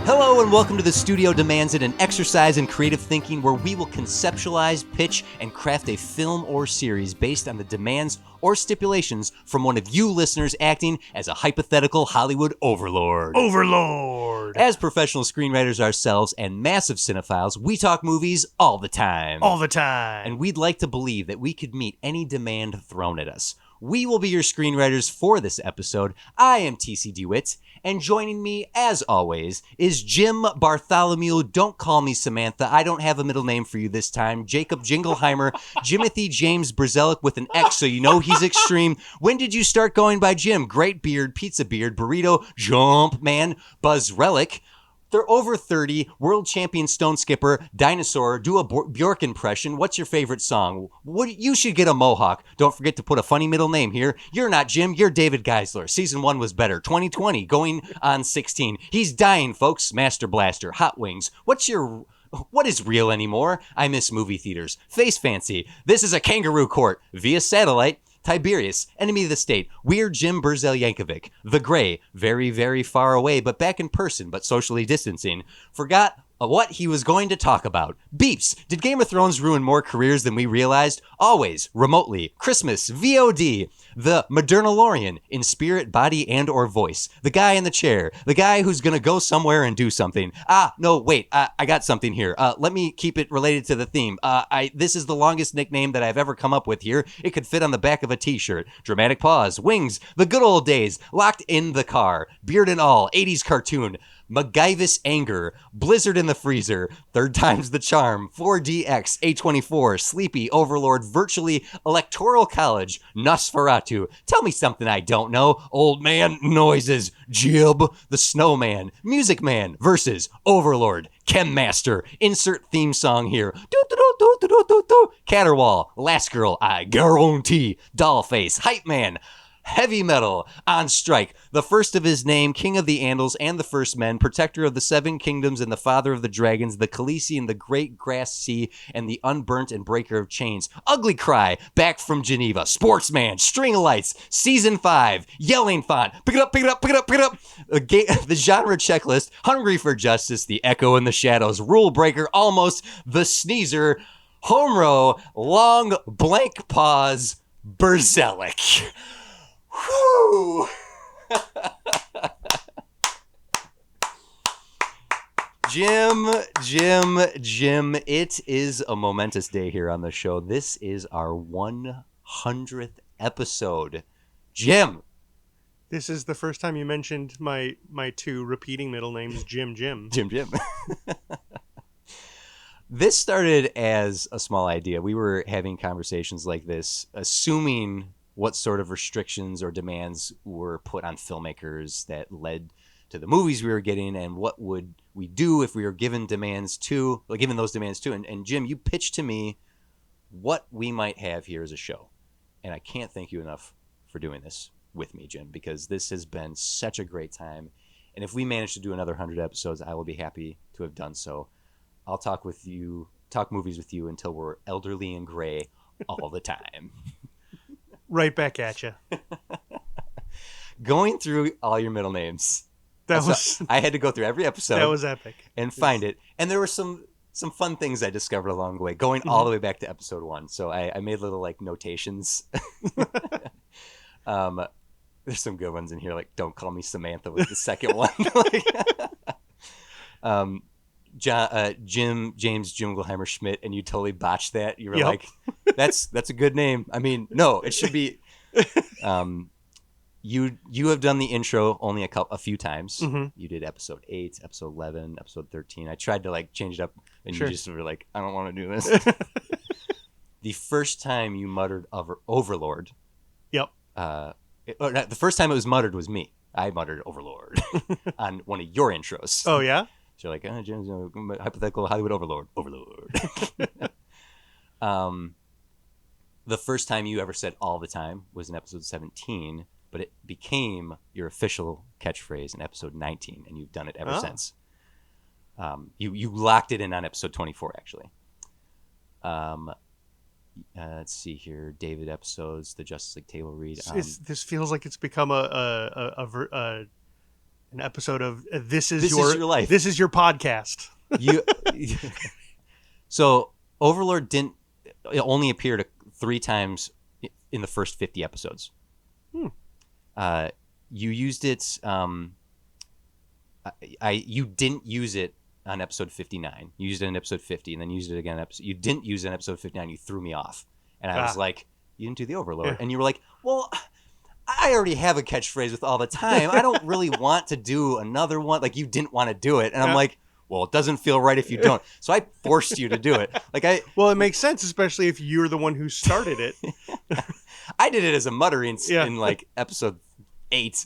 Hello and welcome to The Studio Demands It, an exercise in creative thinking where we will conceptualize, pitch, and craft a film or series based on the demands or stipulations from one of you listeners acting as a hypothetical Hollywood overlord. Overlord! As professional screenwriters ourselves and massive cinephiles, we talk movies all the time. All the time. And we'd like to believe that we could meet any demand thrown at us. We will be your screenwriters for this episode. I am TC DeWitt, and joining me, as always, is Jim Bartholomew. Don't call me Samantha. I don't have a middle name for you this time. Jacob Jingleheimer, Jimothy James Brzelic with an X, so you know he's extreme. When did you start going by Jim? Great beard, pizza beard, burrito, jump man, Buzz Relic. They're over 30, world champion stone skipper, dinosaur, do a Bjork impression. What's your favorite song? You should get a mohawk. Don't forget to put a funny middle name here. You're not Jim, you're David Geisler. Season 1 was better. 2020, going on 16. He's dying, folks. Master Blaster, Hot Wings. What is real anymore? I miss movie theaters. Face Fancy. This is a kangaroo court via satellite. Tiberius, Enemy of the State, Weird Jim Burzel Yankovic, The Gray, very, very far away, but back in person, but socially distancing, forgot what he was going to talk about. Beeps, did Game of Thrones ruin more careers than we realized? Always, remotely, Christmas, VOD, the Modernalorian, in spirit, body, and or voice, the guy in the chair, the guy who's gonna go somewhere and do something. No, wait, I got something here. Let me keep it related to the theme. This is the longest nickname that I've ever come up with here. It could fit on the back of a t-shirt. Dramatic pause, wings, the good old days, locked in the car, beard and all, 80s cartoon, MacGyvis anger, Blizzard in the freezer, third time's the charm, 4DX, A24, Sleepy, Overlord, virtually Electoral College, Nosferatu, tell me something I don't know, Old Man Noises, Jib, the Snowman, Music Man versus Overlord, Chem Master, insert theme song here, Caterwall, Last Girl, I guarantee, Dollface, Hype Man, Heavy Metal, On Strike, the first of his name, King of the Andals and the First Men, Protector of the Seven Kingdoms and the Father of the Dragons, the Khaleesi and the Great Grass Sea, and the Unburnt and Breaker of Chains, Ugly Cry, Back from Geneva, Sportsman, String of Lights, Season 5, Yelling Font, Pick It Up, Pick It Up, Pick It Up, Pick It Up, the Genre Checklist, Hungry for Justice, The Echo in the Shadows, Rule Breaker, Almost, The Sneezer, Home Row, Long Blank Pause, Brzelic. Whew. Jim, it is a momentous day here on the show. This is our 100th episode. Jim. This is the first time you mentioned my two repeating middle names, Jim. Jim. This started as a small idea. We were having conversations like this, assuming what sort of restrictions or demands were put on filmmakers that led to the movies we were getting, and what would we do if we were given those demands too. And Jim, you pitched to me what we might have here as a show. And I can't thank you enough for doing this with me, Jim, because this has been such a great time. And if we manage to do another 100 episodes, I will be happy to have done so. I'll talk movies with you until we're elderly and gray all the time. Right back at you. Going through all your middle names. I had to go through every episode. That was epic. And find it. And there were some fun things I discovered along the way, going all the way back to episode 1. So I made little notations. There's some good ones in here, like "Don't Call Me Samantha" was the second one. Jim Jingleheimer Schmidt, and you totally botched that. You were like, that's a good name. I mean, no, it should be. You have done the intro only a few times. Mm-hmm. You did episode 8, episode 11, episode 13. I tried to change it up, and you just were like, I don't want to do this. The first time you muttered Overlord. Yep. The first time it was muttered was me. I muttered Overlord on one of your intros. Oh yeah. So you're like, Jim's hypothetical Hollywood overlord. The first time you ever said "all the time" was in episode 17, but it became your official catchphrase in episode 19, and you've done it ever since. You locked it in on episode 24, actually. Let's see here. David episodes, the Justice League table read. This feels like it's become a An episode of This Is This Is Your Life. This is your podcast. You. So Overlord it only appeared 3 times in the first 50 episodes. You used it. You didn't use it on episode 59. You used it in episode 50, and then used it again. You didn't use it in episode 59. You threw me off, and I was like, "You didn't do the Overlord," Yeah. and you were like, "Well, I already have a catchphrase with all the time. I don't really want to do another one. Like you didn't want to do it, and I'm like, well, it doesn't feel right if you don't. So I forced you to do it. Well, it makes sense, especially if you're the one who started it. I did it as a muttering Yeah. in like episode 8.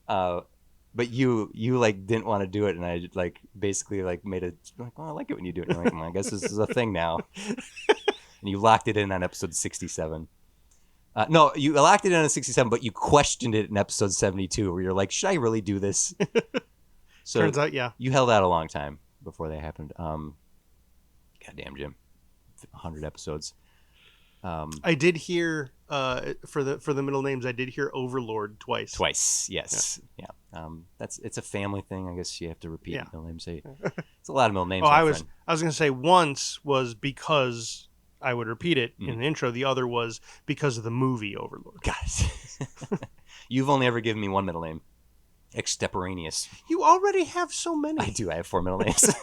But you like didn't want to do it, and I like basically like made it like, well, I like it when you do it. And you're like, well, I guess this is a thing now. And you locked it in on episode 67. No, you locked it in on 67, but you questioned it in episode 72, where you're like, should I really do this? So Turns out, yeah. you held out a long time before that happened. Goddamn, Jim, 100 episodes. I did hear for the middle names. I did hear Overlord twice. Twice, yes, yeah. It's a family thing. I guess you have to repeat Yeah. middle names. It's a lot of middle names. Oh, my I was friend. gonna say once was because I would repeat it in the intro. The other was because of the movie Overlord. Guys, you've only ever given me one middle name, extemporaneous. You already have so many. I do. I have 4 middle names.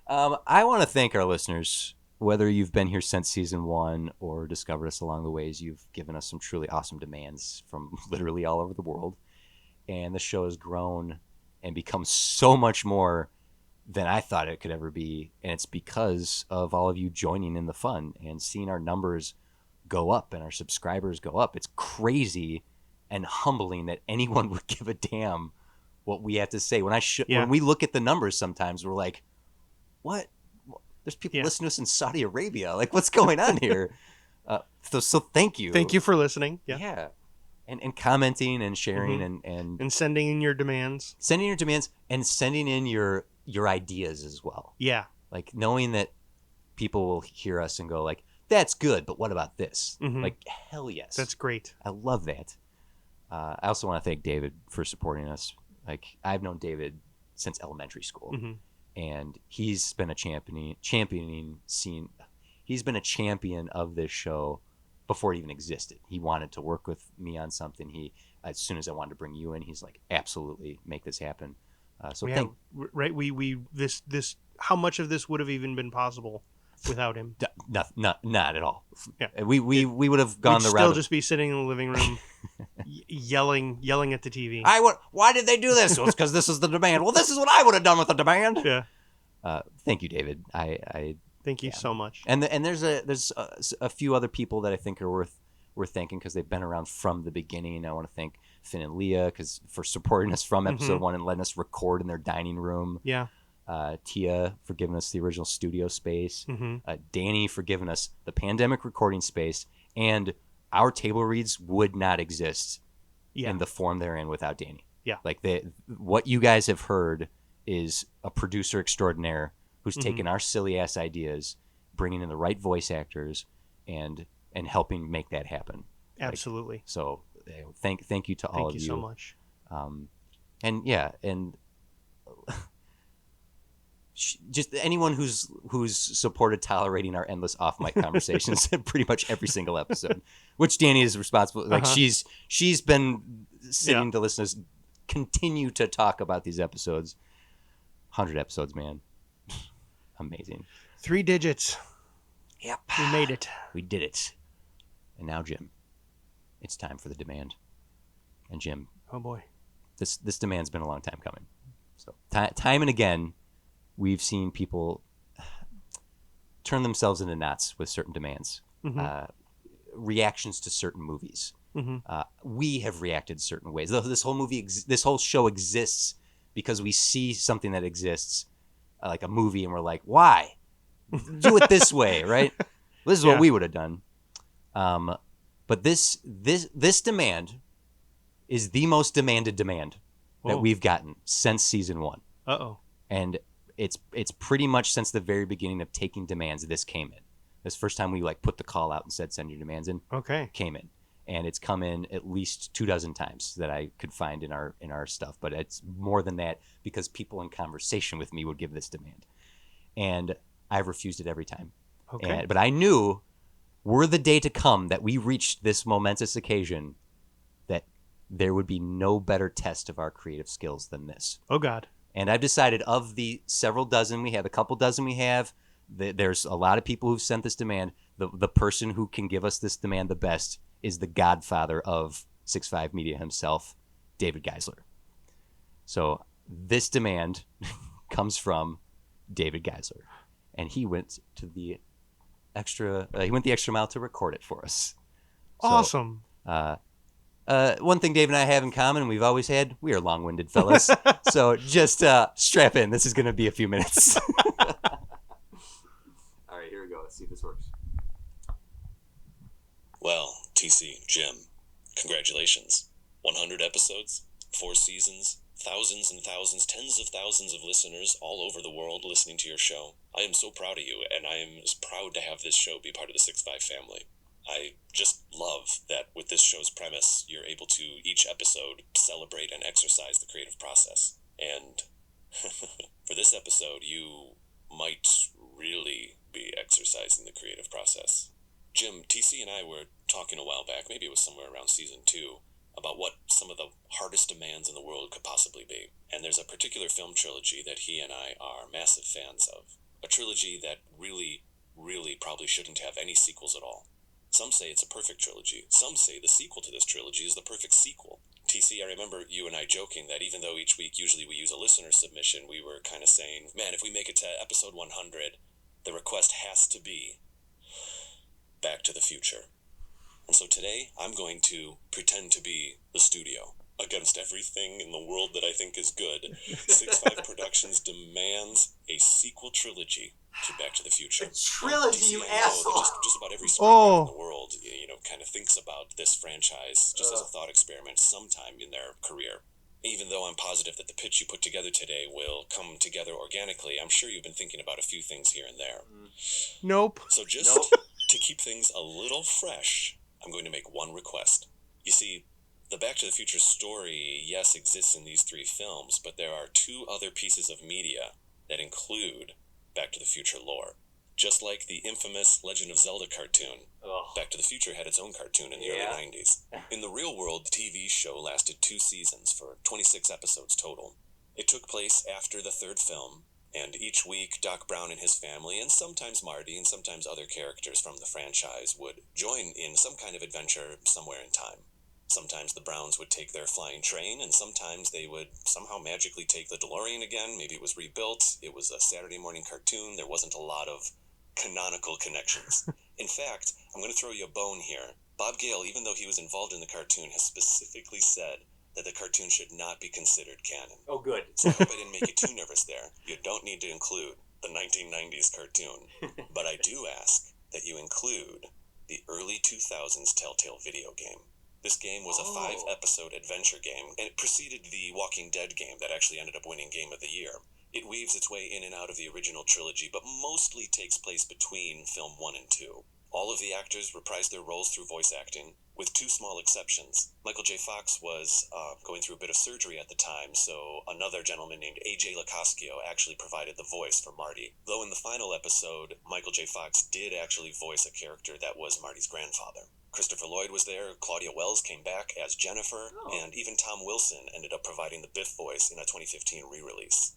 I want to thank our listeners. Whether you've been here since season 1 or discovered us along the ways, you've given us some truly awesome demands from literally all over the world. And the show has grown and become so much more than I thought it could ever be. And it's because of all of you joining in the fun and seeing our numbers go up and our subscribers go up. It's crazy and humbling that anyone would give a damn what we have to say. When we look at the numbers sometimes, we're like, what? There's people listening to us in Saudi Arabia. Like, what's going on here? So thank you. Thank you for listening. Yeah. Yeah. And commenting and sharing and sending in your demands. Sending your demands and sending in your ideas as well. Yeah. Like knowing that people will hear us and go like, that's good, but what about this? Mhm. Like, hell yes. That's great. I love that. I also want to thank David for supporting us. Like, I've known David since elementary school. Mm-hmm. And he's been a championing scene. He's been a champion of this show before it even existed. He wanted to work with me on something. As soon as I wanted to bring you in, he's like, absolutely, make this happen. This how much of this would have even been possible without him? Not at all. Yeah. We would have gone We'd the still route. just be sitting in the living room, yelling at the TV. Why did they do this? Well, it's because this is the demand. Well, this is what I would have done with the demand. Yeah. Thank you, David. I Thank you so much. And there's a few other people that I think are worth thanking because they've been around from the beginning. I want to thank Finn and Leah for supporting us from episode 1 and letting us record in their dining room. Yeah. Tia for giving us the original studio space. Mm-hmm. Danny for giving us the pandemic recording space. And our table reads would not exist in the form they're in without Danny. Yeah. Like what you guys have heard is a producer extraordinaire who's taken our silly ass ideas, bringing in the right voice actors, and helping make that happen. Absolutely. Like, so thank you to all of you. Thank you so much. And just anyone who's supported tolerating our endless off mic conversations in pretty much every single episode, which Danny is responsible. Like she's been sitting to listen to us continue to talk about these episodes. 100 episodes, man. Amazing. 3 digits. Yep. We made it. We did it. And now, Jim, it's time for the demand. And Jim, Oh boy. this demand's been a long time coming. So time and again, we've seen people turn themselves into knots with certain demands, reactions to certain movies. We have reacted certain ways. This whole show exists because we see something that exists, like a movie, and we're like, why? Do it this way, right? This is what we would have done. But this demand is the most demanded demand that we've gotten since season 1. Uh-oh. And it's pretty much since the very beginning of taking demands, this came in. This first time we like put the call out and said, send your demands in. Okay. Came in. and it's come in at least 24 times that I could find in our stuff. But it's more than that because people in conversation with me would give this demand, and I've refused it every time. Okay. But I knew, were the day to come that we reached this momentous occasion, that there would be no better test of our creative skills than this. Oh God. And I've decided, of the several dozen we have, a couple dozen we have, there's a lot of people who've sent this demand. The person who can give us this demand the best is the godfather of 6'5 Media himself, David Geisler. So this demand comes from David Geisler, and he went the extra mile to record it for us. So, Awesome. one thing Dave and I have in common, we've always had, we are long-winded fellas. So just strap in. This is going to be a few minutes. All right, here we go. Let's see if this works. Well, TC, Jim, congratulations. 100 episodes, 4 seasons, thousands and thousands, tens of thousands of listeners all over the world listening to your show. I am so proud of you, and I am proud to have this show be part of the 6'5 family. I just love that with this show's premise, you're able to, each episode, celebrate and exercise the creative process. And for this episode, you might really be exercising the creative process. Jim, TC and I were talking a while back, maybe it was somewhere around season 2, about what some of the hardest demands in the world could possibly be. And there's a particular film trilogy that he and I are massive fans of. A trilogy that really, really probably shouldn't have any sequels at all. Some say it's a perfect trilogy. Some say the sequel to this trilogy is the perfect sequel. TC, I remember you and I joking that even though each week usually we use a listener submission, we were kind of saying, man, if we make it to episode 100, the request has to be Back to the Future. And so today, I'm going to pretend to be the studio. Against everything in the world that I think is good, 6'5 Productions demands a sequel trilogy to Back to the Future. A trilogy, TC, you I know asshole! that just about every screenwriter in the world, kind of thinks about this franchise just as a thought experiment sometime in their career. Even though I'm positive that the pitch you put together today will come together organically, I'm sure you've been thinking about a few things here and there. Nope. So just to keep things a little fresh, I'm going to make one request. You see, the Back to the Future story, yes, exists in these 3 films, but there are 2 other pieces of media that include Back to the Future lore. Just like the infamous Legend of Zelda cartoon, Back to the Future had its own cartoon in the early 90s. In the real world, the TV show lasted 2 seasons for 26 episodes total. It took place after the 3rd film, and each week Doc Brown and his family, and sometimes Marty and sometimes other characters from the franchise, would join in some kind of adventure somewhere in time. Sometimes the Browns would take their flying train, and sometimes they would somehow magically take the DeLorean again. Maybe it was rebuilt. It was a Saturday morning cartoon. There wasn't a lot of canonical connections. In fact, I'm going to throw you a bone here. Bob Gale, even though he was involved in the cartoon, has specifically said that the cartoon should not be considered canon. Oh, good. So I hope I didn't make you too nervous there. You don't need to include the 1990s cartoon. But I do ask that you include the early 2000s Telltale video game. This game was a 5-episode adventure game, and it preceded the Walking Dead game that actually ended up winning Game of the Year. It weaves its way in and out of the original trilogy, but mostly takes place between film 1 and 2. All of the actors reprised their roles through voice acting, with 2 small exceptions. Michael J. Fox was going through a bit of surgery at the time, so another gentleman named A.J. Locascio actually provided the voice for Marty. Though in the final episode, Michael J. Fox did actually voice a character that was Marty's grandfather. Christopher Lloyd was there, Claudia Wells came back as Jennifer, and even Tom Wilson ended up providing the Biff voice in a 2015 re-release.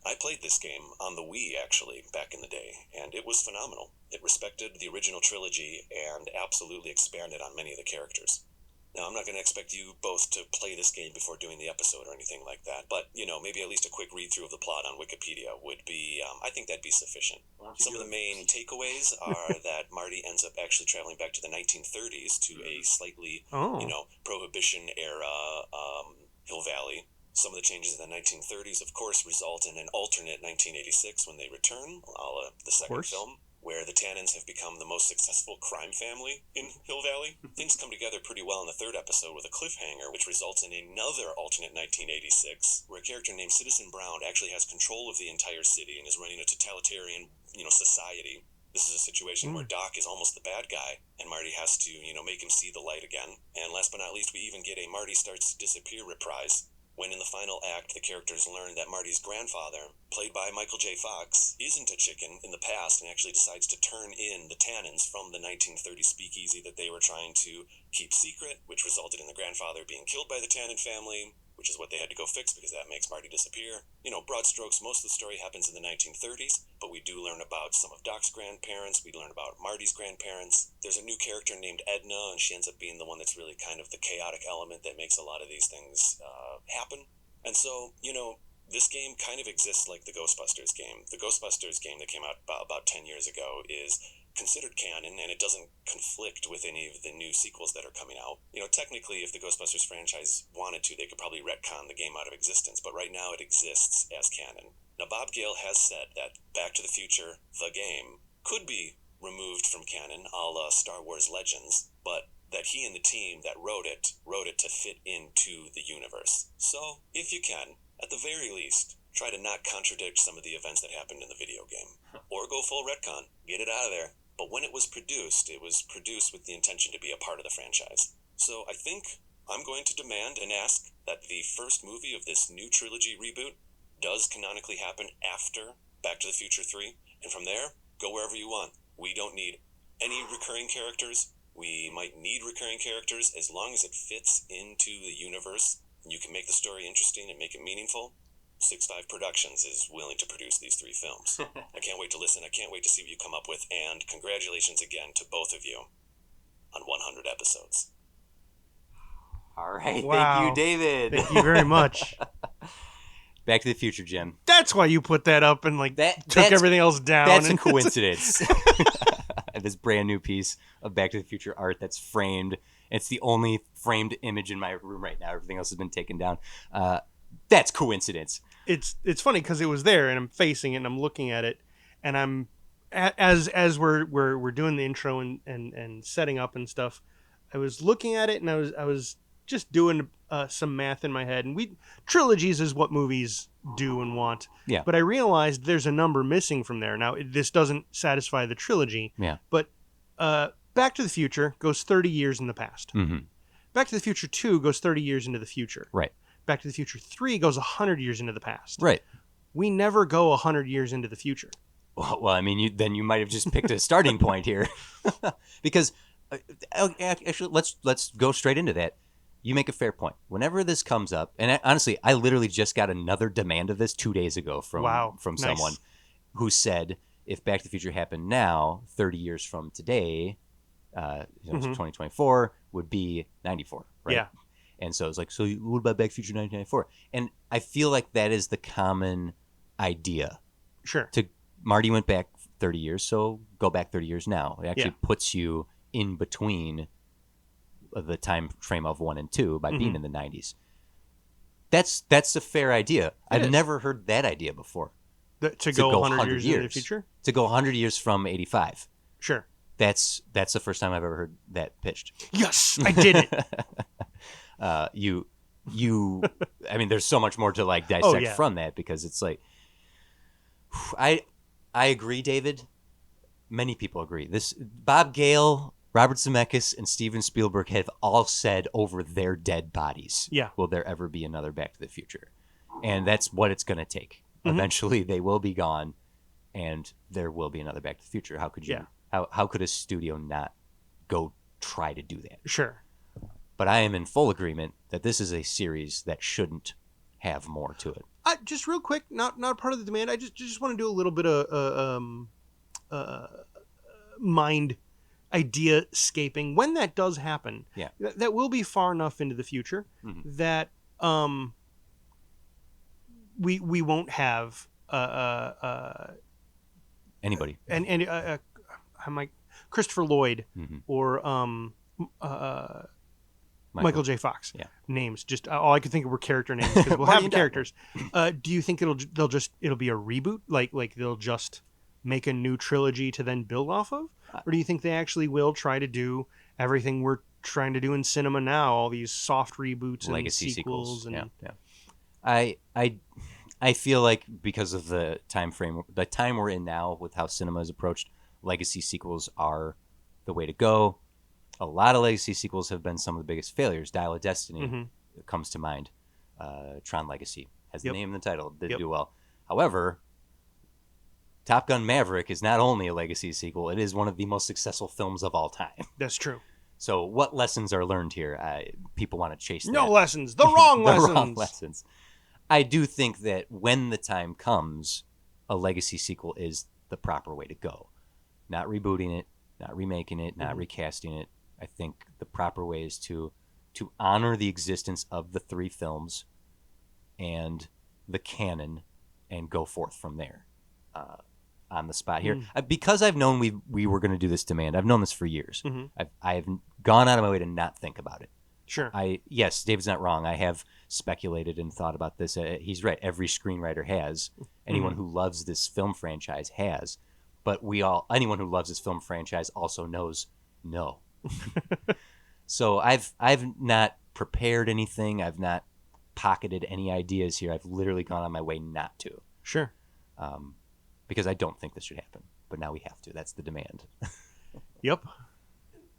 I played this game on the Wii, actually, back in the day, and it was phenomenal. It respected the original trilogy and absolutely expanded on many of the characters. Now, I'm not going to expect you both to play this game before doing the episode or anything like that, but, maybe at least a quick read-through of the plot on Wikipedia would be, I think that'd be sufficient. Some of the main takeaways are that Marty ends up actually traveling back to the 1930s to a slightly, Prohibition-era Hill Valley. Some of the changes in the 1930s, of course, result in an alternate 1986 when they return, a la the second film, where the Tannins have become the most successful crime family in Hill Valley. Things come together pretty well in the 3rd episode with a cliffhanger, which results in another alternate 1986, where a character named Citizen Brown actually has control of the entire city and is running a totalitarian, society. This is a situation where Doc is almost the bad guy, and Marty has to, make him see the light again. And last but not least, we even get a Marty Starts to Disappear reprise, when in the final act, the characters learn that Marty's grandfather, played by Michael J. Fox, isn't a chicken in the past and actually decides to turn in the tannins from the 1930s speakeasy that they were trying to keep secret, which resulted in the grandfather being killed by the Tannen family, which is what they had to go fix because that makes Marty disappear. Broad strokes, most of the story happens in the 1930s, but we do learn about some of Doc's grandparents. We learn about Marty's grandparents. There's a new character named Edna, and she ends up being the one that's really kind of the chaotic element that makes a lot of these things happen. And so, this game kind of exists like the Ghostbusters game. The Ghostbusters game that came out about 10 years ago is considered canon, and it doesn't conflict with any of the new sequels that are coming out. Technically, if the Ghostbusters franchise wanted to, they could probably retcon the game out of existence, but right now it exists as canon. Now, Bob Gale has said that Back to the Future, the game, could be removed from canon, a la Star Wars Legends, but that he and the team that wrote it to fit into the universe. So, if you can, at the very least, try to not contradict some of the events that happened in the video game. Or go full retcon, get it out of there. But when it was produced with the intention to be a part of the franchise. So I think I'm going to demand and ask that the first movie of this new trilogy reboot does canonically happen after Back to the Future 3. And from there, go wherever you want. We don't need any recurring characters. We might need recurring characters as long as it fits into the universe. And you can make the story interesting and make it meaningful. 6-5 Productions is willing to produce these 3 films. I can't wait to listen. I can't wait to see what you come up with. And congratulations again to both of you on 100 episodes. All right. Wow. Thank you, David. Thank you very much. Back to the Future, Jim. That's why you put that up and took that's- everything else down. That's a coincidence. This brand new piece of Back to the Future art that's framed. It's the only framed image in my room right now. Everything else has been taken down. That's coincidence. It's funny because it was there and I'm facing it and I'm looking at it and I'm as we're doing the intro and setting up and stuff. I was looking at it and I was just doing some math in my head, and trilogies is what movies do and want. Yeah. But I realized there's a number missing from there. Now this doesn't satisfy the trilogy. Yeah. But Back to the Future goes 30 years in the past. Mm-hmm. Back to the Future 2 goes 30 years into the future. Right. Back to the Future 3 goes 100 years into the past. Right. We never go 100 years into the future. Well, I mean, you might have just picked a starting point here, because actually, let's go straight into that. You make a fair point. Whenever this comes up, and honestly, I literally just got another demand of this 2 days ago from Nice. someone who said if Back to the Future happened now, 30 years from today, 2024 would be 94, right? Yeah. And so it's like, so what about Back to the Future 1994? And I feel like that is the common idea. Sure. Marty went back 30 years, so go back 30 years now. It actually Yeah. puts you in between the time frame of 1 and 2 by being Mhm. in the 90s. That's a fair idea. I've is. never heard that idea before. To go 100 years into the future? To go 100 years from 85. Sure. That's the first time I've ever heard that pitched. Yes, I did it. I mean, there's so much more to dissect yeah. from that, because it's like, I agree, David. Many people agree. Bob Gale, Robert Zemeckis, and Steven Spielberg have all said over their dead bodies, Yeah. will there ever be another Back to the Future? And that's what it's going to take. Mhm. Eventually, they will be gone, and there will be another Back to the Future. How could you? Yeah. How could a studio not go try to do that? Sure. But I am in full agreement that this is a series that shouldn't have more to it. Just real quick, not part of the demand. I just want to do a little bit of mind idea scaping. When that does happen, Yeah. that will be far enough into the future Mhm. that we won't have Anybody. I'm like Christopher Lloyd Mhm. or Michael J. Fox. Yeah. Names. Just all I could think of were character names because we'll Marty have and characters. Do you think it'll be a reboot? Like they'll just make a new trilogy to then build off of, or do you think they actually will try to do everything we're trying to do in cinema now? All these soft reboots and Legacy sequels. And Yeah. I feel like because of the time frame, the time we're in now with how cinema is approached, legacy sequels are the way to go. A lot of legacy sequels have been some of the biggest failures. Dial of Destiny comes to mind. Tron Legacy has the Yep. name in the title. Did Yep. do well. However, Top Gun Maverick is not only a legacy sequel, it is one of the most successful films of all time. That's true. So what lessons are learned here? People want to chase No that. lessons. The wrong The lessons. wrong lessons. I do think that when the time comes, a legacy sequel is the proper way to go. Not rebooting it, not remaking it, not recasting it. I think the proper way is to honor the existence of the three films and the canon and go forth from there. On the spot here, because I've known we were going to do this demand. I've known this for years. I've gone out of my way to not think about it. Sure. Yes, David's not wrong. I have speculated and thought about this. He's right. Every screenwriter has. Anyone who loves this film franchise has. But anyone who loves this film franchise also knows no. So I've not prepared anything. I've not pocketed any ideas here. I've literally gone on my way not to. Sure. Because I don't think this should happen. But now we have to. That's the demand. Yep.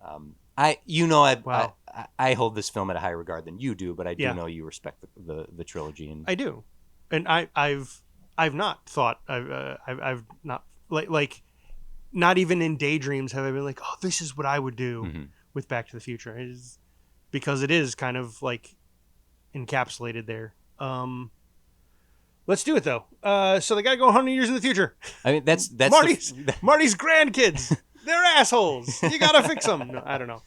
Wow. I hold this film at a higher regard than you do, but I do Yeah. know you respect the trilogy. And I do, and I've not thought I've not like not even in daydreams have I been like, oh, this is what I would do with Back to the Future. It is because it is kind of like encapsulated there. Let's do it though. So they gotta go 100 years in the future. I mean, that's Marty's grandkids. They're assholes. You gotta fix them. No, I don't know.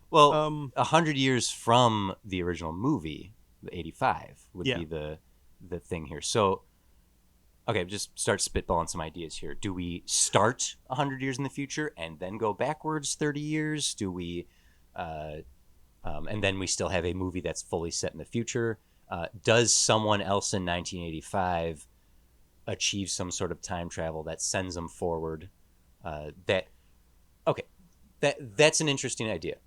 Well, 100 years from the original movie, the 85 would be the thing here. So, okay, just start spitballing some ideas here. Do we start 100 years in the future and then go backwards 30 years? Do we, and then we still have a movie that's fully set in the future? Does someone else in 1985 achieve some sort of time travel that sends them forward? That's an interesting idea.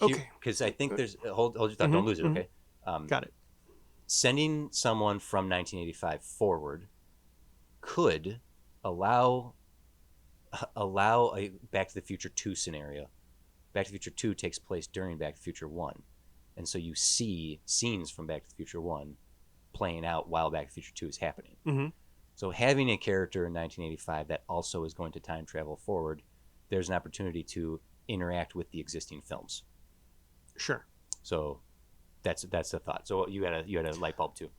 Okay. Because I think there's hold your thought, don't lose it. Okay. Got it. Sending someone from 1985 forward could allow a Back to the Future 2 scenario. Back to the Future 2 takes place during Back to the Future 1. And so you see scenes from Back to the Future 1 playing out while Back to the Future 2 is happening. Mm-hmm. So having a character in 1985 that also is going to time travel forward, there's an opportunity to interact with the existing films. Sure. So that's the thought. So you had a light bulb too.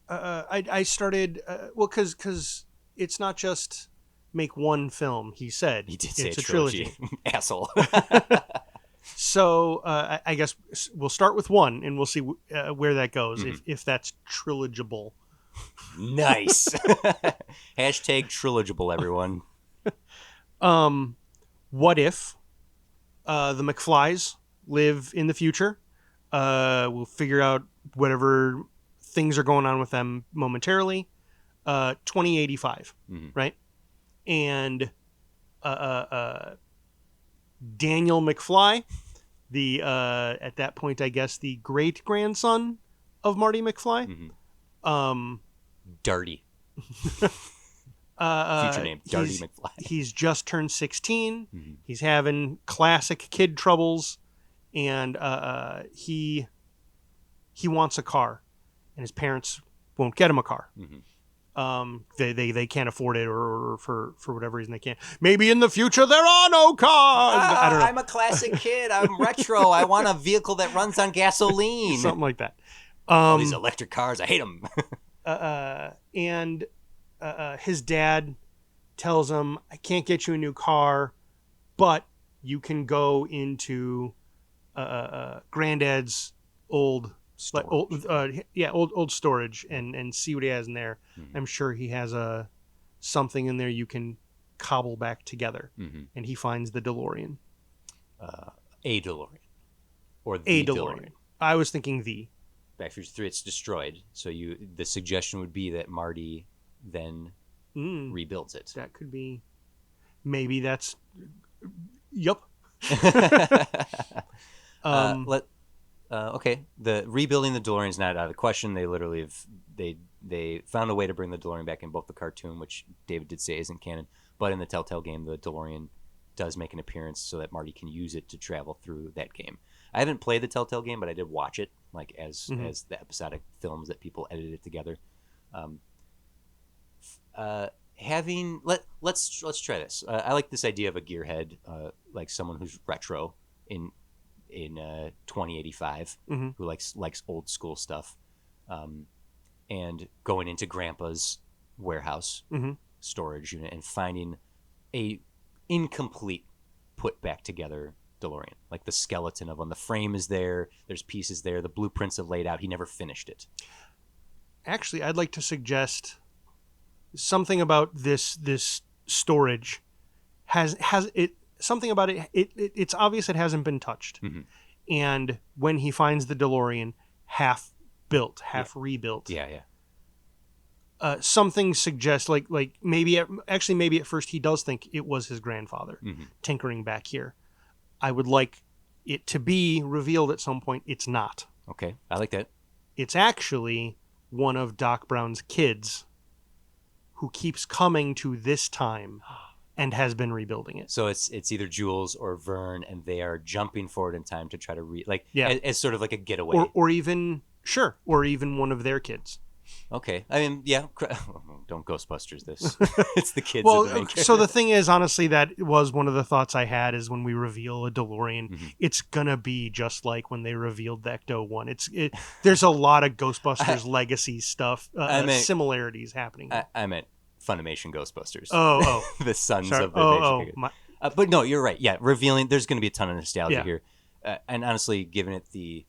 I started because it's not just make one film. He said He did say it's a trilogy. Asshole. So I guess we'll start with one and we'll see where that goes if that's trilogible. Nice. Hashtag trilogible, everyone. What if the McFlys live in the future? We'll figure out whatever things are going on with them momentarily. 2085, right? And Daniel McFly, the at that point, I guess the great grandson of Marty McFly. Darty. Future name Darty McFly. He's just turned 16. He's having classic kid troubles, and he wants a car, and his parents won't get him a car. They can't afford it, or for whatever reason they can't. Maybe in the future there are no cars. I don't know. I'm a classic kid. I'm retro. I want a vehicle that runs on gasoline. Something like that. All these electric cars, I hate them. And his dad tells him, "I can't get you a new car, but you can go into Granddad's old storage and see what he has in there. I'm sure he has something in there you can cobble back together." And he finds the DeLorean. A DeLorean. Or the A DeLorean. I was thinking the. Back to the Future 3, it's destroyed. So the suggestion would be that Marty then rebuilds it. That could be. Maybe that's. Yup. Okay, the rebuilding the DeLorean is not out of the question. They literally they found a way to bring the DeLorean back in both the cartoon, which David did say isn't canon, but in the Telltale game, the DeLorean does make an appearance so that Marty can use it to travel through that game. I haven't played the Telltale game, but I did watch it, like as the episodic films that people edited together. Let's try this. I like this idea of a gearhead, like someone who's retro in 2085, who likes old school stuff, and going into Grandpa's warehouse storage unit and finding a incomplete put back together DeLorean. Like the skeleton of one, the frame is there, there's pieces there, the blueprints have laid out. He never finished it. Actually, I'd like to suggest something about this storage has it something about it. It's obvious it hasn't been touched. And when he finds the DeLorean half built, half rebuilt, something suggests like maybe at first he does think it was his grandfather tinkering back here. I would like it to be revealed at some point it's not. Okay, I like that. It's actually one of Doc Brown's kids who keeps coming to this time and has been rebuilding it. So it's either Jules or Vern, and they are jumping forward in time to try to as sort of like a getaway, or even one of their kids. Okay, I mean, yeah, don't Ghostbusters this. It's the kids. Well, of the main so the thing is, honestly, that was one of the thoughts I had is when we reveal a DeLorean, it's gonna be just like when they revealed the Ecto-1. There's a lot of Ghostbusters legacy stuff, similarities happening. I meant Funimation Ghostbusters. Oh, the sons sorry. of the but no, you're right. Yeah, revealing. There's going to be a ton of nostalgia here, and honestly, given it the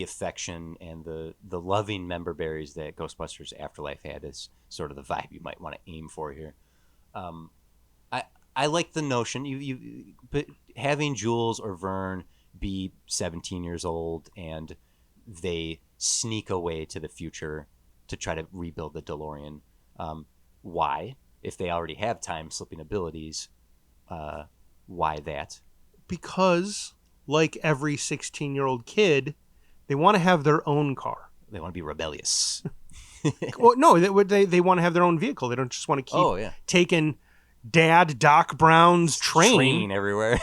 affection and the loving member berries that Ghostbusters Afterlife had is sort of the vibe you might want to aim for here. I like the notion but having Jules or Vern be 17 years old and they sneak away to the future to try to rebuild the DeLorean. Why? If they already have time slipping abilities, why that? Because like every 16-year-old kid, they want to have their own car. They want to be rebellious. Well, no, they want to have their own vehicle. They don't just want to keep taking Dad Doc Brown's train everywhere.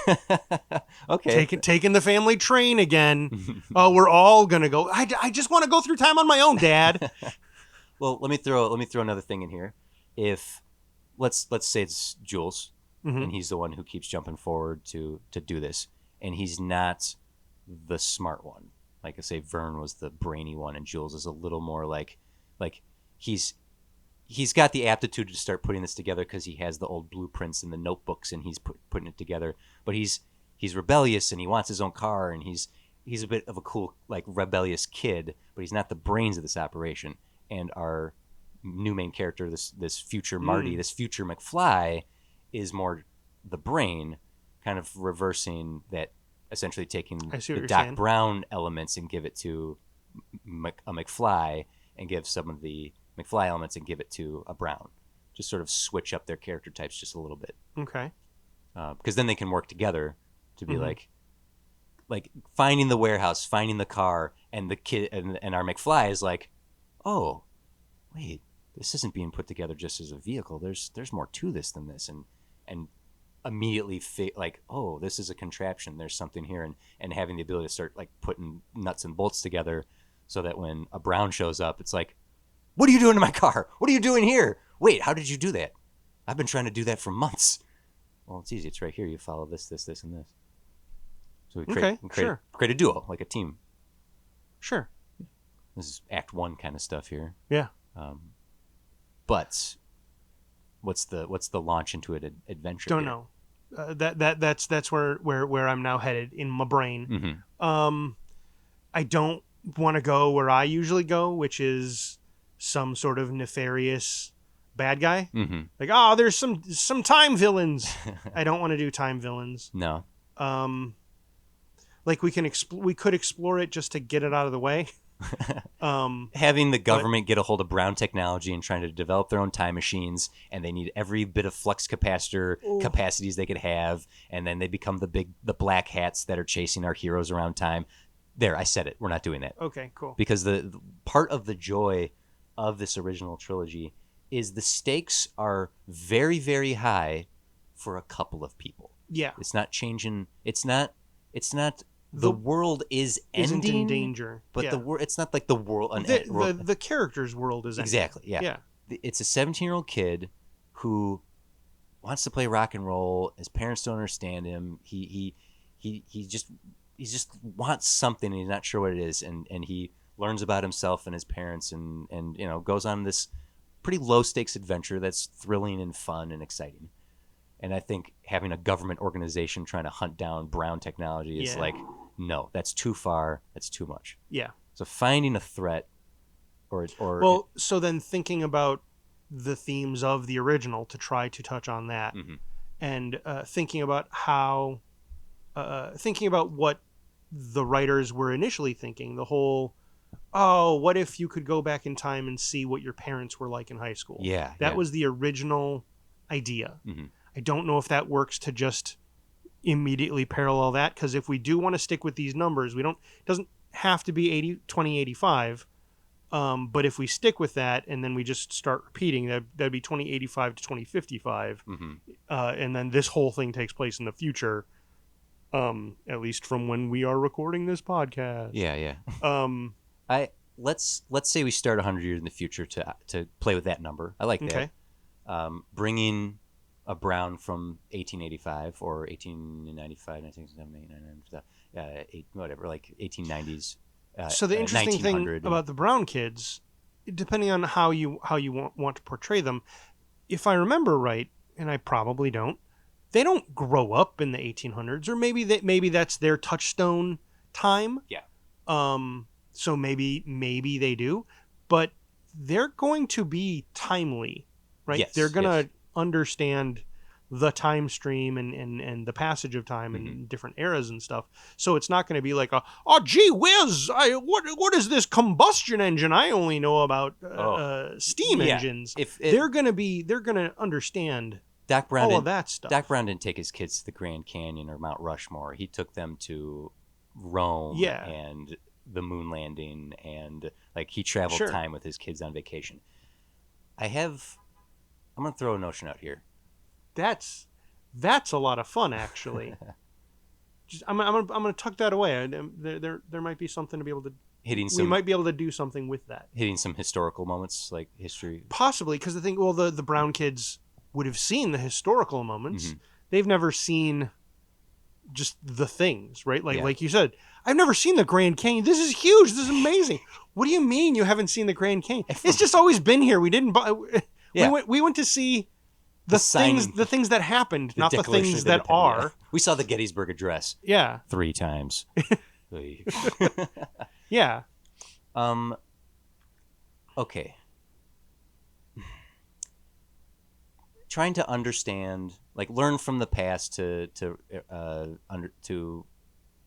Okay, taking the family train again. Oh, we're all gonna go. I just want to go through time on my own, Dad. Well, let me throw another thing in here. If let's say it's Jules, and he's the one who keeps jumping forward to do this, and he's not the smart one. Like I say, Vern was the brainy one, and Jules is a little more like he's got the aptitude to start putting this together because he has the old blueprints and the notebooks, and he's putting it together. But he's rebellious, and he wants his own car, and he's a bit of a cool like rebellious kid, but he's not the brains of this operation. And our new main character, this future Marty, this future McFly, is more the brain, kind of reversing that. Essentially taking the Doc Brown elements and give it to a McFly, and give some of the McFly elements and give it to a Brown. Just sort of switch up their character types just a little bit. Okay. Because then they can work together to be like finding the warehouse, finding the car, and the kid and our McFly is like, oh, wait, this isn't being put together just as a vehicle. There's more to this than this, and immediately like, oh, this is a contraption, there's something here, and having the ability to start like putting nuts and bolts together so that when a Brown shows up, it's like, what are you doing to my car? What are you doing here? Wait, how did you do that? I've been trying to do that for months. Well, it's easy. It's right here. You follow this, and this. So we create a duo, like a team. Sure. This is Act 1 kind of stuff here. Yeah. But what's the launch into an adventure? Don't know. That's where I'm now headed in my brain. I don't want to go where I usually go, which is some sort of nefarious bad guy. Like, oh, there's some time villains. I don't want to do time villains. No. Like we could explore it just to get it out of the way. Having the government get a hold of Brown technology and trying to develop their own time machines, and they need every bit of flux capacitor capacities they could have, and then they become the black hats that are chasing our heroes around time. There, I said it. We're not doing that. Okay, cool. Because the part of the joy of this original trilogy is the stakes are very, very high for a couple of people. Yeah. It's not changing. It's not the world is ending. Isn't in danger. But yeah. it's not like the world. The character's world is ending. Exactly. Yeah. Yeah. It's a 17-year-old kid who wants to play rock and roll. His parents don't understand him. He just wants something and he's not sure what it is. And he learns about himself and his parents and goes on this pretty low stakes adventure that's thrilling and fun and exciting. And I think having a government organization trying to hunt down brown technology is like, no, that's too far. That's too much. Yeah. So finding a threat so then thinking about the themes of the original to try to touch on that, and thinking about what the writers were initially thinking, the whole, what if you could go back in time and see what your parents were like in high school? Yeah. That was the original idea. I don't know if that works to just immediately parallel that, because if we do want to stick with these numbers, it doesn't have to be 2085. But if we stick with that and then we just start repeating, that'd be 2085 to 2055. And then this whole thing takes place in the future, at least from when we are recording this podcast. Yeah. Let's say we start 100 years in the future to play with that number. I like that. Okay. Bringing a Brown from 1885 or 1895, 1978, whatever, like 1890s. So the interesting thing about the Brown kids, depending on how you want to portray them, if I remember right, and I probably don't, they don't grow up in the 1800s, or maybe that's their touchstone time. Yeah. So maybe they do, but they're going to be timely, right? Yes, they're going to understand the time stream and the passage of time and different eras and stuff. So it's not going to be like gee whiz, what is this combustion engine? I only know about steam engines. They're going to understand Doc Brown all of that stuff. Doc Brown didn't take his kids to the Grand Canyon or Mount Rushmore. He took them to Rome and the moon landing, and like he traveled time with his kids on vacation. I'm going to throw a notion out here. That's a lot of fun, actually. I'm gonna tuck that away. There might be something to be able to. We might be able to do something with that. Hitting some historical moments, like history. Possibly, because the Brown kids would have seen the historical moments. They've never seen just the things, right? Like you said, I've never seen the Grand Canyon. This is huge. This is amazing. What do you mean you haven't seen the Grand Canyon? It's just always been here. We didn't buy. Yeah. We went to see the things that happened, not the things that are. Yeah. We saw the Gettysburg Address. Yeah. 3 times. Yeah. Okay. Trying to understand, like, learn from the past to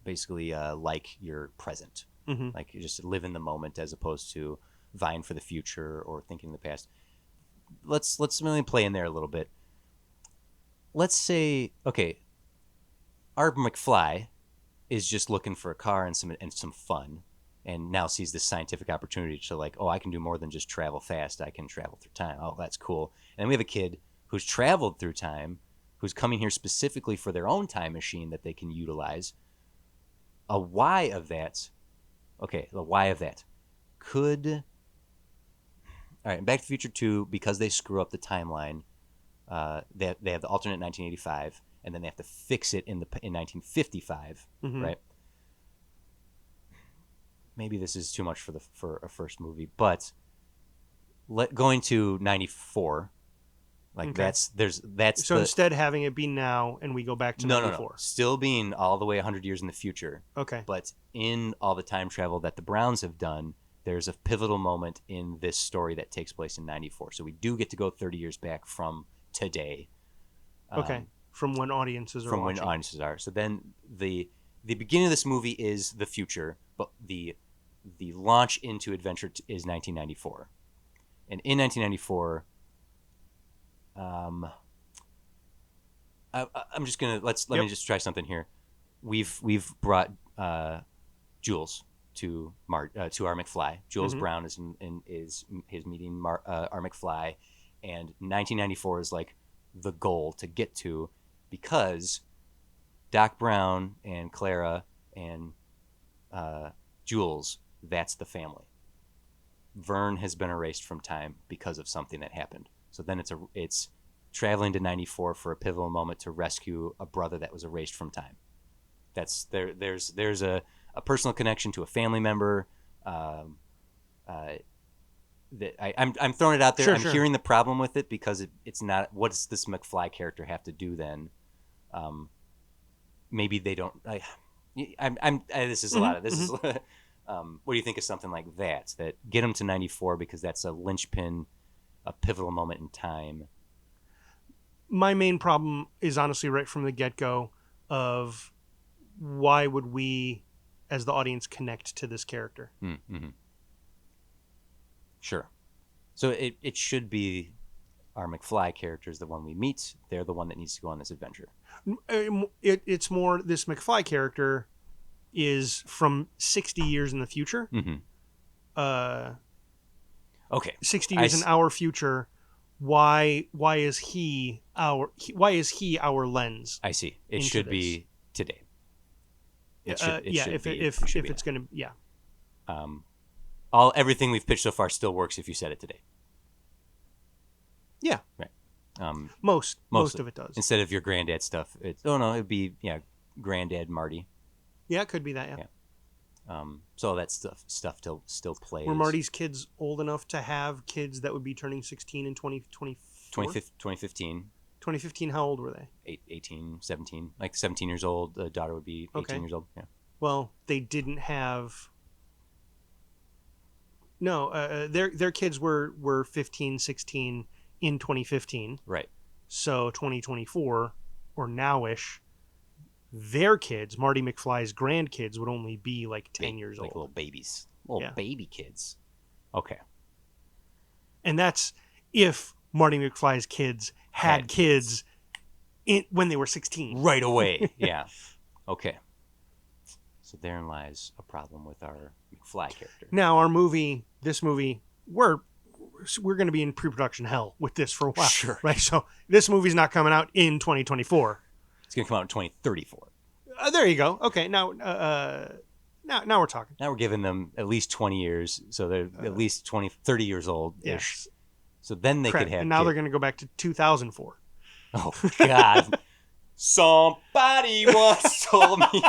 basically like your present. Like, you just live in the moment as opposed to vying for the future or thinking in the past. Let's really play in there a little bit. Let's say, okay, Art McFly is just looking for a car and some fun, and now sees this scientific opportunity to like, I can do more than just travel fast. I can travel through time. Oh, that's cool. And then we have a kid who's traveled through time, who's coming here specifically for their own time machine that they can utilize. The why of that could. All right, Back to the Future 2, because they screw up the timeline, they have the alternate 1985, and then they have to fix it in 1955, right? Maybe this is too much for a first movie, but going to 94, like that's. So instead having it be now, and we go back to 94. No, still being all the way 100 years in the future. Okay, but in all the time travel that the Browns have done, there's a pivotal moment in this story that takes place in 94. So we do get to go 30 years back from today. Okay. From when audiences are watching. So then the beginning of this movie is the future, but the launch into adventure is 1994. And in 1994, I'm just going to let me just try something here. We've brought Jules to R. McFly. Jules Mhm. Brown is his meeting R. McFly, and 1994 is like the goal to get to, because Doc Brown and Clara and Jules, that's the family. Vern has been erased from time because of something that happened. So then it's traveling to 94 for a pivotal moment to rescue a brother that was erased from time. That's there's a personal connection to a family member. That I'm throwing it out there. Sure, I'm sure. hearing the problem with it because it's not. What does this McFly character have to do then? Maybe they don't. This is a lot of this is. What do you think of something like that? That get them to 94 because that's a linchpin, a pivotal moment in time. My main problem is honestly right from the get-go of why would we, as the audience, connect to this character? Mm-hmm. Sure. So it should be our McFly character is the one we meet. They're the one that needs to go on this adventure. It's more this McFly character is from 60 years in the future. Mm-hmm. Okay. 60 years in our future. Why is he our lens? I see. It into should this. be today. It should if be it's now. going to Everything we've pitched so far still works if you said it today. Yeah. Right. Most of it does. Instead of your granddad stuff, it'd be granddad Marty. Yeah, it could be that. Yeah. So that stuff still plays. Were Marty's kids old enough to have kids that would be turning 16 in 2024? 2015. 2015, how old were they? 18, 17. Like 17 years old. The daughter would be 18 years old. Yeah. Well, they didn't have... No, their kids were 15, 16 in 2015. Right. So 2024, or now-ish, their kids, Marty McFly's grandkids, would only be like 10 years like old. little babies. Little baby kids. Okay. And that's if Marty McFly's kids had kids when they were 16. Right away. Yeah. Okay. So therein lies a problem with our McFly character. Now, this movie, we're going to be in pre-production hell with this for a while. Sure. Right? So this movie's not coming out in 2024. It's going to come out in 2034. There you go. Okay, now we're talking. Now we're giving them at least 20 years, so they're at least 30 years old-ish. Yes. So then they could have And now kids. they're going to go back to 2004. Oh, God. Somebody once told me.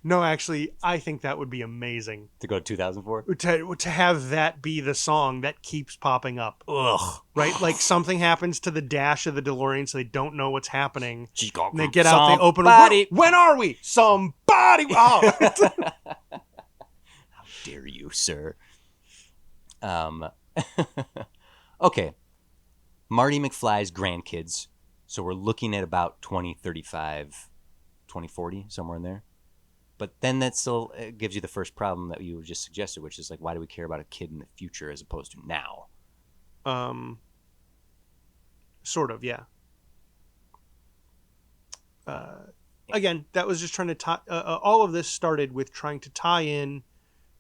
No, actually, I think that would be amazing. To go to 2004? To have that be the song that keeps popping up. Ugh. Right? Like something happens to the dash of the DeLorean, so they don't know what's happening. And they They get out, they open it. When are we? Somebody! Oh. How dare you, sir? Okay. Marty McFly's grandkids. So we're looking at about 2035, 2040, somewhere in there. But then that still gives you the first problem that you just suggested, which is like, why do we care about a kid in the future as opposed to now? Sort of, yeah. Again, that was just trying to tie. All of this started with trying to tie in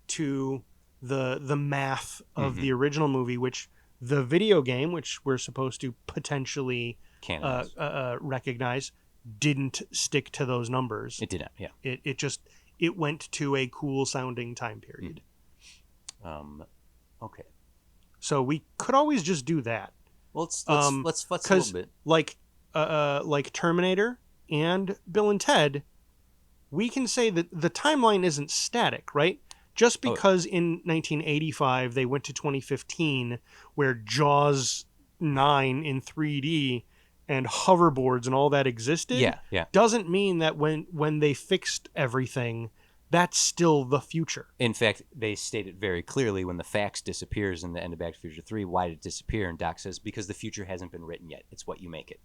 to the math of the original movie, which the video game, which we're supposed to potentially recognize, didn't stick to those numbers. It did not. Yeah. It went to a cool sounding time period. Okay. So we could always just do that. Well, let's futz a little bit. Like Terminator and Bill and Ted, we can say that the timeline isn't static, right? Just because in 1985 they went to 2015, where Jaws 9 in 3D and hoverboards and all that existed, doesn't mean that when they fixed everything, that's still the future. In fact, they state it very clearly when the fax disappears in the end of Back to the Future 3. Why did it disappear? And Doc says, because the future hasn't been written yet. It's what you make it.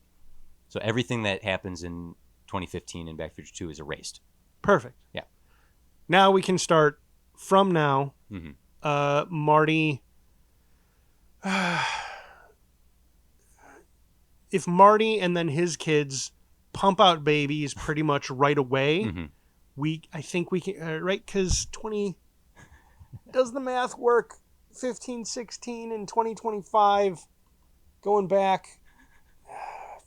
So everything that happens in 2015 in Back to the Future 2 is erased. Perfect. Yeah. Now we can start from now. Mm-hmm. Marty... if Marty and then his kids pump out babies pretty much right away, I think we can, right? Because does the math work? 15, 16, and 2025, going back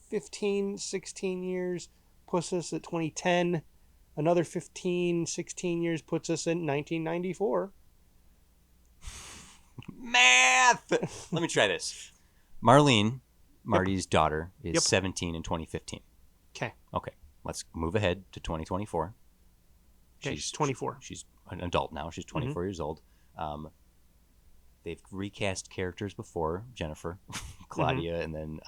15, 16 years puts us at 2010. Another 15, 16 years puts us in 1994. Math! Let me try this. Marlene, Marty's daughter, is Yep. 17 in 2015. Okay. Okay, let's move ahead to 2024. Okay, she's 24. She's an adult now. She's 24 years old. They've recast characters before, Jennifer, Claudia, and then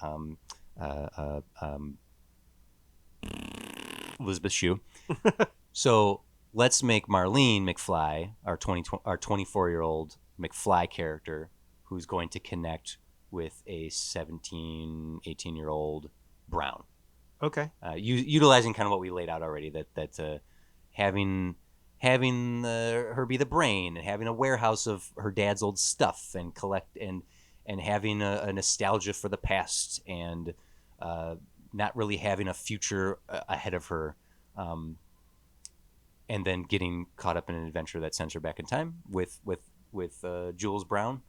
Elizabeth Shue. So let's make Marlene McFly, our 24-year-old McFly character, who's going to connect with a 17, 18-year-old Brown. Okay. Utilizing kind of what we laid out already, that having her be the brain and having a warehouse of her dad's old stuff and collect and having a nostalgia for the past and not really having a future ahead of her, and then getting caught up in an adventure that sends her back in time with Jules Brown,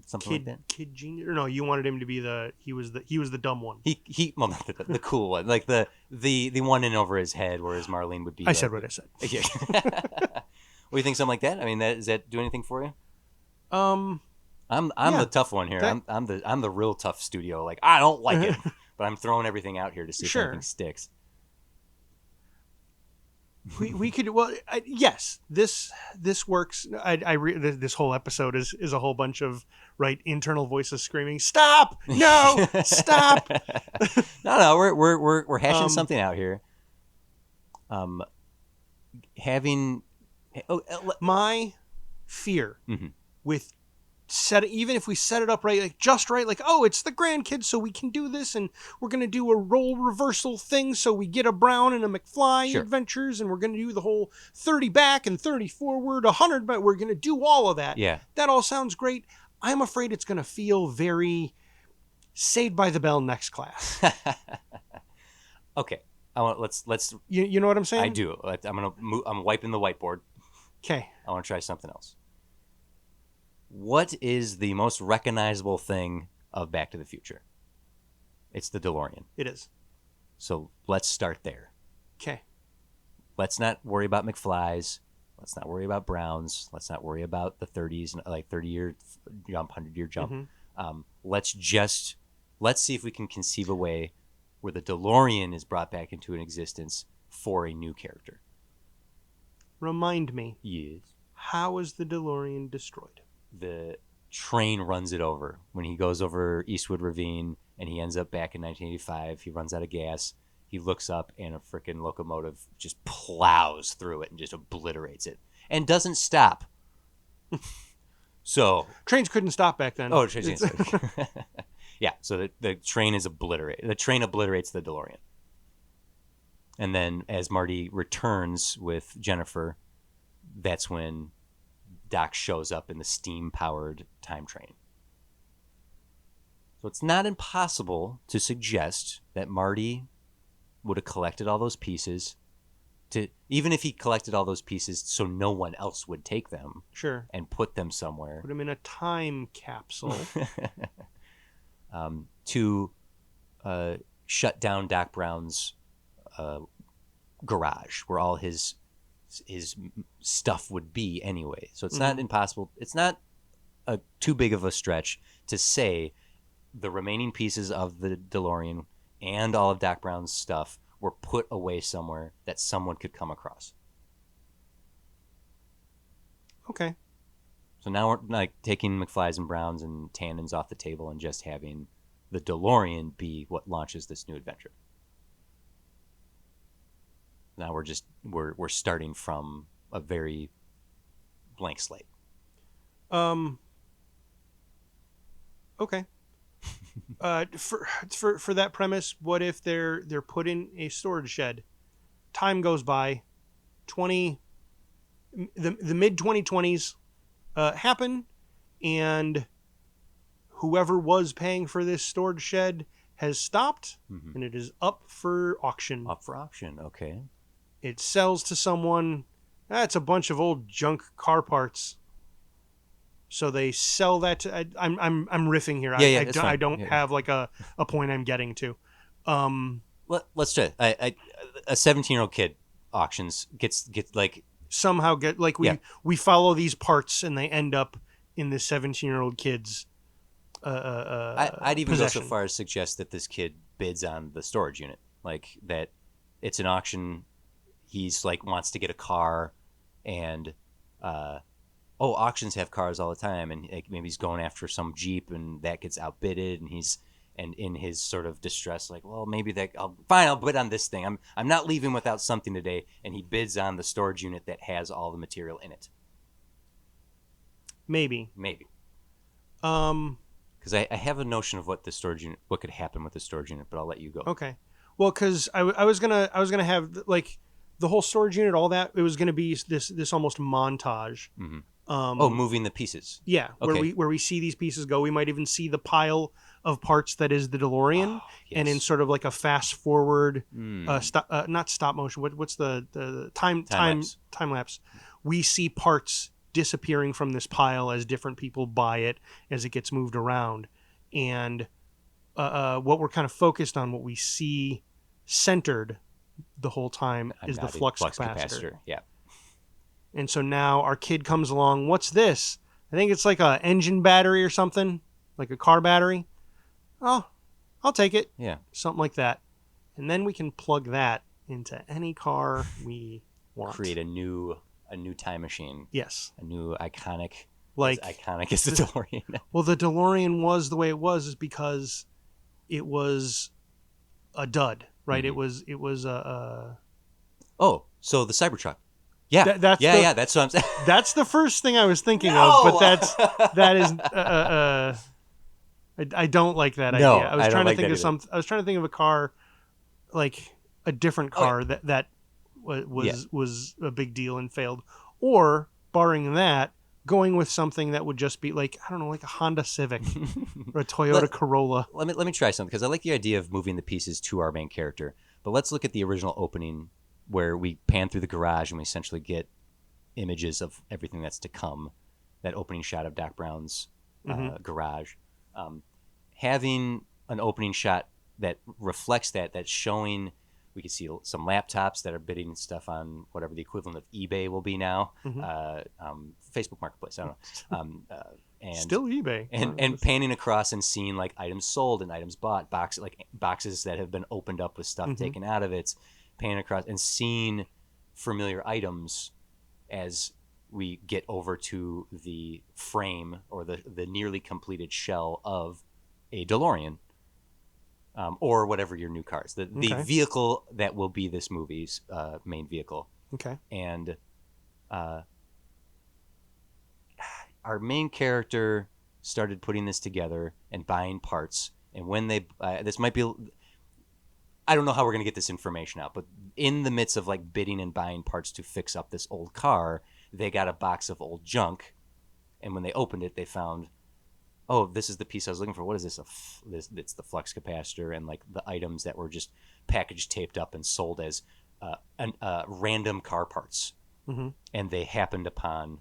something like that. Kid Genius. Or no, you wanted him to be he was the dumb one. Well, not the cool one, like the one in over his head, whereas Marlene would be. I said what I said. Yeah. What do you think? Something like that? I mean, does that do anything for you? Um, I'm Yeah, the tough one here. that- I'm the real tough studio. Like, I don't like it, but I'm throwing everything out here to see if Sure. anything sticks. we could yes, this works. This whole episode is a whole bunch of internal voices screaming, "Stop! No, stop!" No, we're hashing Um, something out here. Having My fear Mhm. with even if we set it up right, like, oh, it's the grandkids, so we can do this, and we're gonna do a role reversal thing, so we get a Brown and a McFly Sure. adventures, and we're gonna do the whole 30 back and 30 forward, 100 back. We're gonna do all of that. yeah. That all sounds great. I'm afraid it's gonna feel very Saved by the Bell next class. Okay. Let's. You know what I'm saying? I do. I'm wiping the whiteboard. Okay. I want to try something else. What is the most recognizable thing of Back to the Future? It's the DeLorean. It is. So let's start there. Okay. Let's not worry about McFlys. Let's not worry about Browns. Let's not worry about the 30s, like 30-year jump, 100-year jump. Mhm. Let's see if we can conceive a way where the DeLorean is brought back into an existence for a new character. Remind me, Yes. how is the DeLorean destroyed? The train runs it over when he goes over Eastwood Ravine, and he ends up back in 1985. He runs out of gas. He looks up, and a freaking locomotive just plows through it and just obliterates it and doesn't stop. So, Trains couldn't stop back then. yeah. So the train is obliterated. The train obliterates the DeLorean, and then as Marty returns with Jennifer, that's when Doc shows up in the steam-powered time train. So it's not impossible to suggest that Marty would have collected all those pieces, even if he collected all those pieces so no one else would take them Sure. and put them somewhere Put him in a time capsule. to shut down Doc Brown's garage where all his stuff would be anyway. So it's not impossible. It's not too big of a stretch to say the remaining pieces of the DeLorean and all of Doc Brown's stuff were put away somewhere that someone could come across. Okay. So now we're like taking McFlys and Browns and Tannins off the table and just having the DeLorean be what launches this new adventure. Now we're starting from a very blank slate. Okay. For that premise, what if they're put in a storage shed? Time goes by, the mid 2020s happen, and whoever was paying for this storage shed has stopped, Mhm. and it is up for auction. Up for auction, okay. It sells to someone. That's a bunch of old junk car parts. So they sell that to, I'm riffing here. Yeah, I fine. don't Yeah. have like a point I'm getting to. Let's try. A 17-year-old kid auctions gets like Somehow get like we follow these parts and they end up in this 17-year-old kid's I'd even possession. go so far as suggest that this kid bids on the storage unit, like that it's an auction. He's like wants to get a car, and auctions have cars all the time, and like, maybe he's going after some Jeep, and that gets outbidded, and in his sort of distress, like, well, maybe I'll bid on this thing. I'm not leaving without something today, and he bids on the storage unit that has all the material in it. Maybe. Because I have a notion of what could happen with the storage unit, but I'll let you go. Okay. Well, because I was gonna have like the whole storage unit, all that. It was gonna be this almost montage. Mm-hmm. Um, Moving the pieces. Yeah, Okay. where we see these pieces go. We might even see the pile of parts that is the DeLorean, Yes. and in sort of like a fast forward, Mm. not stop motion. What's the time lapse? We see parts disappearing from this pile as different people buy it as it gets moved around, and what we're kind of focused on, what we see centered the whole time is the flux capacitor. Yeah. And so now our kid comes along. What's this? I think it's like a engine battery or something, like a car battery. Oh, I'll take it. Yeah. Something like that. And then we can plug that into any car we want. Create a new time machine. Yes. A new iconic. Like as iconic as the DeLorean. Well, the DeLorean was the way it was is because it was a dud, right? Mm-hmm. It was a So the Cybertruck. Yeah. That's that's what I'm saying. That's the first thing I was thinking No! of, but that is I don't like that No, idea. I was I don't trying to like think that of I was trying to think of a car, like a different car that was a big deal and failed, or barring that, going with something that would just be like, I don't know, like a Honda Civic or a Toyota Corolla. Let me try something, because I like the idea of moving the pieces to our main character. But let's look at the original opening where we pan through the garage and we essentially get images of everything that's to come. That opening shot of Doc Brown's garage. Having an opening shot that reflects that's showing, we can see some laptops that are bidding stuff on whatever the equivalent of eBay will be now. Facebook Marketplace, I don't know. And Still eBay. and panning across and seeing like items sold and items bought, boxes that have been opened up with stuff taken out of it, panning across and seeing familiar items as we get over to the frame or the nearly completed shell of a DeLorean, or whatever your new car is, the vehicle that will be this movie's main vehicle. Okay. And our main character started putting this together and buying parts. And when they, this might be, I don't know how we're going to get this information out, but in the midst of like bidding and buying parts to fix up this old car, they got a box of old junk. And when they opened it, they found, oh, this is the piece I was looking for. What is this? It's the flux capacitor and like the items that were just packaged, taped up, and sold as random car parts. Mm-hmm. And they happened upon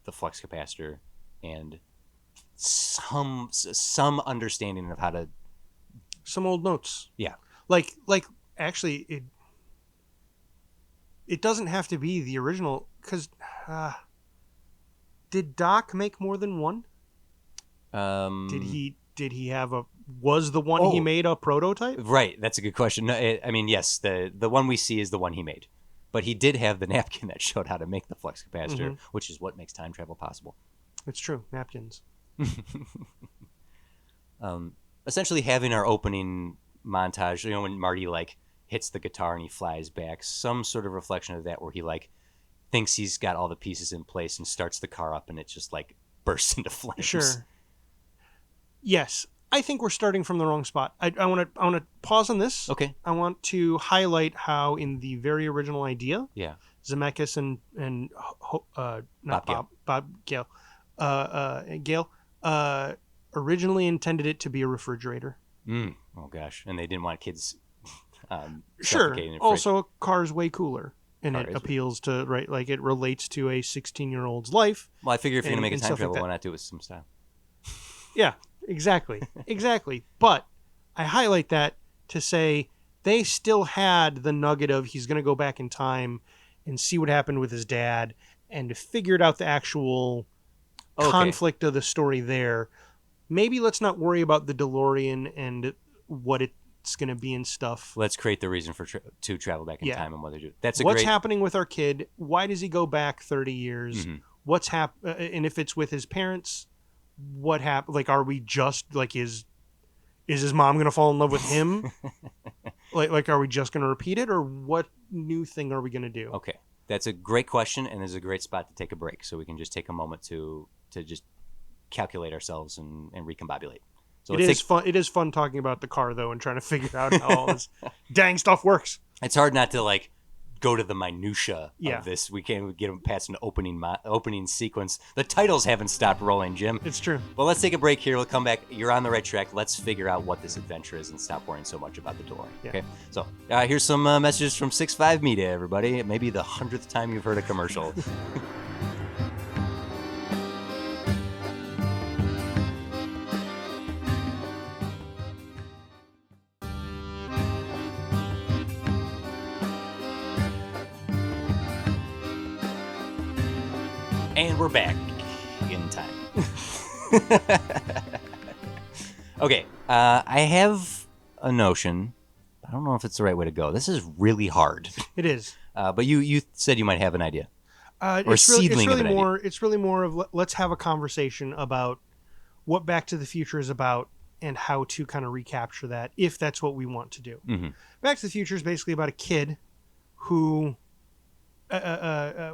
the flux capacitor and some understanding of how to. Some old notes. Yeah. Like actually, it doesn't have to be the original, because did Doc make more than one? Did he have was the one he made a prototype? Right, that's a good question. No, I mean, yes, the one we see is the one he made, but he did have the napkin that showed how to make the flux capacitor, which is what makes time travel possible. It's true, napkins. Essentially, having our opening montage, when Marty like hits the guitar and he flies back, some sort of reflection of that, where he like thinks he's got all the pieces in place and starts the car up, and it just like bursts into flames. Sure. Yes, I think we're starting from the wrong spot. I want to pause on this. Okay. I want to highlight how in the very original idea, Yeah. Zemeckis and Bob Gale, Gale originally intended it to be a refrigerator. Oh gosh, and they didn't want kids Sure. suffocating in a fridge. Also, a car's way cooler, and Car it is- appeals to right, like it relates to a 16-year-old's life. Well, I figure if you're and- gonna make a and time stuff like travel, that. why not do it with some style? Yeah, exactly, exactly. But I highlight that to say they still had the nugget of he's going to go back in time and see what happened with his dad and figured out the actual Okay. conflict of the story there. Maybe let's not worry about the DeLorean and what it's going to be and stuff. Let's create the reason for to travel back in Yeah. time and what they do. That's a What's great. happening with our kid? Why does he go back 30 years? Mhm. What's and if it's with his parents, what happened? Like, are we just like is his mom gonna fall in love with him? like, are we just gonna repeat it, or what new thing are we gonna do? Okay, that's a great question, and there's a great spot to take a break, so we can just take a moment to just calculate ourselves and recombobulate. So It let's is fun. It is fun talking about the car though, and trying to figure out how all this dang stuff works. It's hard not to like go to the minutia Yeah. of this. We can't get them past an opening sequence. The titles haven't stopped rolling, Jim. It's true. Well, let's take a break here. We'll come back. You're on the right track. Let's figure out what this adventure is and stop worrying so much about the DeLorean. Yeah. Okay. So here's some messages from 6'5 Media, everybody. Maybe the 100th time you've heard a commercial. And we're back in time. Okay, I have a notion. I don't know if it's the right way to go. This is really hard. It is. But you said you might have an idea. Or It's really, seedling of an idea. more. It's really more of let's have a conversation about what Back to the Future is about and how to kind of recapture that if that's what we want to do. Mhm. Back to the Future is basically about a kid who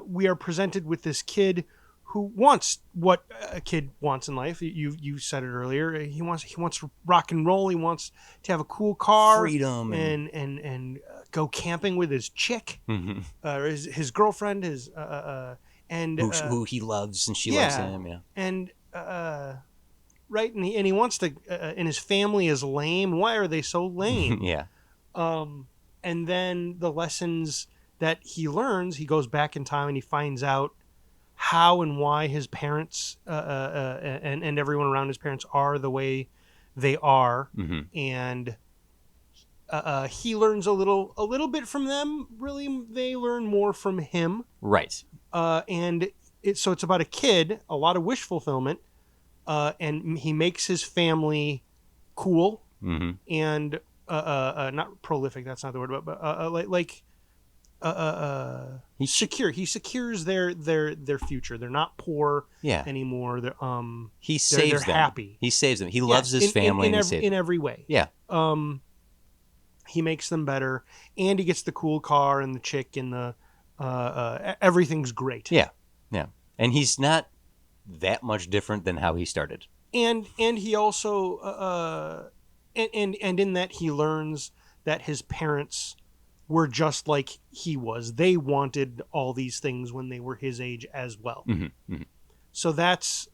we are presented with this kid who wants what a kid wants in life. You said it earlier. He wants rock and roll. He wants to have a cool car, Freedom and go camping with his chick, Mhm. his girlfriend, and who he loves and she yeah. loves him. Yeah. and right, and he wants to, and his family is lame. Why are they so lame? Yeah. And then the lessons that he learns, he goes back in time and he finds out how and why his parents and everyone around his parents are the way they are, hmm and he learns a little bit from them. Really, they learn more from him. Right. And it's about a kid, a lot of wish fulfillment, and he makes his family cool hmm and not prolific. That's not the word, but He's secure. He secures their future. They're not poor Yeah. anymore. They're He saves they're them. happy. He saves them. He loves his family and he saves in them. every way. Yeah. He makes them better, and he gets the cool car and the chick and the everything's great. Yeah. Yeah. And he's not that much different than how he started. And he also and in that he learns that his parents were just like he was. They wanted all these things when they were his age as well. Mm-hmm. Mm-hmm. So that's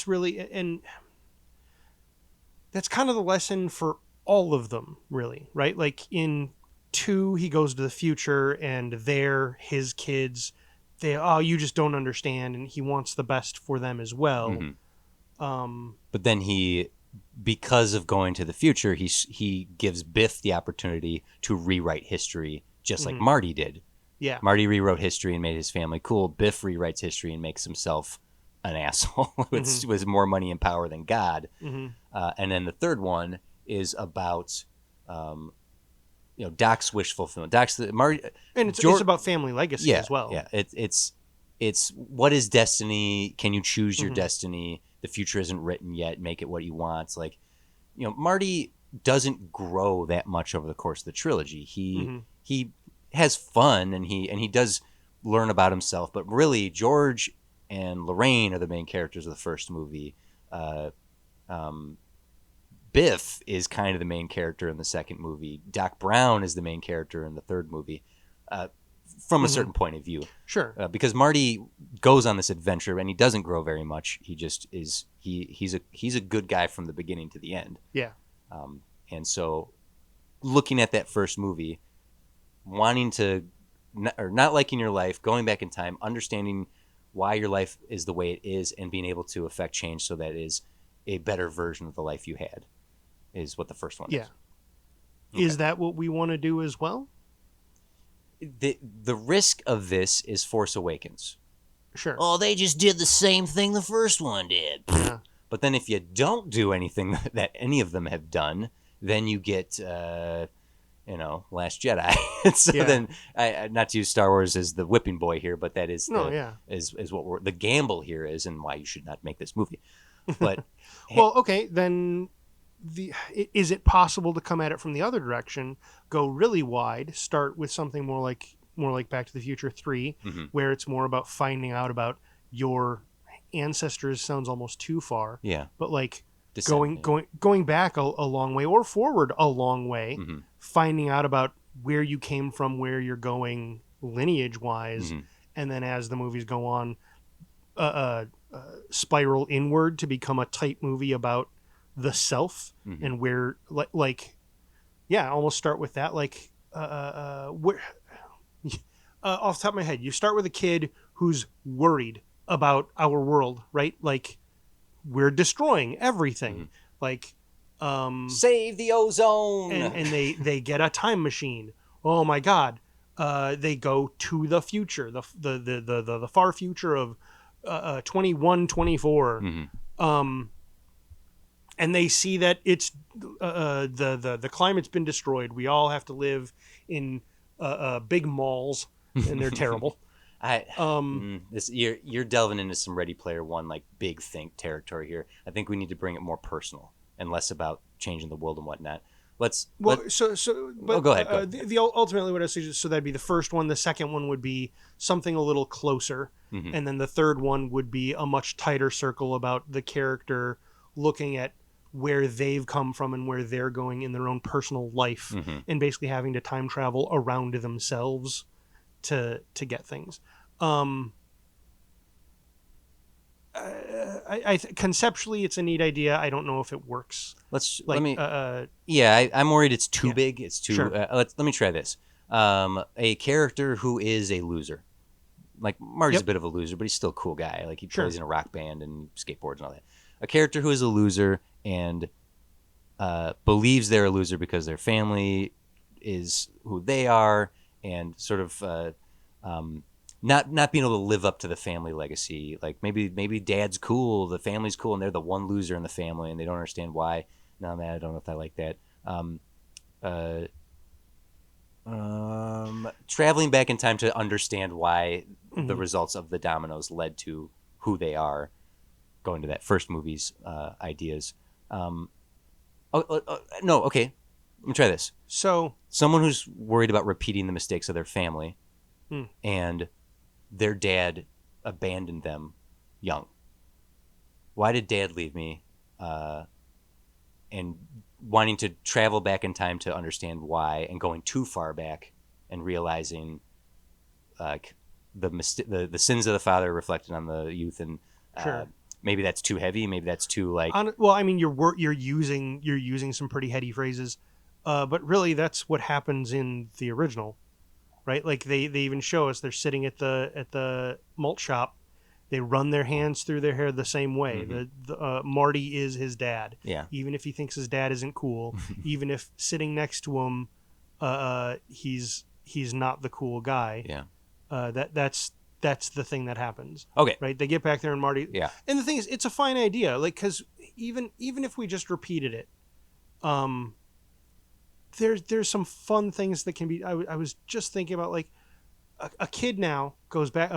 really, and that's kind of the lesson for all of them, really, right? Like in 2, he goes to the future, and they're his kids. You just don't understand, and he wants the best for them as well. Mm-hmm. But then because of going to the future, he gives Biff the opportunity to rewrite history, just like Mhm. Marty did. Yeah. Marty rewrote history and made his family cool. Biff rewrites history and makes himself an asshole with more money and power than God. hmm And then the third one is about, Doc's wish fulfillment. Marty, And it's George- about family legacy as well. Yeah, it's what is destiny? Can you choose your Mhm. destiny? The future isn't written yet. Make it what you want. It's like, Marty doesn't grow that much over the course of the trilogy. He has fun and he does learn about himself, but really George and Lorraine are the main characters of the first movie. Biff is kind of the main character in the second movie. Doc Brown is the main character in the third movie, from a certain point of view. Sure. Because Marty goes on this adventure and he doesn't grow very much. He just is. He's a good guy from the beginning to the end. Yeah. And so looking at that first movie, wanting to, or not liking your life, going back in time, understanding why your life is the way it is, and being able to affect change so that it is a better version of the life you had, is what the first one Yeah. is. Okay. Is that what we want to do as well? The risk of this is Force Awakens. Sure. Oh, they just did the same thing the first one did. Yeah. But then if you don't do anything that any of them have done, then you get, Last Jedi. So Yeah. then, not to use Star Wars as the whipping boy here, but that is is what the gamble here is, and why you should not make this movie. But Well, okay, then is it possible to come at it from the other direction, go really wide, start with something more like Back to the Future 3, Mhm. where it's more about finding out about your ancestors? Sounds almost too far, yeah, but like descent, going back a long way or forward a long way, yeah. Mhm. finding out about where you came from, where you're going lineage wise, Mhm. and then as the movies go on, spiral inward to become a type movie about the self, Mhm. and where almost start with that, where off the top of my head, you start with a kid who's worried about our world, right? Like, we're destroying everything. Mhm. Like, Save the ozone. and they get a time machine. Oh my god. They go to the future, the far future of 2124. Mhm. And they see that it's the climate's been destroyed. We all have to live in big malls, and they're terrible. You're delving into some Ready Player One, like big think territory here. I think we need to bring it more personal and less about changing the world and whatnot. But Go ahead. Go. Ultimately, what I suggest, so that'd be the first one. The second one would be something a little closer, Mhm. and then the third one would be a much tighter circle about the character looking at where they've come from and where they're going in their own personal life, Mhm. and basically having to time travel around themselves to get things. Conceptually, it's a neat idea. I don't know if it works. I'm worried it's too big. It's too. Sure. Let me try this. A character who is a loser, like Marty's Yep. a bit of a loser, but he's still a cool guy. Like he Sure. plays in a rock band and skateboards and all that. A character who is a loser and believes they're a loser because their family is who they are, and sort of not being able to live up to the family legacy. Like maybe dad's cool, the family's cool, and they're the one loser in the family, and they don't understand why. No, man, I don't know if I like that. Traveling back in time to understand why the Mhm. results of the dominoes led to who they are. Going to that first movie's ideas. No, okay. Let me try this. So, Someone who's worried about repeating the mistakes of their family, and their dad abandoned them young. Why did dad leave me? And wanting to travel back in time to understand why, and going too far back and realizing like the sins of the father reflected on the youth, and Sure. maybe that's too heavy, maybe that's too like well, I mean, you're using some pretty heady phrases, but really that's what happens in the original, right? Like they even show us they're sitting at the malt shop. They run their hands through their hair the same way. Mhm. Marty is his dad. Yeah. Even if he thinks his dad isn't cool, even if sitting next to him, he's not the cool guy. Yeah. That's the thing that happens. Okay. Right? They get back there and Marty. Yeah. And the thing is, it's a fine idea. Like, because even if we just repeated it, there's some fun things that can be. I was just thinking about, like, a kid now goes back.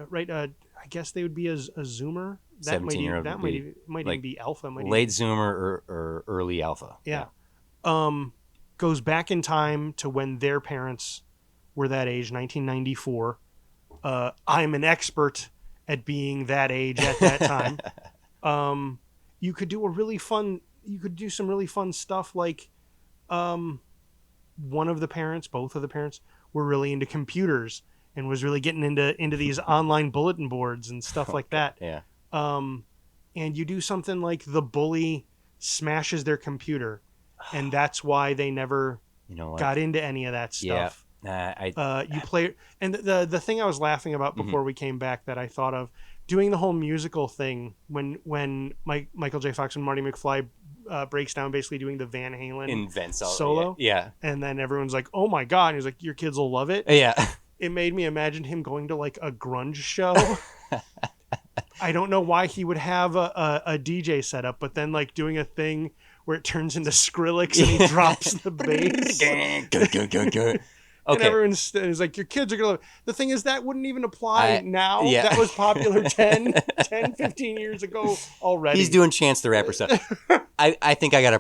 Right. I guess they would be a Zoomer. That 17-year-old that would might like even be Alpha. late Zoomer or early Alpha. Yeah. Goes back in time to when their parents were that age, 1994. I'm an expert at being that age at that time. You could do some really fun stuff, like both of the parents were really into computers and was really getting into these online bulletin boards and stuff like that. Yeah. And you do something like the bully smashes their computer, and that's why they never You know what? got into any of that Yeah. stuff. I You play, and the thing I was laughing about Mm-hmm. before we came back that I thought of doing the whole musical thing when Michael J. Fox and Marty McFly breaks down basically doing the Van Halen invents all solo. Yeah. and then everyone's like, "Oh my god!" And he's like, "Your kids will love it." Yeah. It made me imagine him going to like a grunge show. I don't know why he would have a DJ setup, but then like doing a thing where it turns into Skrillex and he drops the bass. And Okay. everyone's is like, your kids are going to love it. The thing is, that wouldn't even apply now. yeah. That was popular 10, 15 years ago already. He's doing Chance the Rapper stuff. I think I know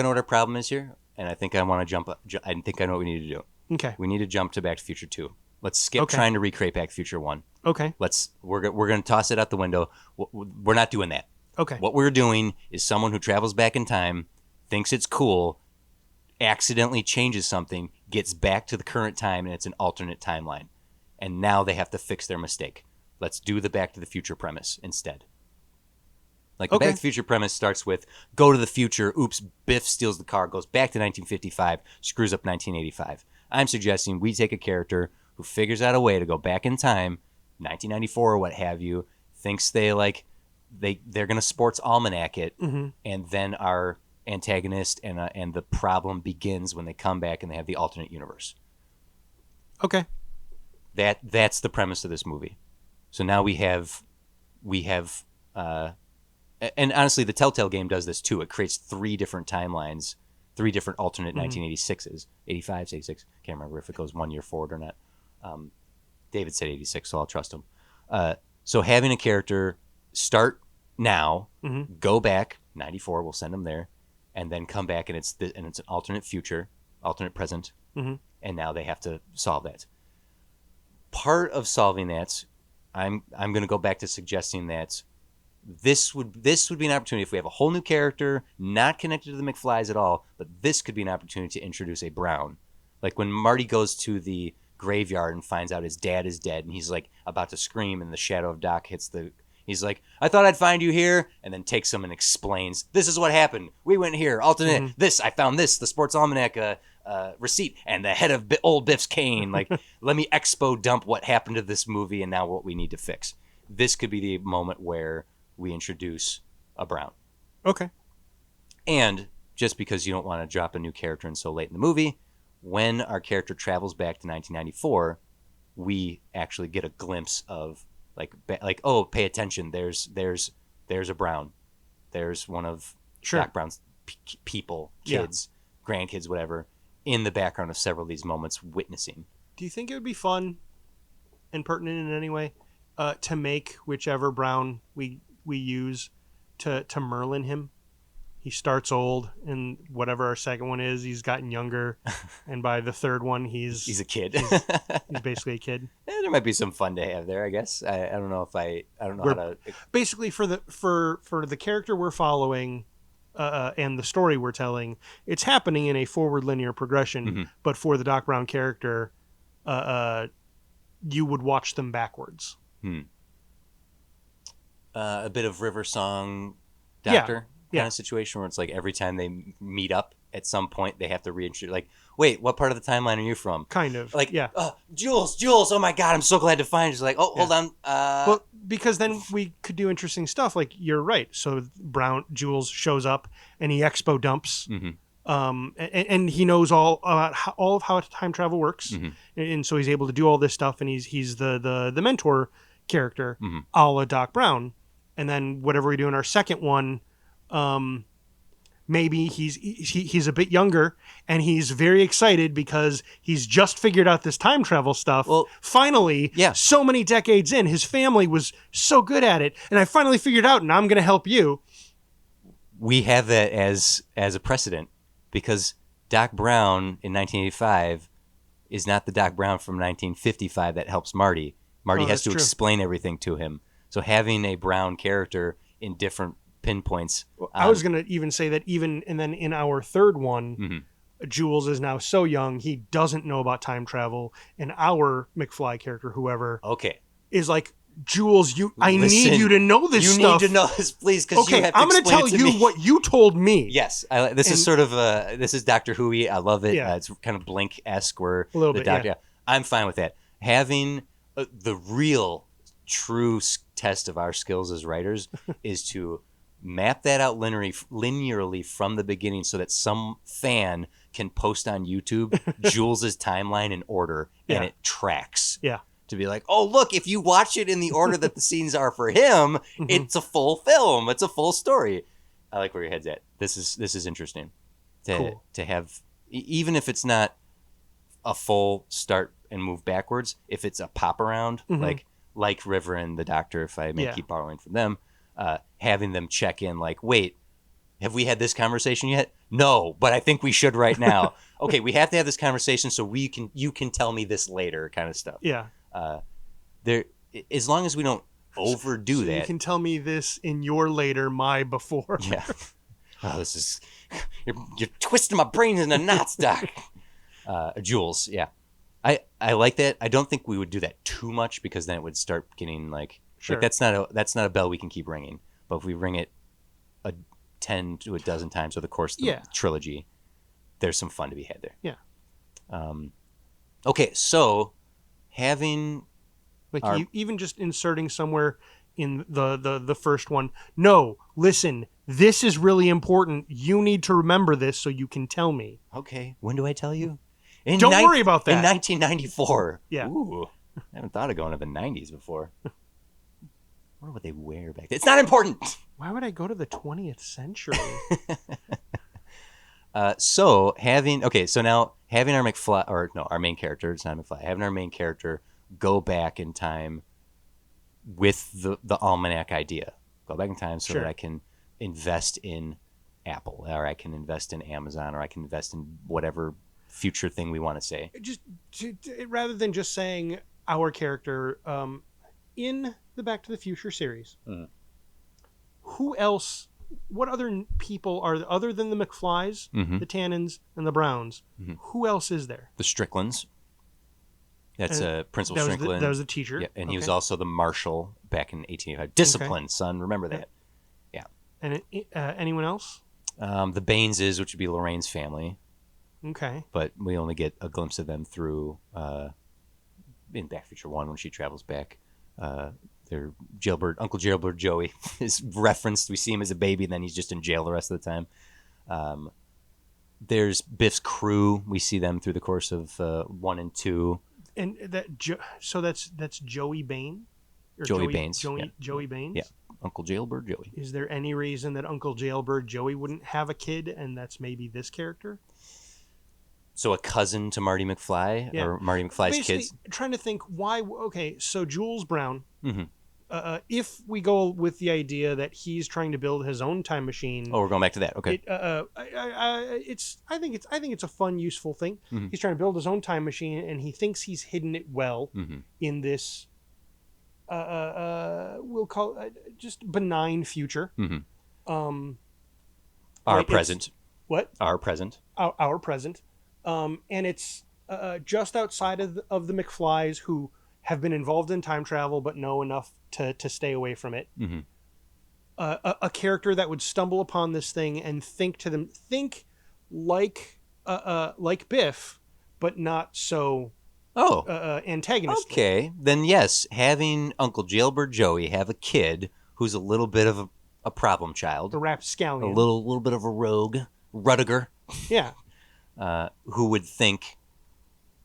what our problem is here, and I think I want to jump. I think I know what we need to do. Okay. We need to jump to Back to the Future 2. Let's skip Okay. trying to recreate Back to the Future 1. Okay. We're going to toss it out the window. We're not doing that. Okay. What we're doing is someone who travels back in time, thinks it's cool, accidentally changes something, gets back to the current time, and it's an alternate timeline. And now they have to fix their mistake. Let's do the Back to the Future premise instead. Like the Okay. Back to the Future premise starts with go to the future, oops, Biff steals the car, goes back to 1955, screws up 1985. I'm suggesting we take a character who figures out a way to go back in time, 1994 or what have you, thinks they're going to sports almanac it, Mhm. and then our antagonist and the problem begins when they come back and they have the alternate universe. Okay. That's the premise of this movie. So now we have and honestly the Telltale game does this too. It creates 3 different timelines, 3 different alternate 1986s, 85s, 86. Can't remember if it goes 1 year forward or not. David said 86, so I'll trust him. So having a character start now, Mhm. go back 94, we'll send them there, and then come back and it's an alternate future, alternate present, Mhm. and now they have to solve that. Part of solving that, I'm going to go back to suggesting that this would be an opportunity if we have a whole new character, not connected to the McFlys at all, but this could be an opportunity to introduce a Brown. Like when Marty goes to the graveyard and finds out his dad is dead, and he's like about to scream, and the shadow of Doc hits the. He's like, "I thought I'd find you here," and then takes him and explains, "This is what happened. We went here. Alternate this. I found this. The sports almanac receipt and the head of old Biff's cane. Like, let me expo dump what happened to this movie and now what we need to fix." This could be the moment where we introduce a Brown. Okay. And just because you don't want to drop a new character in so late in the movie, when our character travels back to 1994, we actually get a glimpse of like oh, pay attention. There's a Brown. There's one of Sure. Doc Brown's people, kids, grandkids, whatever, in the background of several of these moments, witnessing. Do you think it would be fun and pertinent in any way to make whichever Brown we use to Merlin him? He starts old, and whatever our second one is, he's gotten younger, and by the third one, He's a kid. he's basically a kid. There might be some fun to have there, I guess. I don't know if I don't know We're- how to. Basically, for the character we're following, and the story we're telling, it's happening in a forward linear progression. Mhm. But for the Doc Brown character, you would watch them backwards. A bit of River Song Yeah, Doctor yeah. kind of situation where it's like every time they meet up at some point they have to reintroduce, like, wait, what part of the timeline are you from? Kind of. Like, yeah. Jules, oh my God, I'm so glad to find you. She's like, oh, hold on. Well, because then we could do interesting stuff. Like, you're right. So Jules shows up and he expo dumps. Mhm. And he knows all of how time travel works, Mhm. and so he's able to do all this stuff. And he's the mentor character, Mhm. a la Doc Brown. And then whatever we do in our second one, maybe he's a bit younger and he's very excited because he's just figured out this time travel stuff. Well, finally, yeah. so many decades in, his family was so good at it, and I finally figured out, and I'm going to help you. We have that as a precedent because Doc Brown in 1985 is not the Doc Brown from 1955 that helps Marty. Marty Oh, has to that's true. explain everything to him. So having a Brown character in different pinpoints. I was going to even say that and then in our third one, Mhm. Jules is now so young, he doesn't know about time travel, and our McFly character, whoever, Okay. is like Jules, I Listen, need you to know this You stuff. need to know this, please, because you Okay, have to I'm going to explain tell it to you me. what you told me. Yes, this is And- sort of this is Doctor Who-y. I love it. Yeah. It's kind of Blink-esque where A little the bit, Doctor. yeah. I'm fine with that. Having the real, true test of our skills as writers is to map that out linearly from the beginning, so that some fan can post on YouTube Jules's timeline in order, and Yeah. it tracks. Yeah. To be like, oh, look, if you watch it in the order that the scenes are for him, Mhm. it's a full film. It's a full story. I like where your head's at. This is interesting Cool. to have, even if it's not a full start and move backwards. If it's a pop around, Mhm. like River and the Doctor, if I may Yeah. keep borrowing from them, having them check in, like, wait, have we had this conversation yet? No, but I think we should right now. Okay, we have to have this conversation so you can tell me this later, kind of stuff. Yeah. There, as long as we don't overdo So that. you can tell me this in your later, my before. Yeah. Oh, this is you're twisting my brain into knots, Doc. Jules, yeah. I like that. I don't think we would do that too much, because then it would start getting Sure. that's not a bell we can keep ringing. But if we ring it 10 to a dozen times over the course of the Yeah. trilogy, there's some fun to be had there. Yeah. Okay, so having Like Our- even just inserting somewhere in the first one. No, listen, this is really important. You need to remember this so you can tell me. okay, when do I tell you? Don't worry about that. In 1994. Yeah. Ooh, I haven't thought of going to the 90s before. I wonder what they wear back then. It's not important. Why would I go to the 20th century? So having our McFly, or no, our main character, it's not McFly, having our main character go back in time with the almanac idea. Go back in time so Sure. that I can invest in Apple, or I can invest in Amazon, or I can invest in whatever future thing we want to say. Just rather than just saying our character in the Back to the Future series, Mhm. who else? What other people are other than the McFlys, Mhm. the Tannins, and the Browns? Mhm. Who else is there? The Stricklands. That's Principal That was Strickland. that was the teacher. Yeah, and he was Okay. also the marshal back in 1885. Discipline, son. Remember that. And anyone else? The Baineses, which would be Lorraine's family, Okay. but we only get a glimpse of them through in Back to the Future 1 when she travels back. Their Uncle Jailbird Joey is referenced. We see him as a baby, and then he's just in jail the rest of the time. There's Biff's crew. We see them through the course of 1 and 2. And so that's Joey Bain? Or Joey Baines, Joey, yeah. Joey Baines? Yeah. Uncle Jailbird Joey. Is there any reason that Uncle Jailbird Joey wouldn't have a kid, and that's maybe this character? So a cousin to Marty McFly, Yeah. or Marty McFly's Basically, kids. trying to think why. Okay, so Jules Brown. Mhm. If we go with the idea that he's trying to build his own time machine, Oh, we're going back to that. Okay. I think it's a fun, useful thing. Mhm. He's trying to build his own time machine, and he thinks he's hidden it well Mhm. in this. We'll call it just benign future. Mhm. Um, Our like it's- present. what? Our present. Our present, and it's just outside of the McFlys, who have been involved in time travel but know enough to stay away from it. Mhm. A character that would stumble upon this thing and think like Biff, but not so Oh, antagonistic. okay. Then yes, having Uncle Jailbird Joey have a kid who's a little bit of a problem child, The rapscallion. a little bit of a rogue, Rudiger, Yeah. who would think.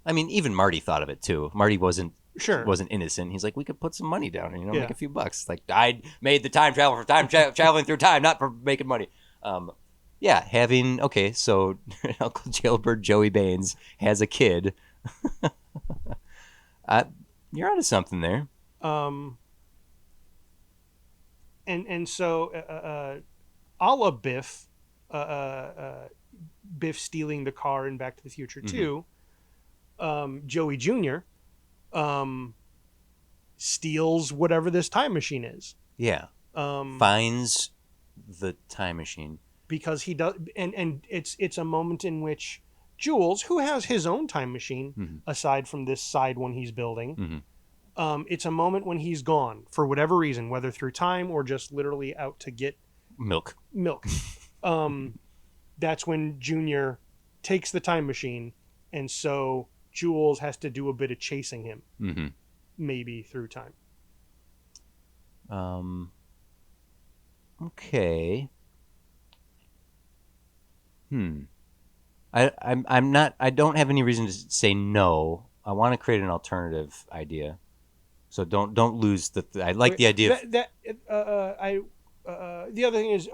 I mean, even Marty thought of it too. Marty wasn't Sure. innocent. He's like, we could put some money down and Yeah. make a few bucks. Like, I made the time travel for traveling through time, not for making money. Yeah, having so Uncle Jailbird Joey Baines has a kid. You're onto something there. And so a la Biff, Biff stealing the car in Back to the Future 2, Joey Jr. Steals whatever this time machine is. Yeah, finds the time machine. Because he does, and it's a moment in which Jules, who has his own time machine Mhm. aside from this side one he's building, It's a moment when he's gone for whatever reason, whether through time or just literally out to get Milk. milk. That's when Junior takes the time machine, and so Jules has to do a bit of chasing him, Mm-hmm. maybe through time. Okay. I'm not. I don't have any reason to say no. I want to create an alternative idea. So don't lose the. I like the idea. The other thing is,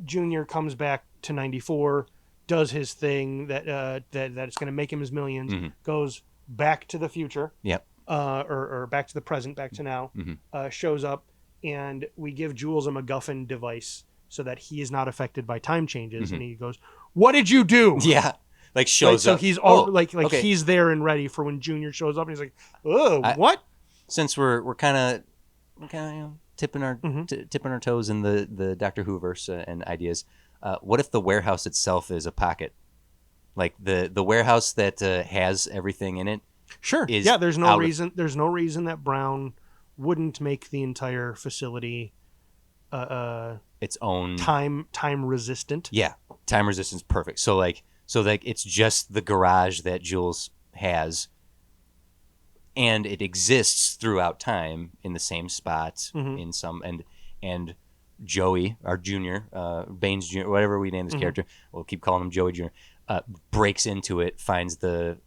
Junior comes back to 94, does his thing that it's going to make him his millions, Mhm. goes back to the future, Yep. or back to the present, back to now, Mhm. shows up, and we give Jules a MacGuffin device so that he is not affected by time changes, Mhm. and he goes, "What did you do?" Yeah. Like shows so up. he's all okay. he's there and ready for when Junior shows up, and he's like, "Oh, what?" Since we're kind of tipping our Mhm. tipping our toes in the Doctor Who verse and ideas. What if the warehouse itself is a pocket? Like the warehouse that has everything in it. Sure. Is Yeah, there's no out of- reason. There's no reason that Brown wouldn't make the entire facility its own time resistant. Yeah, time resistance, perfect. So it's just the garage that Jules has, and it exists throughout time in the same spot Mhm. in some and Joey, our junior, Baines Jr., whatever we name this Mhm. character, we'll keep calling him Joey Jr. Breaks into it, finds the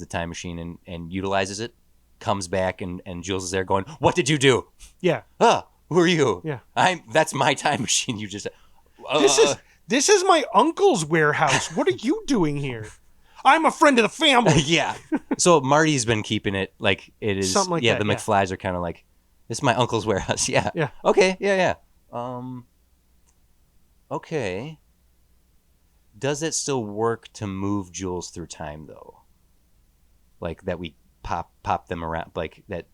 time machine and utilizes it, comes back and Jules is there going, "What did you do? Yeah. Who are you? Yeah. That's my time machine. You just This is my uncle's warehouse. What are you doing here? I'm a friend of the family. Yeah. So Marty's been keeping it like it is. Something like yeah, that, the yeah. McFlys are kind of like, this is my uncle's warehouse. Yeah. Yeah. Okay. Yeah. Okay. Does it still work to move Jules through time though? Like that we pop them around, like that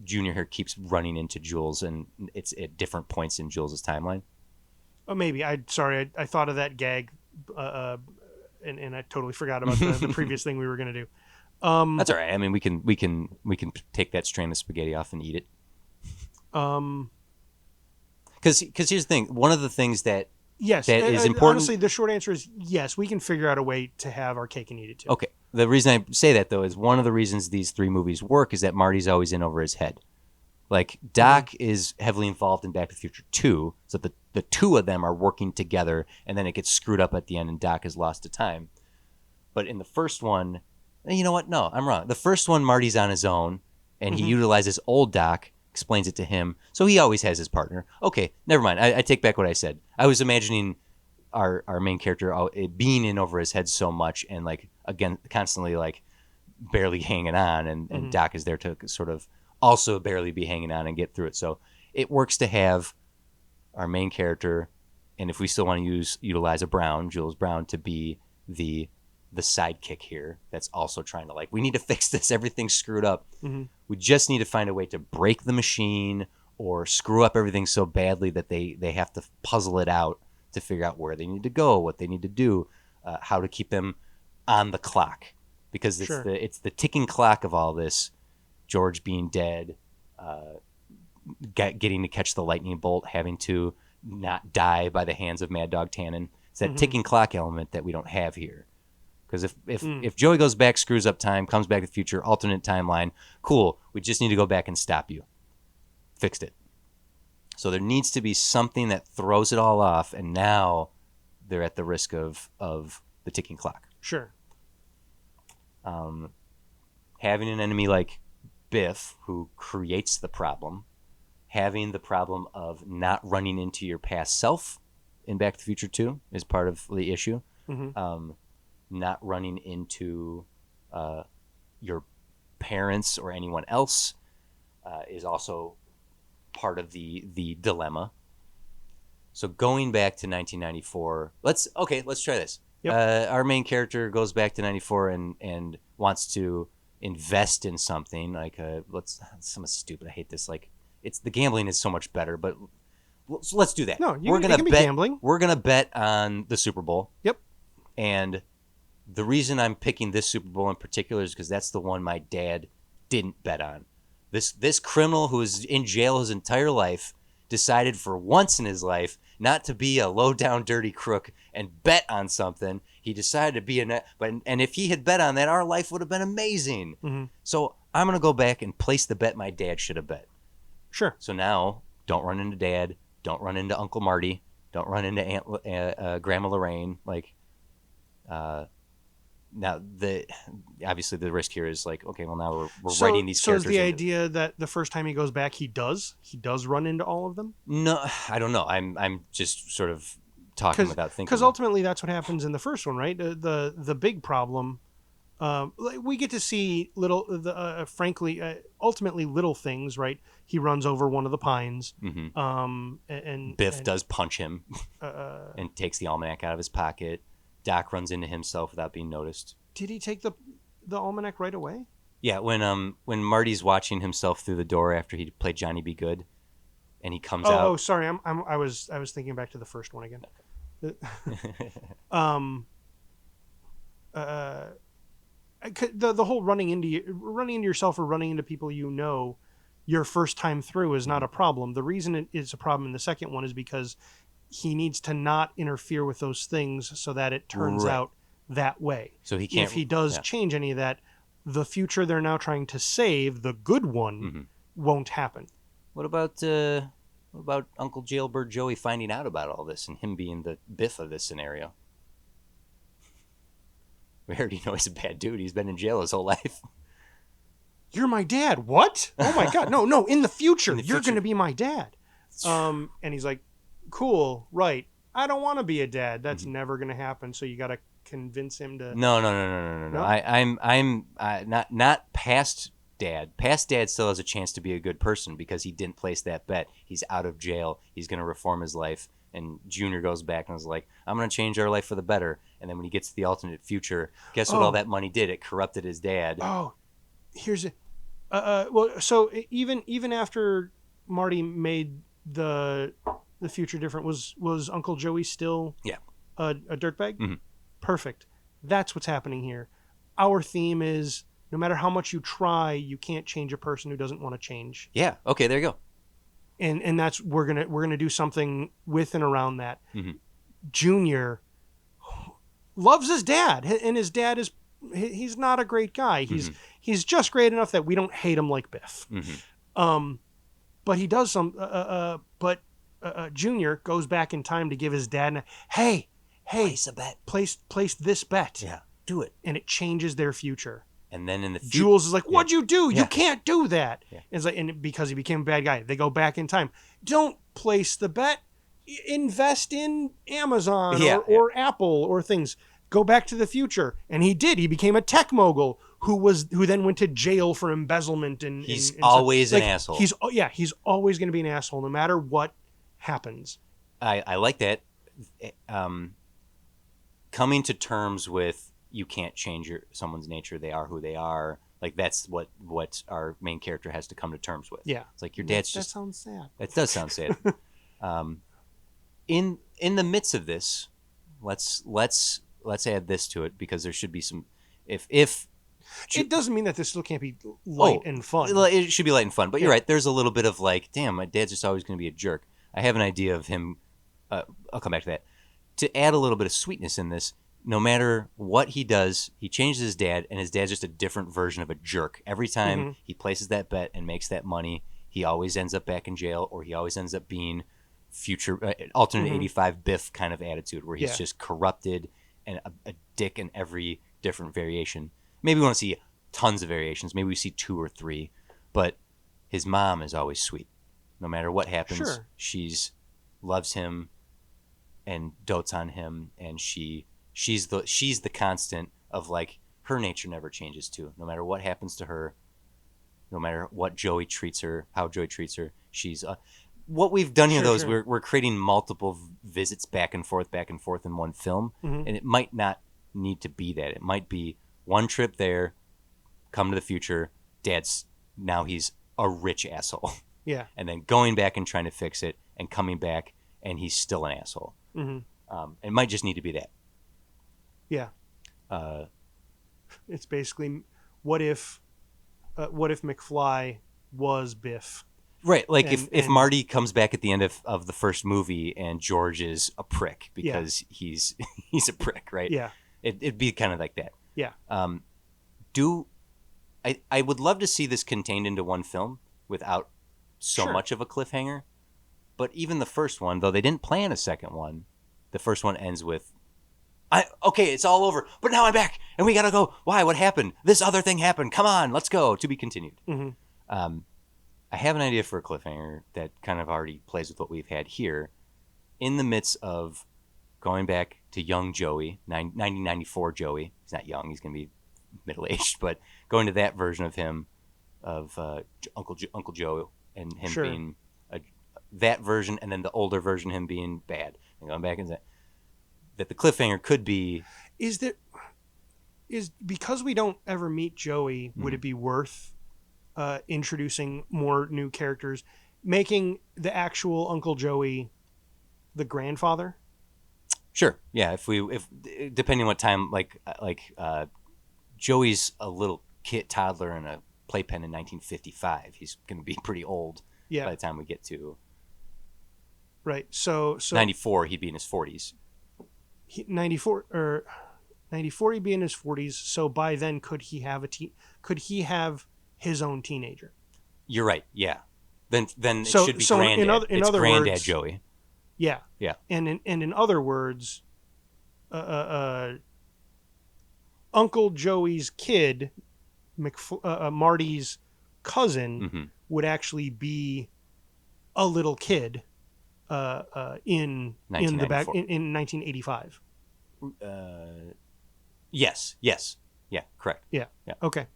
Junior here keeps running into Jules and it's at different points in Jules' timeline. Oh, maybe. I thought of that gag, and I totally forgot about the previous thing we were gonna do. That's all right. I mean, we can take that strain of spaghetti off and eat it. Because here's the thing. One of the things that Yes, that is important. Honestly, the short answer is yes. We can figure out a way to have our cake and eat it too. Okay. The reason I say that though is one of the reasons these three movies work is that Marty's always in over his head. Like Doc is heavily involved in Back to the Future 2, so the two of them are working together, and then it gets screwed up at the end, and Doc is lost to time. But in the first one, you know what? No, I'm wrong. The first one, Marty's on his own, and he utilizes old Doc, explains it to him, so he always has his partner. Okay, never mind. I take back what I said. I was imagining our main character being in over his head so much, and like again, constantly like barely hanging on, and Doc is there to sort of also barely be hanging on and get through it. So it works to have our main character, and if we still want to utilize Jules Brown, to be the sidekick here that's also trying to, like, we need to fix this, everything's screwed up. We just need to find a way to break the machine or screw up everything so badly that they have to puzzle it out to figure out where they need to go, what they need to do, how to keep them on the clock, because it's the ticking clock of all this. George being dead, getting to catch the lightning bolt, having to not die by the hands of Mad Dog Tannen. It's that ticking clock element that we don't have here. Because if Joey goes back, screws up time, comes back to the future, alternate timeline, cool. We just need to go back and stop you. Fixed it. So there needs to be something that throws it all off, and now they're at the risk of the ticking clock. Sure. Having an enemy like Biff, who creates the problem, having the problem of not running into your past self in Back to the Future 2 is part of the issue. Not running into your parents or anyone else is also part of the dilemma. So going back to 1994, let's try this. Yep. Our main character goes back to 94 and wants to invest in something like something stupid. I hate this. Like, it's the gambling is so much better, but so let's do that. No, we're gonna it can be bet. Gambling. We're gonna bet on the Super Bowl. Yep. And the reason I'm picking this Super Bowl in particular is because that's the one my dad didn't bet on. This criminal who was in jail his entire life decided for once in his life not to be a low down dirty crook and bet on something. He decided to be and if he had bet on that, our life would have been amazing. Mm-hmm. So I'm gonna go back and place the bet my dad should have bet. Sure. So now, don't run into Dad. Don't run into Uncle Marty. Don't run into Grandma Lorraine. Like, now obviously the risk here is like, okay, well now we're writing these characters. So is the into... idea that the first time he goes back, he does run into all of them? No, I don't know. I'm just sort of talking without thinking. Because ultimately that's what happens in the first one, right? The big problem. We get to see ultimately little things, right? He runs over one of the pines, and Biff does punch him and takes the almanac out of his pocket. Doc runs into himself without being noticed. Did he take the almanac right away? Yeah, when Marty's watching himself through the door after he played Johnny Be Good, and he comes out. Oh, sorry, I was thinking back to the first one again. The whole running into yourself or running into people you know your first time through is not a problem. The reason it is a problem in the second one is because he needs to not interfere with those things so that it turns out that way. So he can't. If he does change any of that, the future they're now trying to save, the good one, won't happen. What about Uncle Jailbird Joey finding out about all this and him being the Biff of this scenario? We already know he's a bad dude. He's been in jail his whole life. You're my dad. What? Oh my God. No. In the future, you're going to be my dad. And he's like, cool. Right. I don't want to be a dad. That's never going to happen. So you got to convince him to. No. I'm not past dad. Past dad still has a chance to be a good person because he didn't place that bet. He's out of jail. He's going to reform his life. And Junior goes back and is like, I'm going to change our life for the better. And then when he gets to the alternate future, guess what all that money did? It corrupted his dad. Oh, here's it. Well, so even after Marty made the future different, was Uncle Joey still a dirtbag? Mm-hmm. Perfect. That's what's happening here. Our theme is no matter how much you try, you can't change a person who doesn't want to change. Yeah. Okay, there you go. And that's we're gonna do something with and around that. Mm-hmm. Junior loves his dad, and his dad he's not a great guy. He's just great enough that we don't hate him like Biff. Mm-hmm. But he does Junior goes back in time to give his dad hey, place a bet. Place this bet. Yeah, do it, and it changes their future. And then in the future, Jules is like, "What'd you do? You can't do that." Yeah. It's like, and because he became a bad guy, they go back in time. Don't place the bet. Invest in Amazon or Apple or things. Go back to the future, and he did. He became a tech mogul who then went to jail for embezzlement and he's always an asshole. He's always going to be an asshole no matter what happens. I like that. Coming to terms with. You can't change someone's nature. They are who they are. Like that's what our main character has to come to terms with. Yeah, it's like your dad's that sounds sad. It does sound sad. In the midst of this, let's add this to it because there should be some. If it doesn't mean that this still can't be light and fun. It should be light and fun. But you're right. There's a little bit of like, damn, my dad's just always going to be a jerk. I have an idea of him. I'll come back to that. To add a little bit of sweetness in this. No matter what he does, he changes his dad, and his dad's just a different version of a jerk. Every time he places that bet and makes that money, he always ends up back in jail, or he always ends up being future alternate 85 Biff kind of attitude, where he's just corrupted and a dick in every different variation. Maybe we won't see tons of variations. Maybe we see 2 or 3, but his mom is always sweet. No matter what happens, she's loves him and dotes on him, and she's the constant of like her nature never changes too. No matter what happens to her, no matter what Joey treats her, how Joey treats her, she's what we've done here though is we're creating multiple visits back and forth in one film, and it might not need to be that. It might be one trip there, come to the future, he's a rich asshole. Yeah. And then going back and trying to fix it and coming back and he's still an asshole. It might just need to be that. Yeah. It's basically, what if what if McFly was Biff? Right, like And- if and- Marty comes back at the end of the first movie and George is a prick because he's a prick, right? Yeah. It'd be kind of like that. Yeah. I would love to see this contained into one film without so Sure. much of a cliffhanger. But even the first one, though they didn't plan a second one, the first one ends with, okay, it's all over, but now I'm back and we gotta go. Why? What happened? This other thing happened. Come on, let's go. To be continued. Mhm. I have an idea for a cliffhanger that kind of already plays with what we've had here. In the midst of going back to young Joey, 1994 Joey. He's not young. He's going to be middle-aged, but going to that version of him, of Uncle Joe, and him Sure. being that version, and then the older version, him being bad. And going back and that the cliffhanger could be... Is because we don't ever meet Joey, would Mhm. it be worth introducing more new characters, making the actual Uncle Joey the grandfather? Sure. Yeah. If depending on what time, Joey's a little kid toddler in a playpen in 1955. He's going to be pretty old Yeah. by the time we get to Right. So 94. He'd be in his 40s. 94 he'd be in his 40s. So by then, could he have his own teenager? You're right. Yeah. Then it So- should be so in granddad. other- in it's other granddad words- Joey. Yeah. Yeah. And in other words, Uncle Joey's kid, Marty's cousin, Hmm. would actually be a little kid in the back 1994. in 1985. Yes. Yeah. Correct. Okay.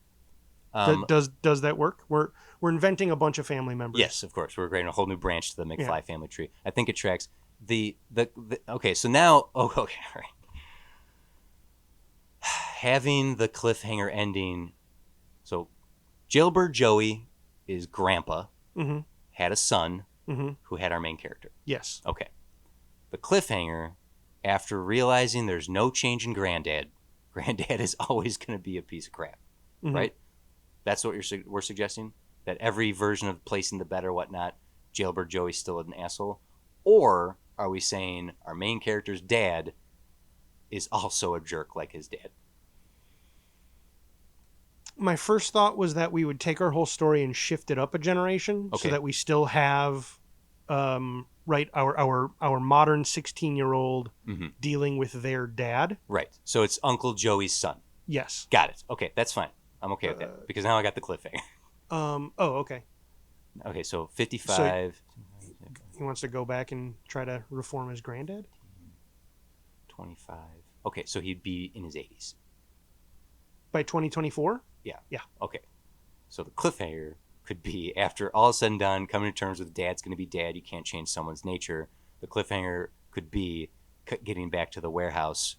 Um, Does that work? We're inventing a bunch of family members. Yes, of course. We're creating a whole new branch to the McFly Yeah. family tree. I think it tracks. Okay, so now okay, all right. Having the cliffhanger ending. So Jailbird Joey is grandpa, Mm-hmm. had a son Mm-hmm. who had our main character. Yes. Okay. The cliffhanger, after realizing there's no change in granddad is always going to be a piece of crap, Mhm. right? That's what we're suggesting? That every version of placing the bet or whatnot, Jailbird Joey's still an asshole? Or are we saying our main character's dad is also a jerk like his dad? My first thought was that we would take our whole story and shift it up a generation, Okay. so that we still have, right, our modern 16-year-old Mhm. dealing with their dad. Right. So it's Uncle Joey's son. Yes. Got it. Okay, that's fine. I'm okay with that. Because now I got the cliffhanger. Oh, okay. Okay, so 55, He wants to go back and try to reform his granddad. 25. Okay, so he'd be in his 80s. By 2024? Okay. So the cliffhanger could be, after all is said and done, coming to terms with dad's going to be dad. You can't change someone's nature. The cliffhanger could be getting back to the warehouse,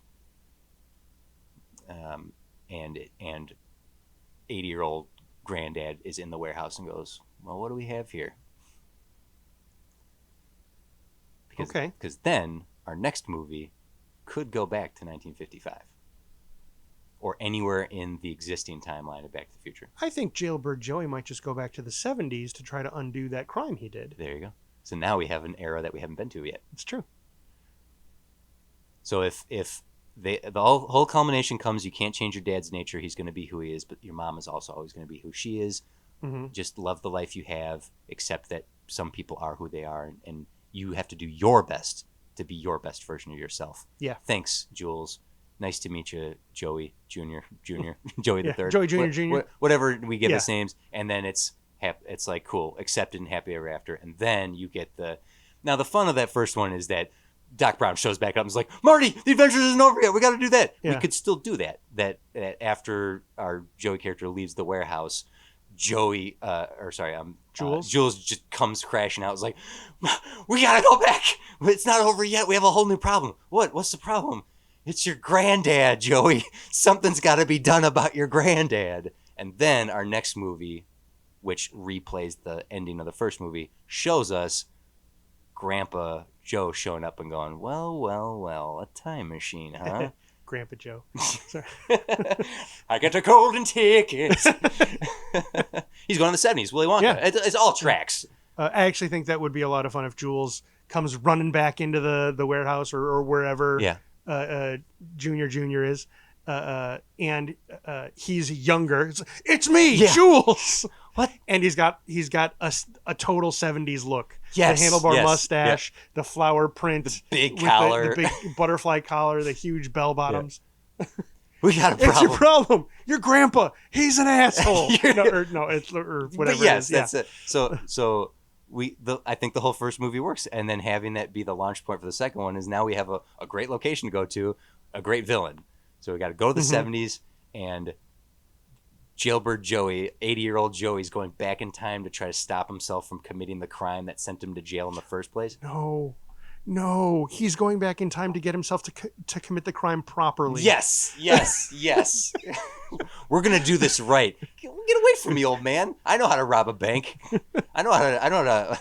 and 80-year-old granddad is in the warehouse and goes, well, what do we have here? Okay. Because then our next movie could go back to 1955. Or anywhere in the existing timeline of Back to the Future. I think Jailbird Joey might just go back to the 70s to try to undo that crime he did. There you go. So now we have an era that we haven't been to yet. It's true. So if the whole culmination comes, you can't change your dad's nature. He's going to be who he is, but your mom is also always going to be who she is. Mm-hmm. Just love the life you have, accept that some people are who they are, and you have to do your best to be your best version of yourself. Yeah. Thanks, Jules. Nice to meet you, Joey Jr., Joey the Yeah, Third. Joey Jr., Jr.. Whatever we give Yeah. us names, and then it's like cool, accepted and happy ever after, and then you get now the fun of that first one is that Doc Brown shows back up and is like, Marty, the adventure isn't over yet. We got to do that. Yeah. We could still do that. That after our Joey character leaves the warehouse, Jules just comes crashing out. It's like, we gotta go back. It's not over yet. We have a whole new problem. What's the problem? It's your granddad, Joey. Something's got to be done about your granddad. And then our next movie, which replays the ending of the first movie, shows us Grandpa Joe showing up and going, well, a time machine, huh? Grandpa Joe. Sorry. I get a golden ticket. He's going to the 70s. Willy Wonka. Yeah. It's all tracks. I actually think that would be a lot of fun if Jules comes running back into the warehouse or wherever Yeah. Junior is, and he's younger. It's me, Yeah. Jules. What? And he's got a total 70s look. Yes, The handlebar yes, mustache, the flower print, big with collar. the big butterfly collar, the huge bell bottoms. We got a It's problem. your problem. Your grandpa. He's an asshole. It's or But whatever. yes, it is. Yeah. that's it. So I think the whole first movie works, and then having that be the launch point for the second one is now we have a great location to go to, a great villain. So we got to go to the 70s, and jailbird Joey, 80-year-old Joey's going back in time to try to stop himself from committing the crime that sent him to jail in the first place. No, he's going back in time to get himself to commit the crime properly. Yes. We're gonna do this right. Get away from me, old man. I know how to rob a bank. I know how to.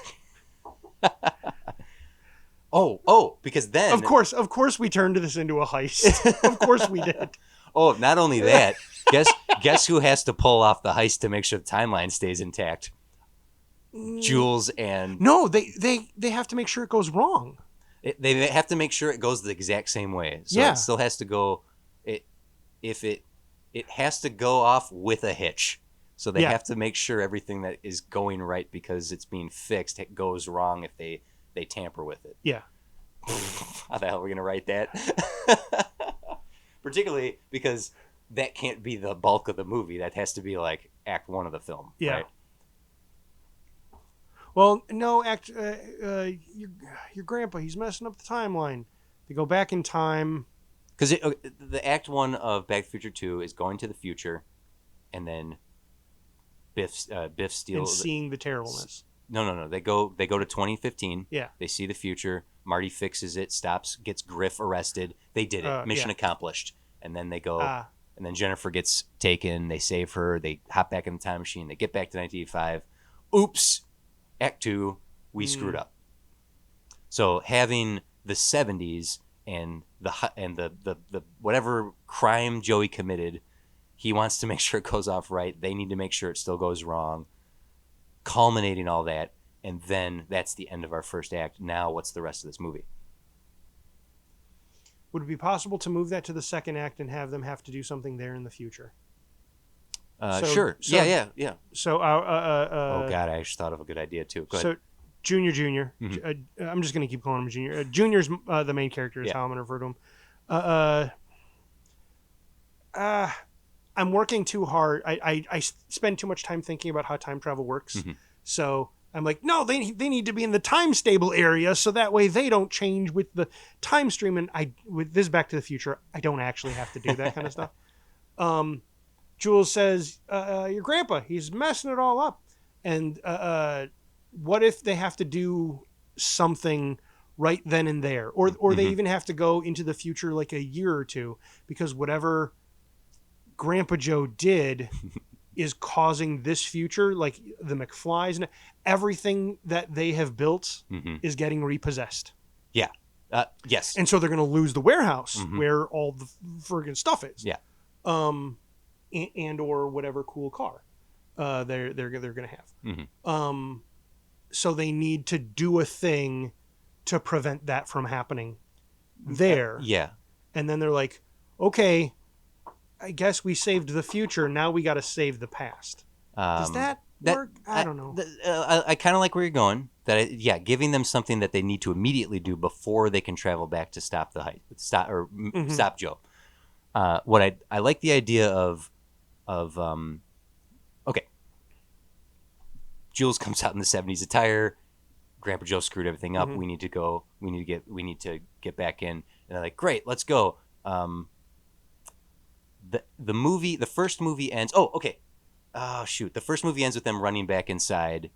Because then. Of course, we turned this into a heist. Of course, we did. Oh, not only that. Guess who has to pull off the heist to make sure the timeline stays intact? Jules and. No, they have to make sure it goes wrong. They have to make sure it goes the exact same way. So Yeah. it still has to go. It has to go off with a hitch. So they Yeah. have to make sure everything that is going right because it's being fixed it goes wrong if they tamper with it. Yeah. How the hell are we gonna write that? Particularly because that can't be the bulk of the movie. That has to be like act one of the film. Yeah. Right? Well, no, your grandpa, he's messing up the timeline. They go back in time. Because the act one of Back to the Future 2 is going to the future, and then Biff And steals. seeing the terribleness. No. They go to 2015. Yeah. They see the future. Marty fixes it. Stops. Gets Griff arrested. They did it. Mission yeah. accomplished. And then they go. Ah. And then Jennifer gets taken. They save her. They hop back in the time machine. They get back to 1985. Oops. Act 2. We screwed up. So having the 70s and the whatever crime Joey committed, he wants to make sure it goes off right. They need to make sure it still goes wrong. Culminating all that, and then that's the end of our first act. Now, what's the rest of this movie? Would it be possible to move that to the second act and have them have to do something there in the future? Sure. So- Yeah. So, Oh God, I just thought of a good idea too. Go ahead. So, Junior. I'm just going to keep calling him Junior. Junior's the main character is Yeah. how I'm going to refer to him. I'm working too hard. I spend too much time thinking about how time travel works. So I'm like, no, they need to be in the time stable area so that way they don't change with the time stream. And with this Back to the Future, I don't actually have to do that kind of stuff. Jules says, your grandpa, he's messing it all up. And what if they have to do something right then and there? Or they even have to go into the future like a year or two because whatever Grandpa Joe did is causing this future, like the McFlys and everything that they have built is getting repossessed. Yeah. Yes. And so they're going to lose the warehouse where all the friggin' stuff is. Yeah. And or whatever cool car they're going to have. So they need to do a thing to prevent that from happening there. Yeah. And then they're like, okay, I guess we saved the future. Now we got to save the past. Does that work? I don't know. I kind of like where you're going. Giving them something that they need to immediately do before they can travel back to stop the height, stop Joe. What I like the idea of okay. Jules comes out in the 70s attire. Grandpa Joe screwed everything up. We need to go. We need to get back in. And they're like, great, let's go. The first movie ends. Oh, okay. Oh shoot. The first movie ends with them running back inside,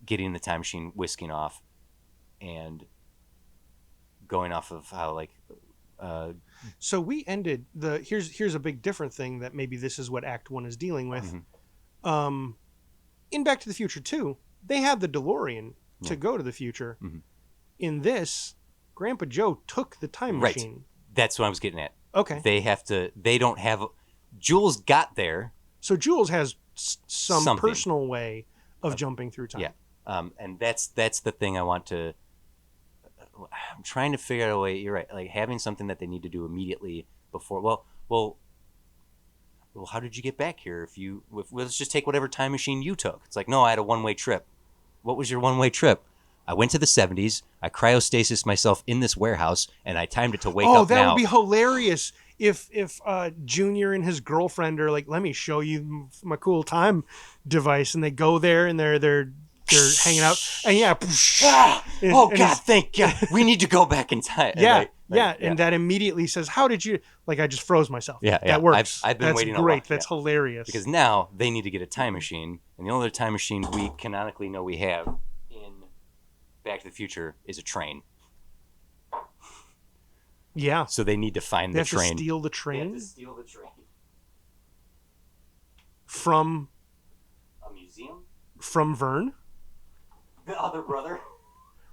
getting the time machine whisking off, and going off of how like. So we ended here's a big different thing that maybe this is what Act 1 is dealing with. In Back to the Future 2, they had the DeLorean to go to the future. In this, Grandpa Joe took the time machine. Right. That's what I was getting at. Okay. They don't have. Jules got there. So Jules has some Something. personal way of jumping through time. Yeah. And that's the thing I want to. I'm trying to figure out a way. You're right. Like having something that they need to do immediately before. Well. How did you get back here? Let's just take whatever time machine you took. It's like, no, I had a one-way trip. What was your one-way trip? I went to the 70s. I cryostasis myself in this warehouse, and I timed it to wake up now. Oh, that would be hilarious if Junior and his girlfriend are like, let me show you my cool time device, and they go there and they're hanging out, and God, thank God. We need to go back in time. And that immediately says, how did you, like, I just froze myself. Yeah, that works. I've been That's waiting great. a while. That's hilarious. Because now they need to get a time machine, and the only other time machine we canonically know we have in Back to the Future is a train. Yeah. So they need to find They the have train. to steal the They train have to steal the train. from A museum? Vern. The other brother?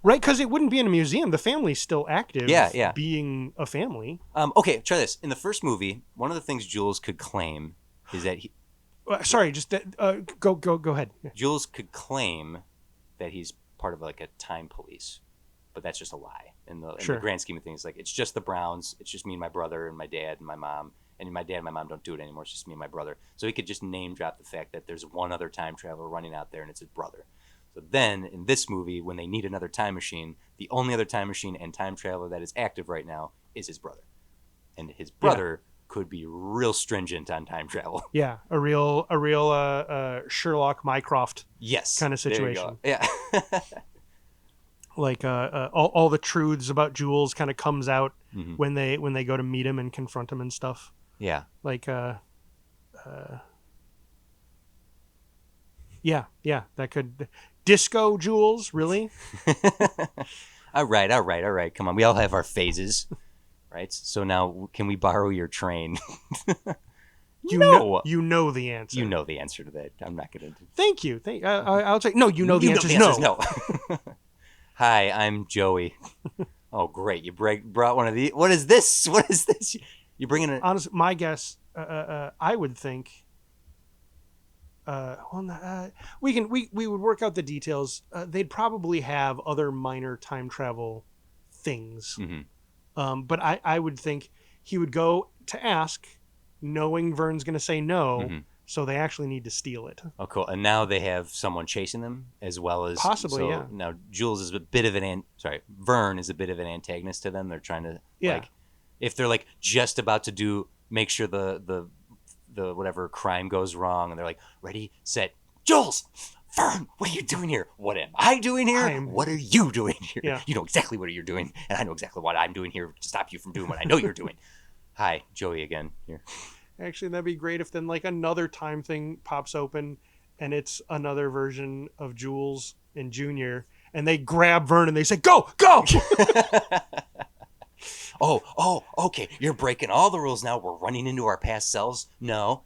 Right, because it wouldn't be in a museum. The family's still active. Yeah. Being a family. Okay, try this. In the first movie, one of the things Jules could claim is that Sorry, just go ahead. Jules could claim that he's part of like a time police, but that's just a lie. In the grand scheme of things, like it's just the Browns. It's just me and my brother and my dad and my mom. And my dad and my mom don't do it anymore. It's just me and my brother. So he could just name drop the fact that there's one other time traveler running out there, and it's his brother. So then, in this movie, when they need another time machine, the only other time machine and time traveler that is active right now is his brother. And his brother could be real stringent on time travel. Yeah, a real Sherlock Mycroft Yes. kind of situation. Yeah. Like all the truths about Jules kind of comes out Mhm. when they go to meet him and confront him and stuff. Yeah. Like that could disco Jules, really? All right. Come on. We all have our phases. Right? So now, can we borrow your train? You No. know the answer. You know the answer to that. I'm not going to. Thank you. I'll say no. You know the answer is no. No. Hi, I'm Joey. Oh, great! You brought one of these. What is this? What is this? You're bringing it. Honestly, my guess, I would think. We would work out the details. They'd probably have other minor time travel things, but I would think he would go to ask, knowing Vern's going to say no, so they actually need to steal it. Oh, cool! And now they have someone chasing them, as well as Possibly, so yeah. Now Jules is a bit of Vern is a bit of an antagonist to them. They're trying to like, if they're like just about to make sure the whatever crime goes wrong, and they're like, ready, set, Jules, Vern, what are you doing here? What am I doing here? What are you doing here? Yeah. You know exactly what you're doing, and I know exactly what I'm doing here to stop you from doing what I know you're doing. Hi, Joey again here. Actually, that'd be great if then like another time thing pops open, and it's another version of Jules and Junior, and they grab Vern and they say, "Go, go!" Oh, okay. You're breaking all the rules now. We're running into our past selves. No,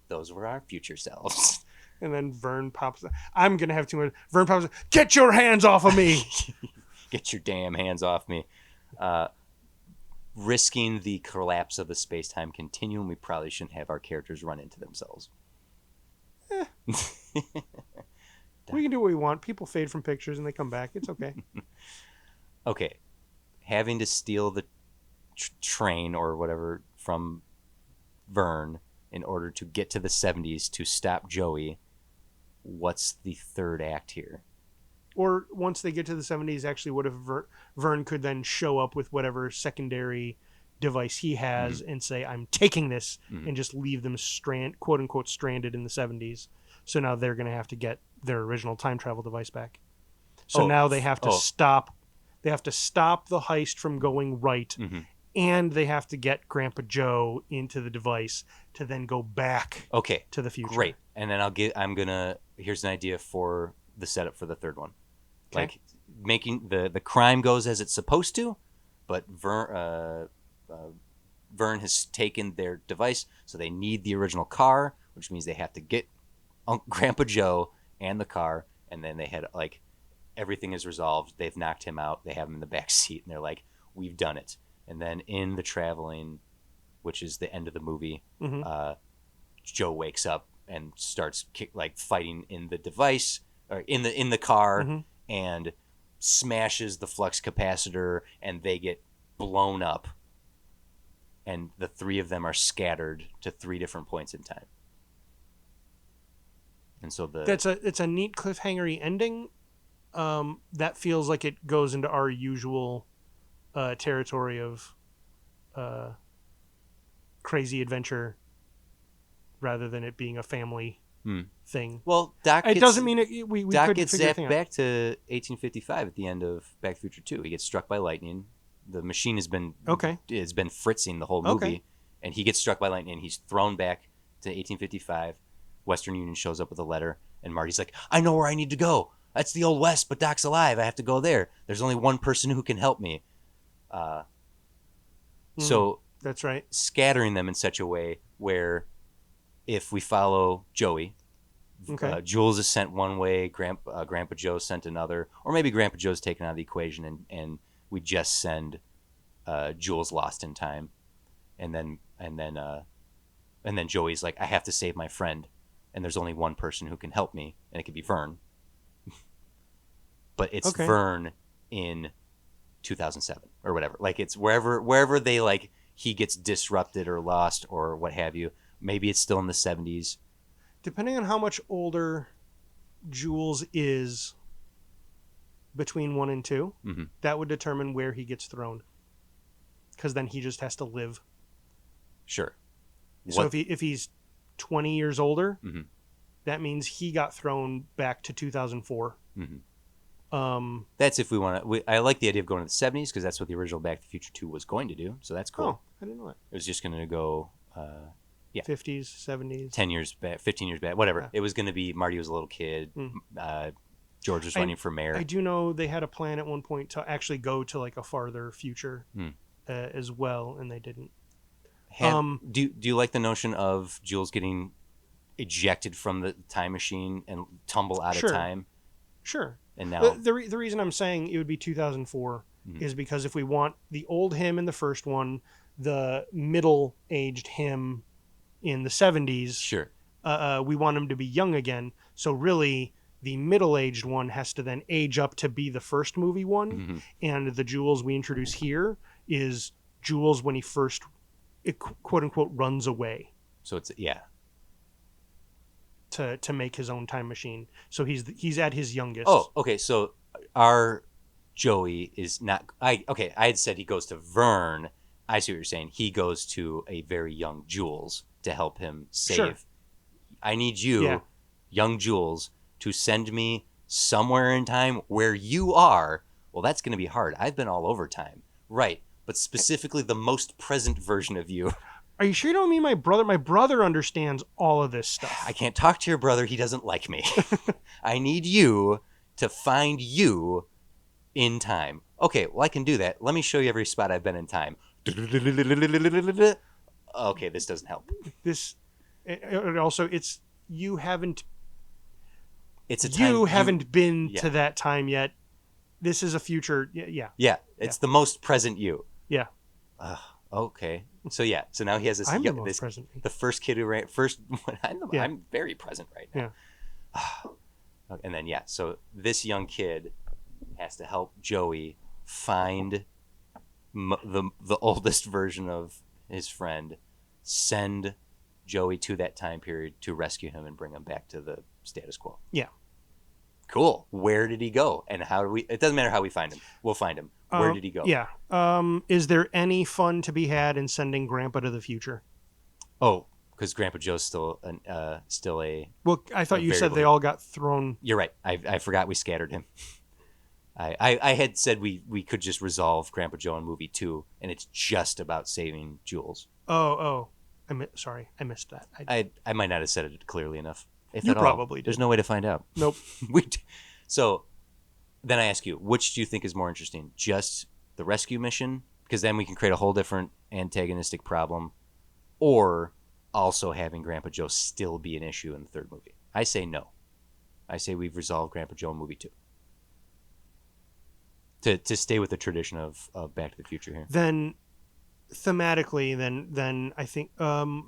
those were our future selves. And then Vern pops. I'm gonna have too much. Vern pops. Get your hands off of me! Get your damn hands off me! Risking the collapse of the space-time continuum, we probably shouldn't have our characters run into themselves. We can do what we want. People fade from pictures and they come back. It's okay. Okay, having to steal the train or whatever from Vern in order to get to the 70s to stop Joey. What's the third act here? Or once they get to the 70s, actually, what if Vern could then show up with whatever secondary device he has and say, I'm taking this, and just leave them quote unquote stranded in the 70s. So now they're going to have to get their original time travel device back. So now they have to stop. They have to stop the heist from going right, and they have to get Grandpa Joe into the device to then go back to the future. Great. And then here's an idea for the setup for the third one. Okay. Like making the crime goes as it's supposed to, but Vern has taken their device, so they need the original car, which means they have to get Grandpa Joe and the car, and then they had like everything is resolved. They've knocked him out. They have him in the back seat, and they're like, "We've done it." And then in the traveling, which is the end of the movie, Joe wakes up and starts fighting in the device or in the car Mm-hmm. and smashes the flux capacitor, and they get blown up, and the three of them are scattered to three different points in time. And so It's a neat cliffhangery ending. That feels like it goes into our usual territory of crazy adventure rather than it being a family thing. well, Doc It gets, doesn't mean we Doc couldn't gets figure zapped anything out. back to 1855 at the end of Back to the Future 2. He gets struck by lightning. The machine has been fritzing the whole movie, Okay. and he gets struck by lightning. And he's thrown back to 1855. Western Union shows up with a letter, and Marty's like, "I know where I need to go. That's the Old West, but Doc's alive. I have to go there. There's only one person who can help me." So That's right. scattering them in such a way where, if we follow Joey, Okay. Jules is sent one way, Grandpa Joe sent another, or maybe Grandpa Joe's taken out of the equation, and we just send Jules lost in time, and then Joey's like, "I have to save my friend, and there's only one person who can help me, and it could be Vern." But it's Okay. Vern in 2007 or whatever. Like, it's wherever they like he gets disrupted or lost or what have you. Maybe it's still in the 70s. Depending on how much older Jules is between 1 and 2, Mhm. that would determine where he gets thrown. Because then he just has to live. Sure. So if he's 20 years older, Mhm. that means he got thrown back to 2004. Mhm. That's That's if we want to. I like the idea of going to the 70s because that's what the original Back to the Future 2 was going to do. So that's cool. Oh, I didn't know that. It was just going to go 50s, 70s. 10 years back, 15 years back, whatever. Yeah. It was going to be Marty was a little kid. George was running for mayor. I do know they had a plan at one point to actually go to like a farther future as well, and they didn't. Do you like the notion of Jules getting ejected from the time machine and tumble out Sure. of time? Sure. And now, The reason I'm saying it would be 2004 is because if we want the old him in the first one, the middle-aged him in the 70s, sure. we want him to be young again. So really, the middle-aged one has to then age up to be the first movie one, Mhm. and the Jules we introduce here is Jules when he first, quote-unquote, runs away So it's to make his own time machine. So he's at his youngest. Oh, okay. So our Joey is not. I had said he goes to Vern. I see what you're saying. He goes to a very young Jules to help him save. Sure. I need you, Yeah. young Jules, to send me somewhere in time where you are. Well, that's going to be hard. I've been all over time. Right. But specifically the most present version of you. Are you sure you don't mean my brother? My brother understands all of this stuff. I can't talk to your brother. He doesn't like me. I need you to find you in time. Okay, well, I can do that. Let me show you every spot I've been in time. Okay, this doesn't help. This, and also, it's you haven't It's a time you haven't been yeah. to that time yet. This is a future. Yeah. Yeah, it's the most present you. Yeah. Okay. So so now he has this. I'm the most present. The first kid who ran first. Yeah. I'm very present right now. Yeah. And then so this young kid has to help Joey find the oldest version of his friend, send Joey to that time period to rescue him and bring him back to the status quo. Yeah. Cool. Where did he go? And how do we? It doesn't matter how we find him. We'll find him. Where did he go? Yeah. Is there any fun to be had in sending Grandpa to the future? Oh, because Grandpa Joe's still a. Well, I thought you said variable. they all got thrown. You're right. I forgot we scattered him. I had said we could just resolve Grandpa Joe in movie 2, and it's just about saving Jules. Oh. Sorry, I missed that. I might not have said it clearly enough. If You at all. probably did. There's no way to find out. Nope. So then I ask you, which do you think is more interesting? Just the rescue mission? Because then we can create a whole different antagonistic problem. Or also having Grandpa Joe still be an issue in the third movie? I say no. I say we've resolved Grandpa Joe in movie 2. To stay with the tradition of Back to the Future here. Then thematically, then I think because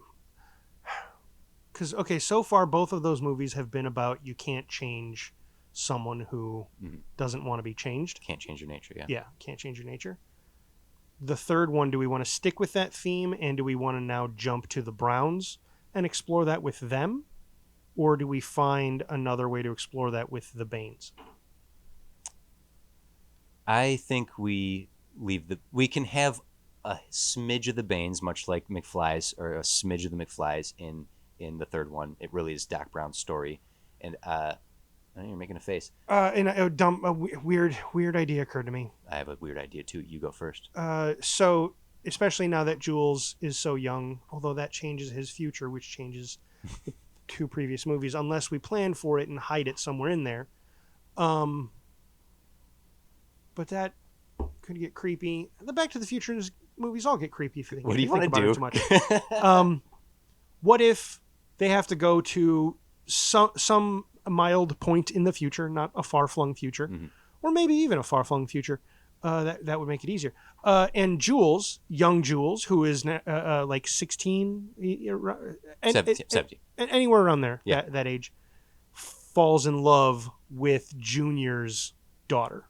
because okay, so far both of those movies have been about you can't change someone who doesn't want to be changed. Can't change your nature. Yeah. Yeah, can't change your nature. The third one, do we want to stick with that theme, and do we want to now jump to the Browns and explore that with them, or do we find another way to explore that with the Banes? I think we we can have a smidge of the Banes, much like McFly's, or a smidge of the McFly's in the third one. It really is Doc Brown's story, and you're making a face. And a weird idea occurred to me. I have a weird idea too. You go first. So especially now that Jules is so young, although that changes his future, which changes the two previous movies, unless we plan for it and hide it somewhere in there. But that could get creepy. The Back to the Future movies all get creepy if you think. What do you want to about do? it too much. What if they have to go to some mild point in the future, not a far-flung future, or maybe even a far-flung future? That would make it easier. And Jules, young Jules, who is like 16, 17. Anywhere around there, Yeah. that age, falls in love with Junior's daughter.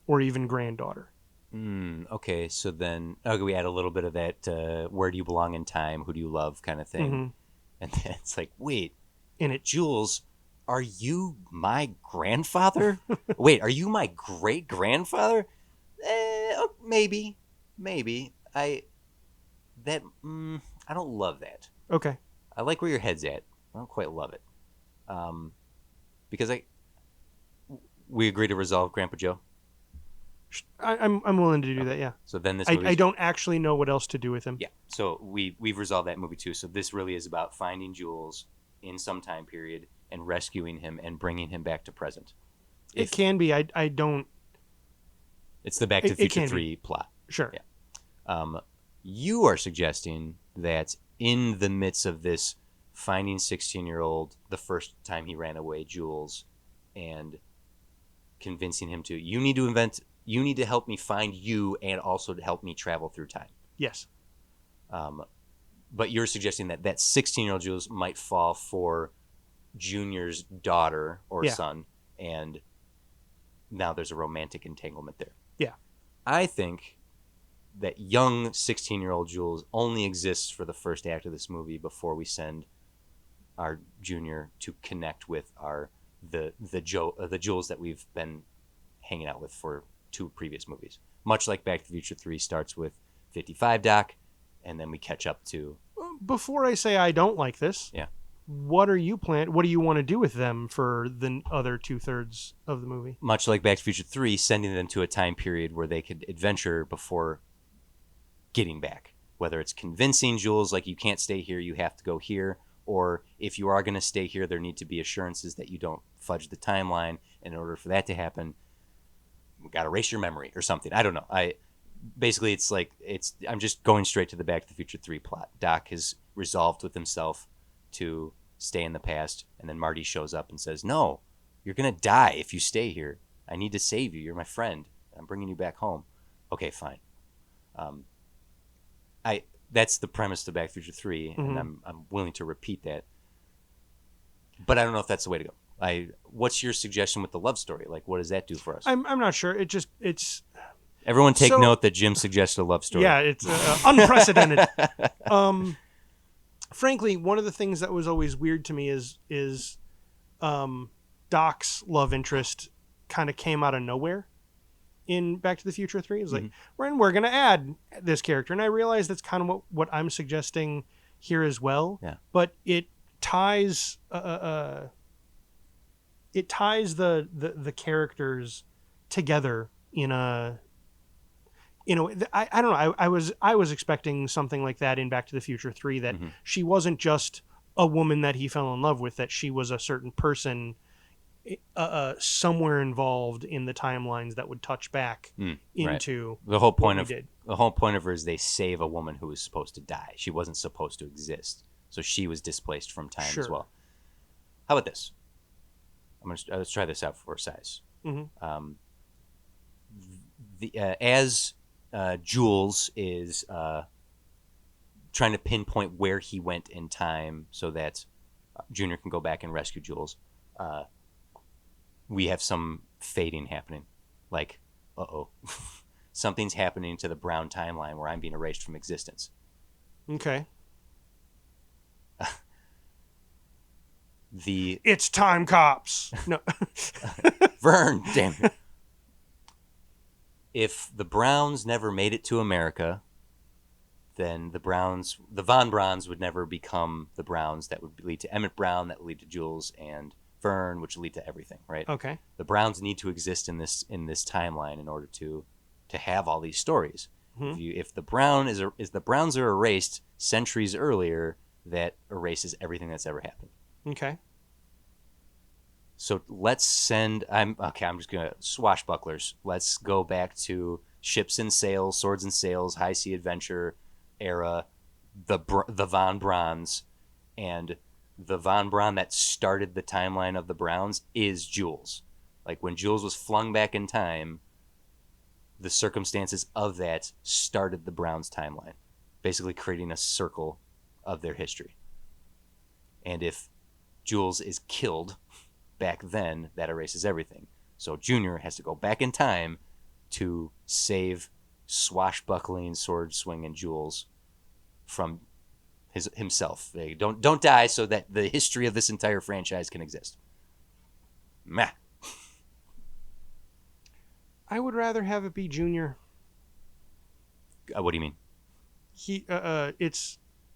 Or even granddaughter. Okay, so then we add a little bit of that where do you belong in time, who do you love kind of thing. And then it's like, wait, And it Jules, are you my grandfather? Wait, are you my great-grandfather? Maybe. I don't love that. okay. I like where your head's at. I don't quite love it. Because we agree to resolve Grandpa Joe. I'm willing to do that. Yeah. So then this I don't actually know what else to do with him. Yeah. So we've resolved that movie too. So this really is about finding Jules in some time period and rescuing him and bringing him back to present. It can be. I don't. It's the Back to the It Future can 3 plot. Sure. Yeah. You are suggesting that in the midst of this, finding 16-year-old the first time he ran away, Jules, and convincing him you need to help me find you and also to help me travel through time. Yes. But you're suggesting that 16-year-old Jules might fall for Junior's daughter or son, and now there's a romantic entanglement there. Yeah. I think that young 16-year-old Jules only exists for the first act of this movie before we send our Junior to connect with the Jules that we've been hanging out with for 2 previous movies. Much like Back to the Future 3 starts with 55 Doc, and then we catch up to... Before I say I don't like this, Yeah. What do you want to do with them for the other 2/3 of the movie? Much like Back to the Future 3, sending them to a time period where they could adventure before getting back. Whether it's convincing Jules, like, you can't stay here, you have to go here, or if you are going to stay here, there need to be assurances that you don't fudge the timeline. In order for that to happen, we got to erase your memory or something. I don't know. Basically, I'm just going straight to the Back to the Future 3 plot. Doc has resolved with himself to stay in the past, and then Marty shows up and says, no, you're going to die if you stay here. I need to save you. You're my friend. I'm bringing you back home. Okay, fine. That's the premise of Back to the Future 3, and I'm willing to repeat that. But I don't know if that's the way to go. What's your suggestion with the love story? Like, what does that do for us? I'm not sure. It's Everyone take note that Jim suggested a love story. Yeah, it's unprecedented. Frankly, one of the things that was always weird to me is Doc's love interest kind of came out of nowhere in Back to the Future 3. It was like, we're going to add this character. And I realize that's kind of what I'm suggesting here as well. Yeah. But it ties the characters together in a I don't know. I was expecting something like that in Back to the Future 3, that she wasn't just a woman that he fell in love with, that she was a certain person somewhere involved in the timelines that would touch back into the whole point what we did. The whole point of her is they save a woman who was supposed to die. She wasn't supposed to exist, so she was displaced from time as well. How about this? Let's try this out for size. As Jules is trying to pinpoint where he went in time so that Junior can go back and rescue Jules. We have some fading happening. Like, uh-oh. Something's happening to the Brown timeline where I'm being erased from existence. Okay. The It's time cops. No. Vern, damn it. If the Browns never made it to America, then the Von Brauns would never become the Browns. That would lead to Emmett Brown, that would lead to Jules and Vern, which would lead to everything, right? Okay. The Browns need to exist in this timeline in order to have all these stories. Mhm. If the Browns are erased centuries earlier, that erases everything that's ever happened. Okay. So let's send. I'm just gonna swashbucklers. Let's go back to ships and sails, swords and sails, high sea adventure era. The Von Brauns, and the Von Braun that started the timeline of the Browns is Jules. Like when Jules was flung back in time, the circumstances of that started the Browns timeline, basically creating a circle of their history. And if Jules is killed back then, that erases everything. So Junior has to go back in time to save swashbuckling, sword swinging Jules from himself. They don't die so that the history of this entire franchise can exist. Meh. I would rather have it be Junior. What do you mean?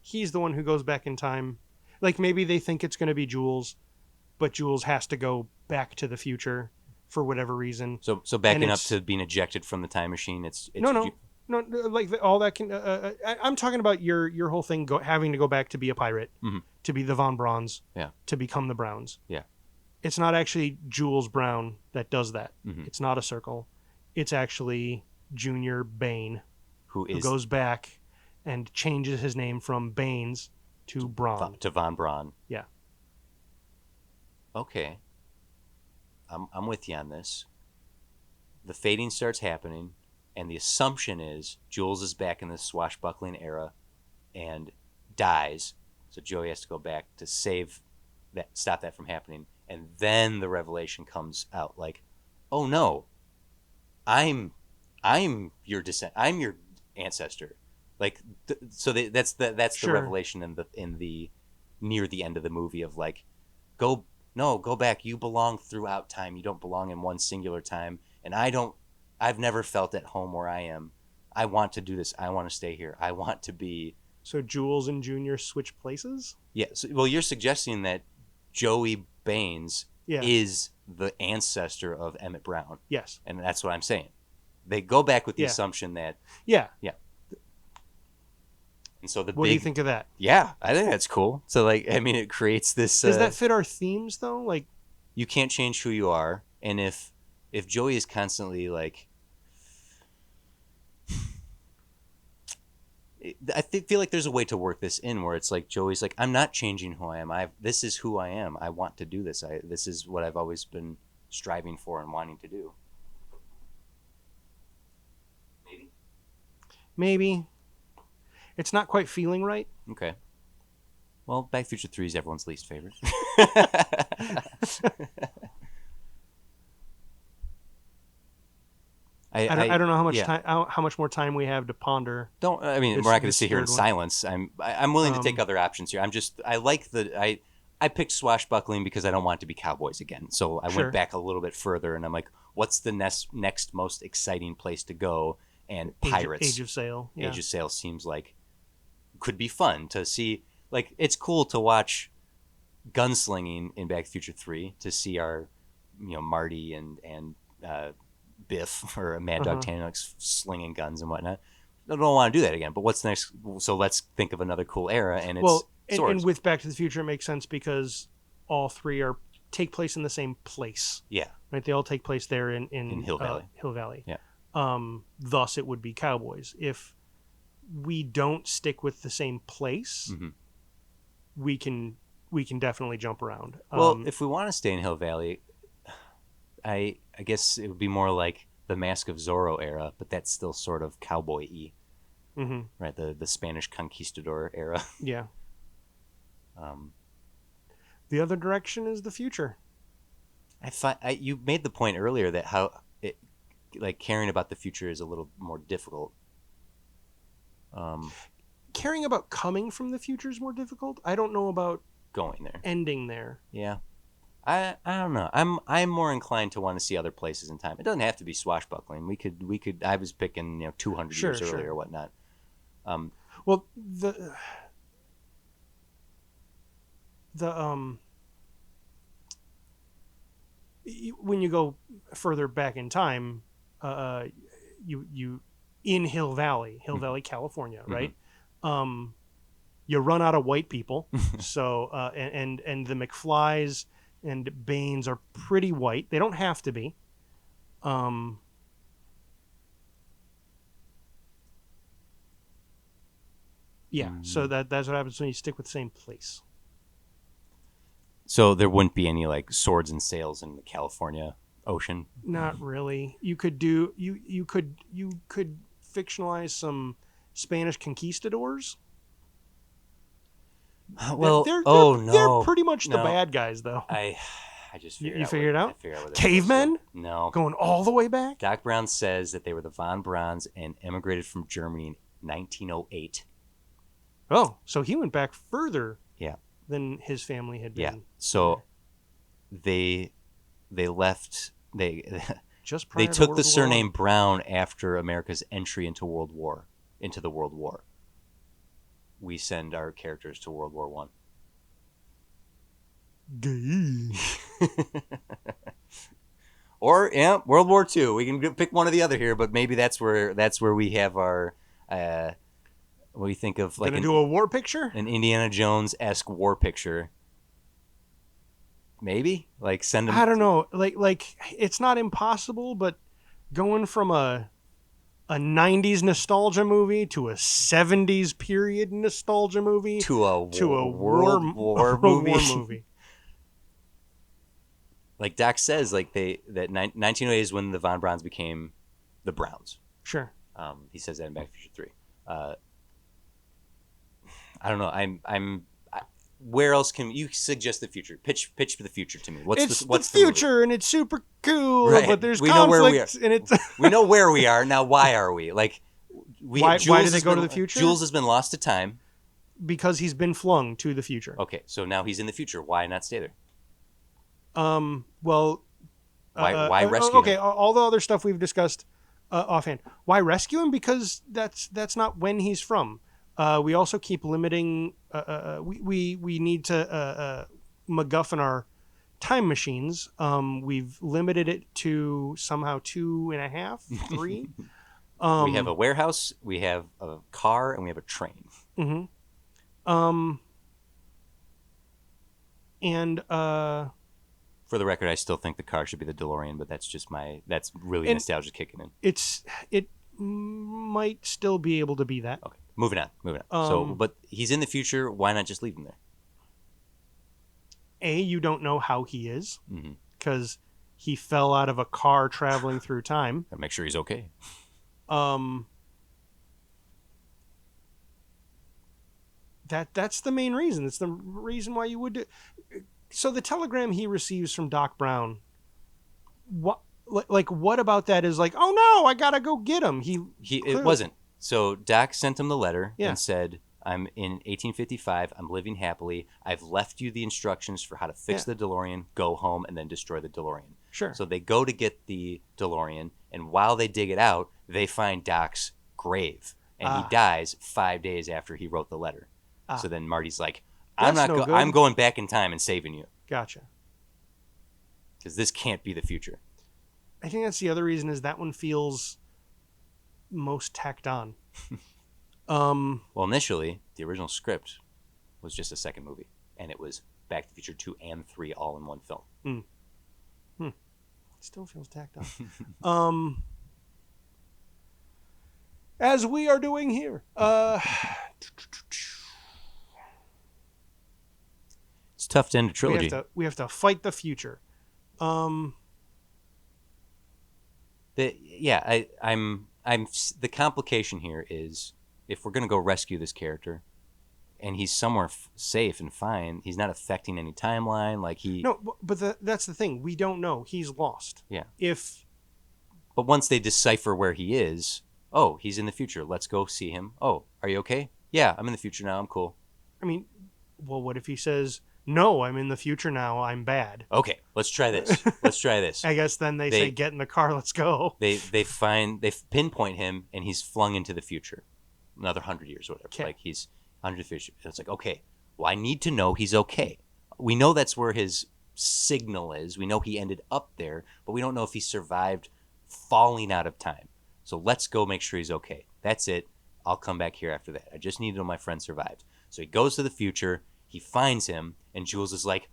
He's the one who goes back in time. Like maybe they think it's going to be Jules, but Jules has to go back to the future for whatever reason. So backing up it's- to being ejected from the time machine, it's No, like all that can. I'm talking about your whole thing having to go back to be a pirate, Mhm. to be the Von Brauns, Yeah. to become the Browns. Yeah. It's not actually Jules Brown that does that. Mhm. It's not a circle. It's actually Junior Bain who who is goes back and changes his name from Baines to Braun. to Von Braun. Yeah. Okay. I'm with you on this. The fading starts happening, and the assumption is Jules is back in the swashbuckling era and dies. So Joey has to go back to stop that from happening. And then the revelation comes out like, oh no, I'm your I'm your ancestor. Like, that's the Sure. revelation in the near the end of the movie of like, go back. You belong throughout time. You don't belong in one singular time. And I've never felt at home where I am. I want to do this. I want to stay here. I want to be. So Jules and Junior switch places? Yeah. So, well, you're suggesting that Joey Baines Yeah. is the ancestor of Emmett Brown. Yes. And that's what I'm saying. They go back with the Yeah. assumption that, Yeah. and so the What do you think of that? Yeah, I think that's cool. So like, I mean, it creates this. Does that fit our themes though? Like, You can't change who you are, and if Joey is constantly like, feel like there's a way to work this in where it's like Joey's like, I'm not changing who I am. This is who I am. I want to do this. This is what I've always been striving for and wanting to do. maybe it's not quite feeling right. Okay. Well, Back to the Future 3 is everyone's least favorite. I don't know how much yeah. time, how much more time we have to ponder. I mean, This- we're not going to this sit here in third one. silence. I'm willing to take Um, other options here. I picked swashbuckling because I don't want it to be cowboys again. So I Sure. went back a little bit further, and I'm like, what's the next most exciting place to go? And pirates. Age of Sail. Yeah. Age of Sail seems like could be fun to see. Like, it's cool to watch gunslinging in Back to the Future 3 to see our, Marty and Biff or Mad Dog Uh-huh. Tannox slinging guns and whatnot. I don't want to do that again. But what's next? So let's think of another cool era, and it's Well, and swords. with Back to the Future, it makes sense because all three take place in the same place. Yeah. Right. They all take place there in Hill Valley. Hill Valley. Yeah. Thus, it would be cowboys. If we don't stick with the same place, Mhm. we can definitely jump around. Well, if we want to stay in Hill Valley, I guess it would be more like the Mask of Zorro era, but that's still sort of cowboy-y. Mm-hmm. right? The Spanish conquistador era. Yeah. Um, The other direction is the future. You made the point earlier that how it, like caring about the future is a little more difficult. Caring about coming from the future is more difficult. I don't know about Going there. ending there. Yeah. I don't know. I'm more inclined to want to see other places in time. It doesn't have to be swashbuckling. We could. I was picking 200 Sure, years earlier sure. or whatnot. Well, the when you go further back in time, you in Hill Valley, California, right? You run out of white people, so and the McFlys and Banes are pretty white. They don't have to be. Yeah, so that's what happens when you stick with the same place. So there wouldn't be any like swords and sails in the California Ocean. Not really. You could fictionalize some Spanish conquistadors. Well, they're pretty much the No. bad guys, though. I just You figured out figured it out? I figured out what they're Cavemen? supposed to- No. Going all the way back. Doc Brown says that they were the von Brauns and immigrated from Germany in 1908. Oh, so he went back further. Yeah. Than his family had been. Yeah. So they left. Just prior They to took World the War surname I. Brown after America's entry into the World War. We send our characters to World War One. Gay. Or World War II. We can pick one or the other here, but maybe that's where we have our what do you think of like Gonna do a war picture? an Indiana Jones-esque war picture? Maybe like send them. I don't know. Like it's not impossible, but going from a 90s nostalgia movie to a 70s period nostalgia movie to a World War movie. movie. Like Doc says, like 1908 is when the Von Brauns became the Browns. Sure. He says that in Back to the Future 3. I don't know. Where else can you suggest the future? Pitch for the future to me. What's the the movie? future and it's super cool, Right. but there's We know conflict where we are. and it's We know where we are now. Why are we like? Why Jules do they has go to been- the future? Jules has been lost to time. because he's been flung to the future. Okay, so now he's in the future. Why not stay there? Well, Why rescue okay, him? all the other stuff we've discussed offhand. Why rescue him? Because that's not when he's from. We also keep limiting. We need to MacGuffin our time machines. We've limited it to somehow 2.5, 3. We have a warehouse, we have a car, and we have a train. And For the record, I still think the car should be the DeLorean, but that's really And- nostalgia kicking in. it might still be able to be that. Okay, moving on. But he's in the future. Why not just leave him there? You don't know how he is Mm-hmm. because he fell out of a car traveling through time. Gotta make sure he's okay. That's the main reason. It's the reason why you would do. So the telegram he receives from Doc Brown, what about that is like, oh no, I gotta go get him. It wasn't. So Doc sent him the letter Yeah. and said, "I'm in 1855. I'm living happily. I've left you the instructions for how to fix Yeah. the DeLorean. Go home and then destroy the DeLorean." Sure. So they go to get the DeLorean, and while they dig it out, they find Doc's grave, and he dies 5 days after he wrote the letter. So then Marty's like, That's no good. I'm going back in time and saving you Gotcha. because this can't be the future." I think that's the other reason is that one feels most tacked on. Well, initially, the original script was just a second movie, and it was Back to the Future 2 and 3 all in one film. Still feels tacked on. As we are doing here. It's tough to end a trilogy. We have to fight the future. I'm the complication here is if we're going to go rescue this character and he's somewhere safe and fine, he's not affecting any timeline. Like No, but that's the thing. We don't know. He's lost. Yeah. But once they decipher where he is, oh, he's in the future. Let's go see him. Oh, are you okay? Yeah, I'm in the future now. I'm cool. I mean, well, what if he says, no, I'm in the future now. I'm bad. Okay, let's try this. Let's try this. I guess then they say, get in the car. Let's go. They pinpoint him and he's flung into the future. Another 100 years or whatever. Okay. Like he's under the future. It's like, okay, well, I need to know he's okay. We know that's where his signal is. We know he ended up there, but we don't know if he survived falling out of time. So let's go make sure he's okay. That's it. I'll come back here after that. I just need to know my friend survived. So he goes to the future. He finds him, and Jules is like,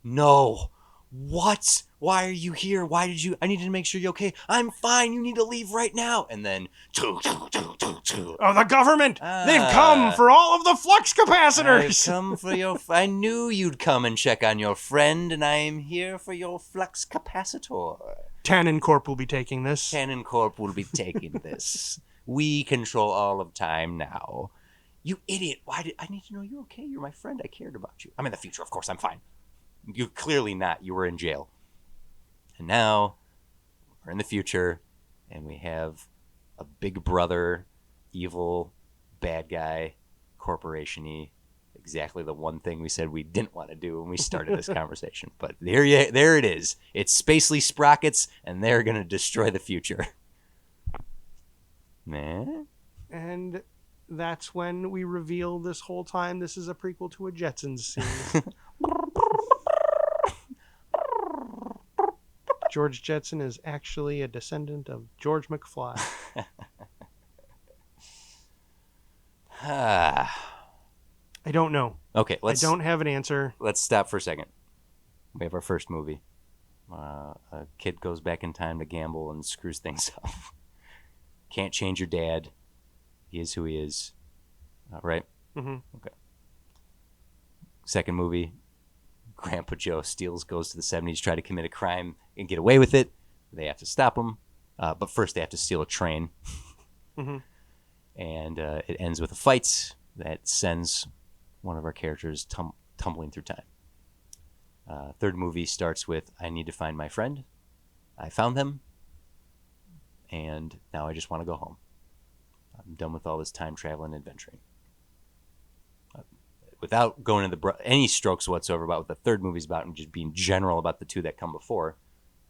no, what? Why are you here? I needed to make sure you're okay. I'm fine. You need to leave right now. And then, oh, the government! They've come for all of the flux capacitors! I knew you'd come and check on your friend, and I am here for your flux capacitor. Tannin Corp will be taking this. Tannin Corp will be taking this. We control all of time now. You idiot. I need to know you're okay. You're my friend. I cared about you. I'm in the future. Of course, I'm fine. You're clearly not. You were in jail. And now we're in the future, and we have a big brother, evil, bad guy, corporation-y. Exactly the one thing we said we didn't want to do when we started this conversation. But there it is. It's Spacely Sprockets, and they're going to destroy the future. Nah. And that's when we reveal this whole time this is a prequel to a Jetsons scene. George Jetson is actually a descendant of George McFly. I don't know. Okay, I don't have an answer. Let's stop for a second. We have our first movie. A kid goes back in time to gamble and screws things up. Can't change your dad. He is who he is. Right? Mm-hmm. Okay. Second movie, Grandpa Joe goes to the 70s to try to commit a crime and get away with it. They have to stop him. But first they have to steal a train. Mm-hmm. And it ends with a fight that sends one of our characters tumbling through time. Third movie starts with, I need to find my friend. I found him. And now I just want to go home. I'm done with all this time traveling and adventuring. Without going into any strokes whatsoever about what the third movie's about and just being general about the two that come before,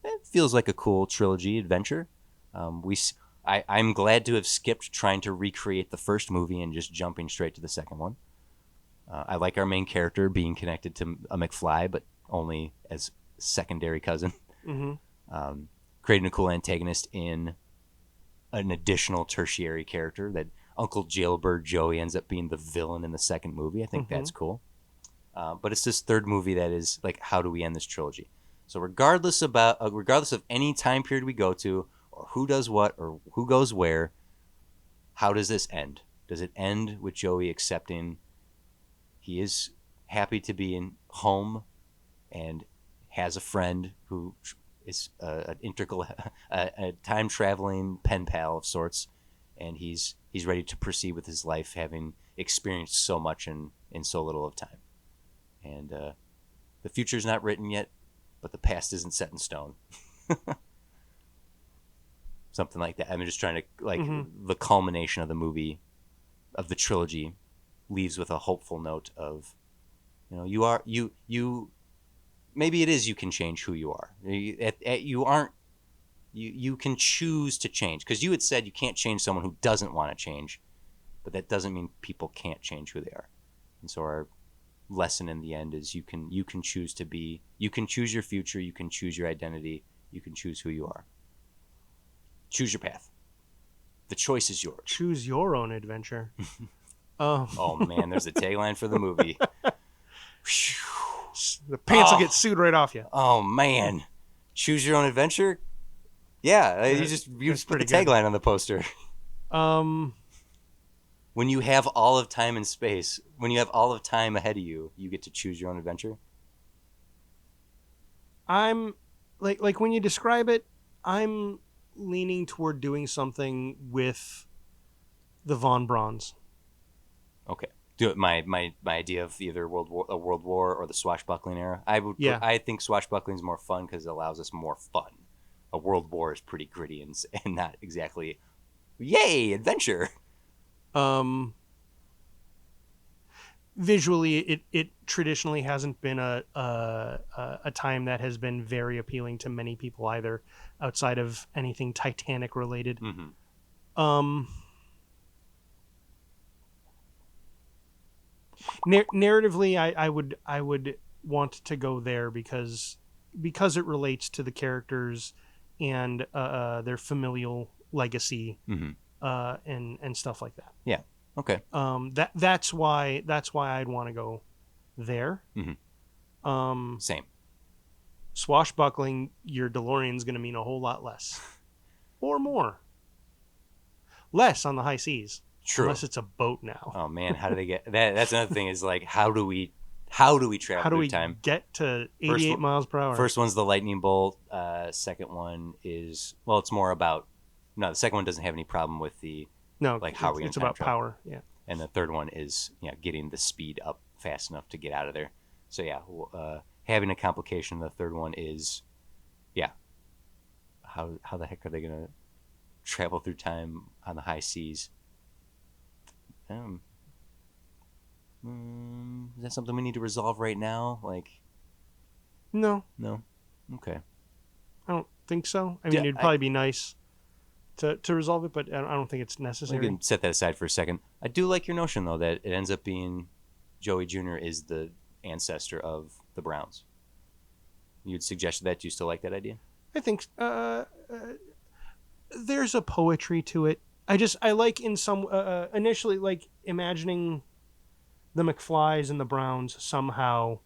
it feels like a cool trilogy adventure. I'm glad to have skipped trying to recreate the first movie and just jumping straight to the second one. I like our main character being connected to a McFly, but only as secondary cousin. Mm-hmm. Creating a cool antagonist in an additional tertiary character that Uncle Jailbird Joey ends up being the villain in the second movie. I think that's cool. But it's this third movie that is like, how do we end this trilogy? So regardless of any time period we go to, or who does what, or who goes where, how does this end? Does it end with Joey accepting he is happy to be in home and has a friend who is an integral, a time-traveling pen pal of sorts, and he's ready to proceed with his life, having experienced so much in so little of time. And the future's not written yet, but the past isn't set in stone. Something like that. I'm just trying to, the culmination of the movie, of the trilogy, leaves with a hopeful note of, maybe it is you can change who you are. You can choose to change, because you had said you can't change someone who doesn't want to change, but that doesn't mean people can't change who they are. And so our lesson in the end is you can choose to be, you can choose your future, you can choose your identity, you can choose who you are. Choose your path. The choice is yours. Choose your own adventure. Oh man, there's a tagline for the movie. The pants will get sued right off you. Oh man, choose your own adventure. Yeah, you just put the tagline on the poster. When you have all of time and space, when you have all of time ahead of you, you get to choose your own adventure. I'm like when you describe it, I'm leaning toward doing something with the Von Brauns. do it. My idea of either a world war or the swashbuckling era. Yeah. I think swashbuckling is more fun because it allows us more fun. A world war is pretty gritty and not exactly, yay, adventure. Visually, it traditionally hasn't been a time that has been very appealing to many people either, outside of anything Titanic related. Mm-hmm. Narratively, I would want to go there because it relates to the characters and their familial legacy, Mm-hmm. and stuff like that. Yeah. Okay. That's why I'd want to go there. Mm-hmm. Same. Swashbuckling, your DeLorean's going to mean a whole lot less, or more. Less on the high seas. True. Unless it's a boat now. Oh man, how do they get that? That's another thing. Is like how do we travel How do through we time? get to 88 miles per hour? First one's the lightning bolt. Second one is it's more about the second one doesn't have any problem with the No, like how are we it's gonna time about travel? power. Yeah. And the third one is getting the speed up fast enough to get out of there. So having a complication. The third one is how the heck are they gonna travel through time on the high seas? Is that something we need to resolve right now? Like, No, no? Okay. I don't think so. I mean, it'd probably be nice to resolve it, but I don't think it's We necessary. can set that aside for a second. I do like your notion, though, that it ends up being Joey Jr. is the ancestor of the Browns. You'd suggest that? Do you still like that idea? I think there's a poetry to it. I like in some initially like imagining the McFlys and the Browns somehow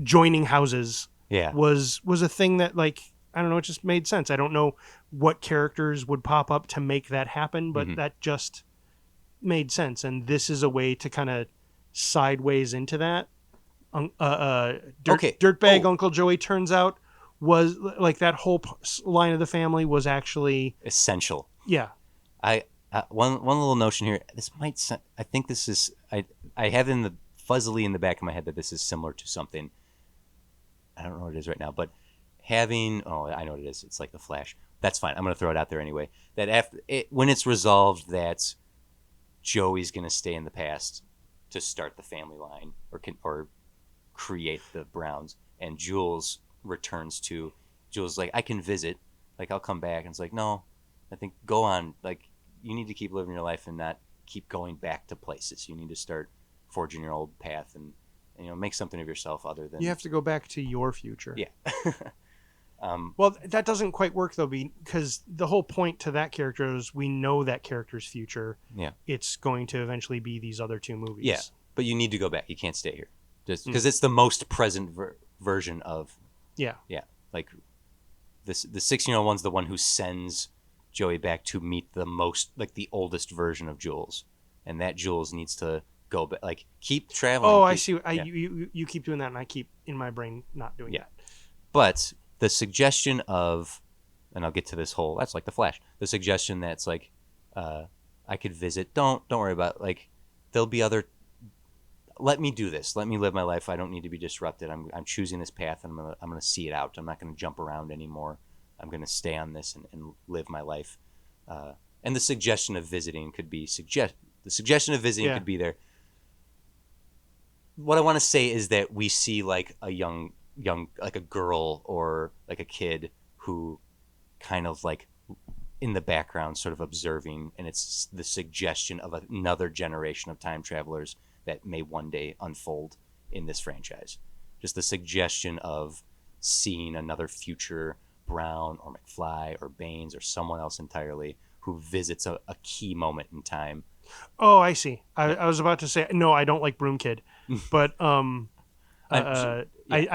joining houses Yeah. was a thing that, like, I don't know, it just made sense. I don't know what characters would pop up to make that happen, but that just made sense. And this is a way to kind of sideways into that. Dirtbag Uncle Joey turns out was like that whole line of the family was actually Essential. yeah. One little notion here. This might. I think this is. I have fuzzily in the back of my head that this is similar to something. I don't know what it is right now, but having. Oh, I know what it is. It's like the Flash. That's fine. I'm going to throw it out there anyway. That when it's resolved that Joey's going to stay in the past to start the family line or create the Browns, and Jules returns to. Jules like, I can visit. Like, I'll come back, and it's like, no. I think go on. Like, you need to keep living your life and not keep going back to places. You need to start forging your old path and make something of yourself other than You have to go back to your future. Yeah. Well, that doesn't quite work though, because the whole point to that character is we know that character's future. Yeah. It's going to eventually be these other two movies. Yeah, but you need to go back. You can't stay here just because it's the most present version of. Yeah. Yeah, like the 16-year-old one's the one who sends Joey back to meet the oldest version of Jules, and that Jules needs to go back, like keep traveling. Oh, I see. You keep doing that, and I keep in my brain not doing that. But the suggestion of, and I'll get to this whole. That's like the Flash. The suggestion that's like, I could visit. Don't worry about like, there'll be other. Let me do this. Let me live my life. I don't need to be disrupted. I'm choosing this path, and I'm gonna see it out. I'm not gonna jump around anymore. I'm going to stay on this and live my life. And the suggestion of visiting could be could be there. What I want to say is that we see like a young, like a girl or like a kid who kind of like in the background sort of observing, and it's the suggestion of another generation of time travelers that may one day unfold in this franchise. Just the suggestion of seeing another future Brown or McFly or Baines or someone else entirely who visits a key moment in time. Oh, I see. I was about to say no. I don't like Broom Kid, but I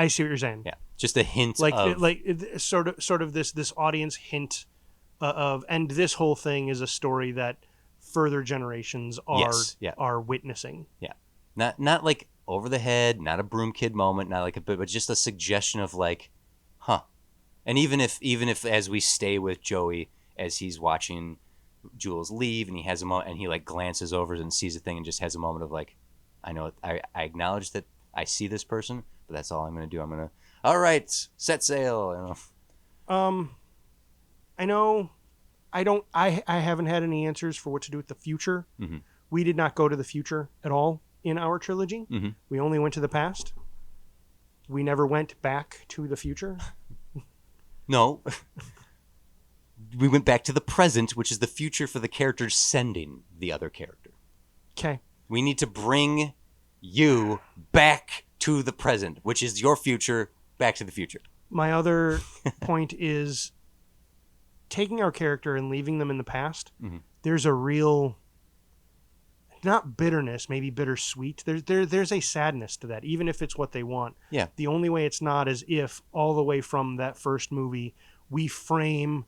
see what you're saying. Yeah, just a hint sort of this audience hint of, and this whole thing is a story that further generations are witnessing. Yeah, not like over the head, not a Broom Kid moment, not like but just a suggestion of like, huh. And even if as we stay with Joey as he's watching Jules leave, and he has a moment, and he like glances over and sees a thing, and just has a moment of like, I know, I acknowledge that I see this person, but that's all I'm gonna do. I'm gonna, all right, set sail. You know? I know. I haven't had any answers for what to do with the future. Mm-hmm. We did not go to the future at all in our trilogy. Mm-hmm. We only went to the past. We never went back to the future. No. We went back to the present, which is the future for the character sending the other character. Okay. We need to bring you back to the present, which is your future, back to the future. My other point is taking our character and leaving them in the past. Mm-hmm. There's a real, not bitterness, maybe bittersweet. There's a sadness to that, even if it's what they want. Yeah. The only way it's not is if all the way from that first movie we frame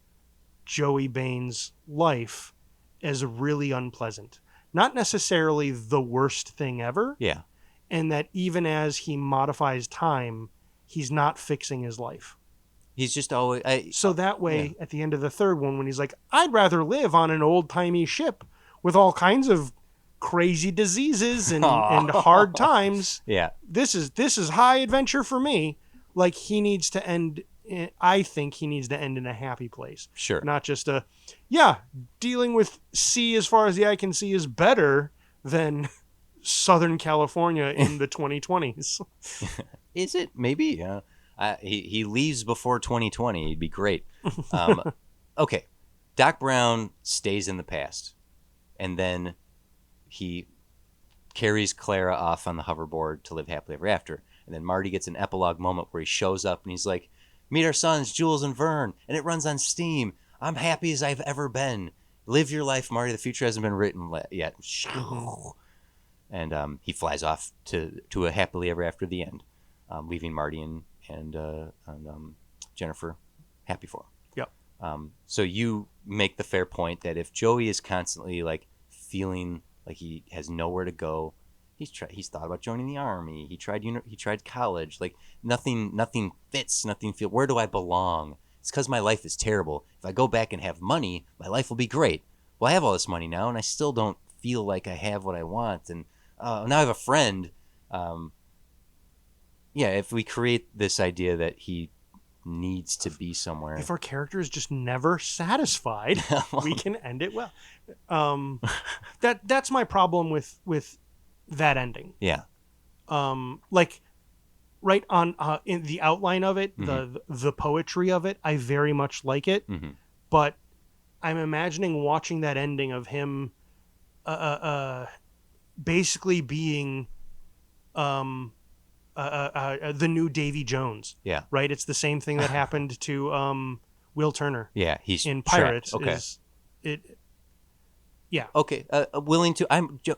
Joey Bane's life as really unpleasant. Not necessarily the worst thing ever. Yeah. And that even as he modifies time, he's not fixing his life. He's just always... So that way, at the end of the third one, when he's like, I'd rather live on an old-timey ship with all kinds of crazy diseases and hard times. Yeah. This is high adventure for me. Like, he needs to end... I think he needs to end in a happy place. Sure. Not just dealing with sea as far as the eye can see is better than Southern California in the 2020s. Is it? Maybe. Yeah. He leaves before 2020. He'd be great. Okay. Doc Brown stays in the past. And then he carries Clara off on the hoverboard to live happily ever after. And then Marty gets an epilogue moment where he shows up and he's like, meet our sons, Jules and Vern. And it runs on Steam. I'm happy as I've ever been. Live your life, Marty. The future hasn't been written yet. And he flies off to a happily ever after the end, leaving Marty and Jennifer happy for him. Yep. So you make the fair point that if Joey is constantly like feeling like he has nowhere to go, he's thought about joining the army. He tried college. Like nothing fits. Nothing feel. Where do I belong? It's because my life is terrible. If I go back and have money, my life will be great. Well, I have all this money now, and I still don't feel like I have what I want. And now I have a friend. If we create this idea that he needs to be somewhere. If our character is just never satisfied, we can end it well. That's my problem with that ending. Yeah. Like right on in the outline of it, Mm-hmm. the poetry of it, I very much like it. Mm-hmm. But I'm imagining watching that ending of him basically being the new Davy Jones. Yeah. Right? It's the same thing that happened to Will Turner. Yeah. He's in trapped. Pirates. Okay. Yeah. Okay.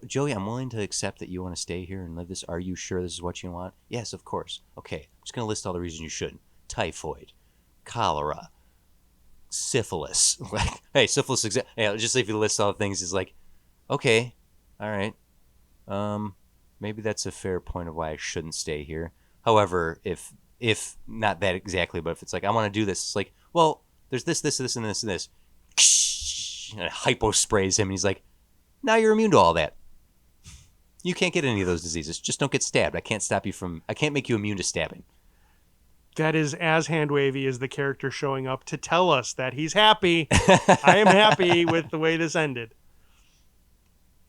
Joey, I'm willing to accept that you want to stay here and live this. Are you sure this is what you want? Yes, of course. Okay. I'm just going to list all the reasons you shouldn't. Typhoid, cholera, syphilis. Like, hey, syphilis. Just if you list all the things, it's like, okay, all right. Maybe that's a fair point of why I shouldn't stay here. However, if not that exactly, but if it's like I want to do this, it's like, well, there's this, and this, and this. And it hypo sprays him, and he's like, now you're immune to all that. You can't get any of those diseases. Just don't get stabbed. I can't make you immune to stabbing. That is as hand wavy as the character showing up to tell us that he's happy. I am happy with the way this ended.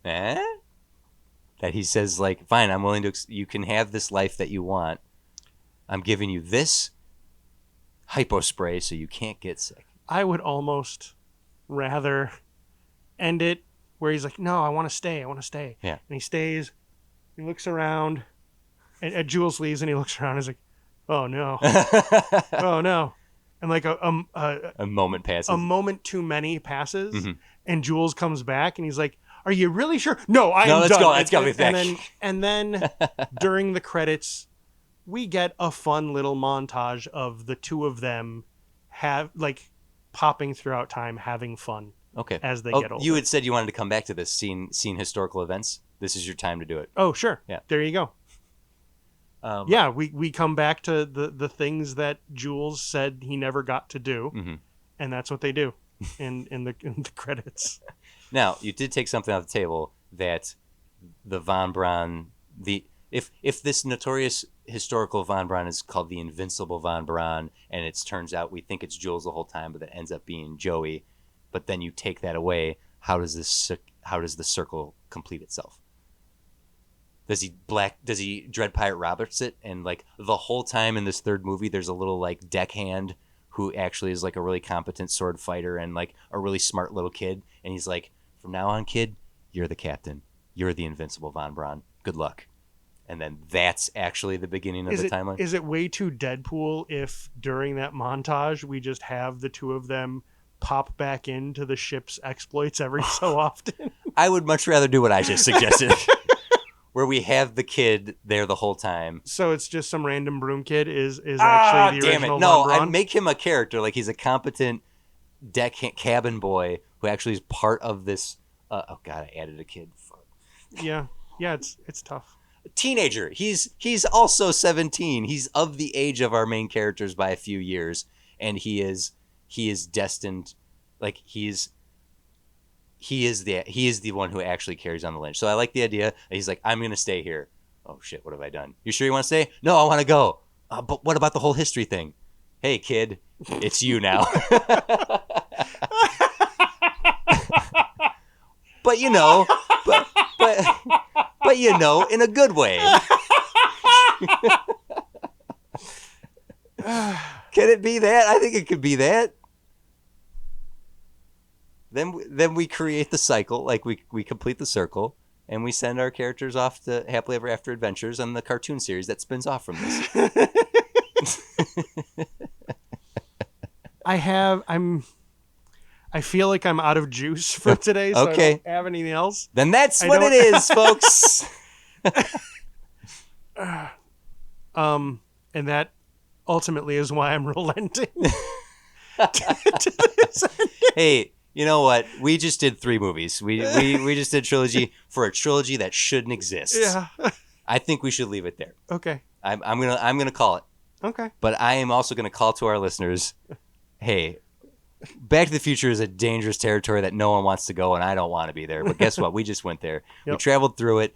That he says, like, fine, I'm willing to, you can have this life that you want. I'm giving you this hypo spray so you can't get sick. I would almost rather end it where he's like, no, I want to stay. Yeah. And he stays. He looks around. And Jules leaves and he looks around and he's like, oh no. Oh no. And like a moment passes. A moment too many passes. Mm-hmm. And Jules comes back and he's like, are you really sure? No, I'm let's done. go. Let's go with that. And then during the credits, we get a fun little montage of the two of them popping throughout time, having fun. Okay. As they get older. You had said you wanted to come back to this, seen historical events. This is your time to do it. Oh, sure. Yeah. There you go. We come back to the things that Jules said he never got to do, mm-hmm. and that's what they do. in the credits. Now, you did take something off the table that the Von Braun, if this notorious historical Von Braun is called the Invincible Von Braun, and it turns out we think it's Jules the whole time, but it ends up being Joey, but then you take that away, how does the circle complete itself? Does he Dread Pirate Roberts it, and like the whole time in this third movie there's a little like deckhand who actually is like a really competent sword fighter and like a really smart little kid, and he's like, from now on, kid, you're the captain. You're the Invincible Von Braun. Good luck. And then that's actually the beginning of the timeline. Is it way too Deadpool if during that montage we just have the two of them pop back into the ship's exploits every so often? I would much rather do what I just suggested, where we have the kid there the whole time. So it's just some random broom kid is actually the original No, Von Braun? I make him a character. Like he's a competent cabin boy who actually is part of this. Oh God, I added a kid. Fuck. Yeah, it's tough. Teenager. He's also 17. He's of the age of our main characters by a few years, and he is destined, like he is the one who actually carries on the Lynch. So I like the idea. He's like, I'm gonna stay here. Oh shit, what have I done? You sure you want to stay? No, I want to go. But what about the whole history thing? Hey kid, it's you now. But you know, but you know, in a good way. Can it be that? I think it could be that. Then we create the cycle, like we complete the circle, and we send our characters off to happily ever after adventures on the cartoon series that spins off from this. I feel like I'm out of juice for today, so Okay. I don't have anything else. Then that's what it is, folks. And that ultimately is why I'm relenting. Hey, you know what? We just did 3 movies. We just did trilogy for a trilogy that shouldn't exist. Yeah. I think we should leave it there. Okay. I'm gonna call it. Okay. But I am also gonna call to our listeners, hey, Back to the Future is a dangerous territory that no one wants to go, and I don't want to be there. But guess what? We just went there. Yep. We traveled through it.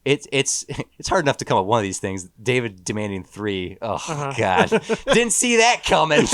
It's hard enough to come up with one of these things. David demanding 3. Oh God, didn't see that coming.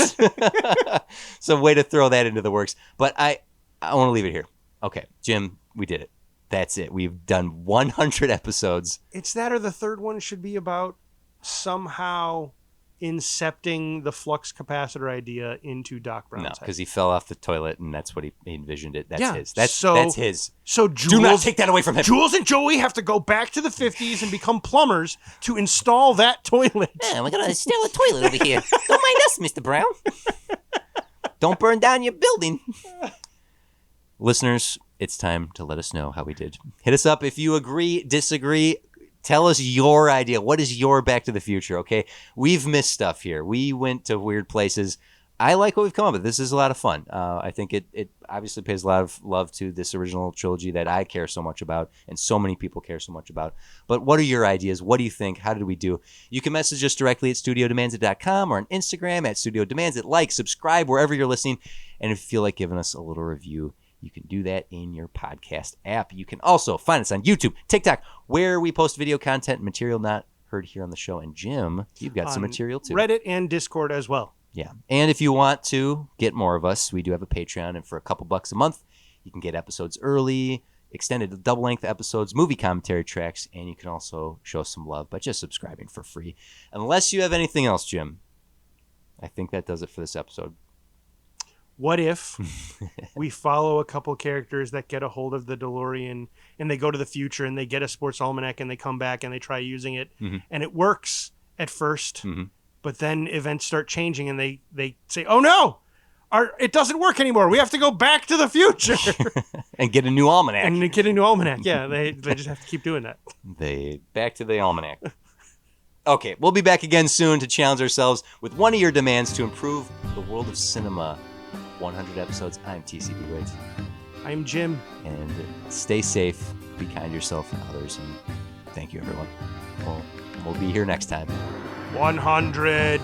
So way to throw that into the works. But I want to leave it here. Okay, Jim, we did it. That's it. We've done 100 episodes. It's that, or the third one should be about somehow incepting the flux capacitor idea into Doc Brown's No, head. because he fell off the toilet, and that's what he envisioned it. That's Yeah, his. That's his. So Do not take that away from him. Jules and Joey have to go back to the 50s and become plumbers to install that toilet. Yeah, we're gonna install a toilet over here. Don't mind us, Mr. Brown. Don't burn down your building. Listeners, it's time to let us know how we did. Hit us up if you agree, disagree. Tell us your idea. What is your Back to the Future, okay? We've missed stuff here. We went to weird places. I like what we've come up with. This is a lot of fun. I think it obviously pays a lot of love to this original trilogy that I care so much about and so many people care so much about. But what are your ideas? What do you think? How did we do? You can message us directly at studiodemands.com or on Instagram at Studio Demands. Like, subscribe wherever you're listening. And if you feel like giving us a little review, you can do that in your podcast app. You can also find us on YouTube, TikTok, where we post video content and material not heard here on the show. And Jim, you've got some material too. Reddit and Discord as well. Yeah. And if you want to get more of us, we do have a Patreon. And for a couple bucks a month, you can get episodes early, extended double-length episodes, movie commentary tracks, and you can also show us some love by just subscribing for free. Unless you have anything else, Jim, I think that does it for this episode. What if we follow a couple characters that get a hold of the DeLorean and they go to the future and they get a sports almanac and they come back and they try using it and it works at first, but then events start changing and they say, oh no, it doesn't work anymore. We have to go back to the future. And get a new almanac. And get a new almanac. Yeah, they just have to keep doing that. Back to the almanac. Okay, we'll be back again soon to challenge ourselves with one of your demands to improve the world of cinema. 100 episodes. I'm TC DeWitt. I'm Jim. And stay safe, be kind to yourself and others, and thank you, everyone. We'll be here next time. 100.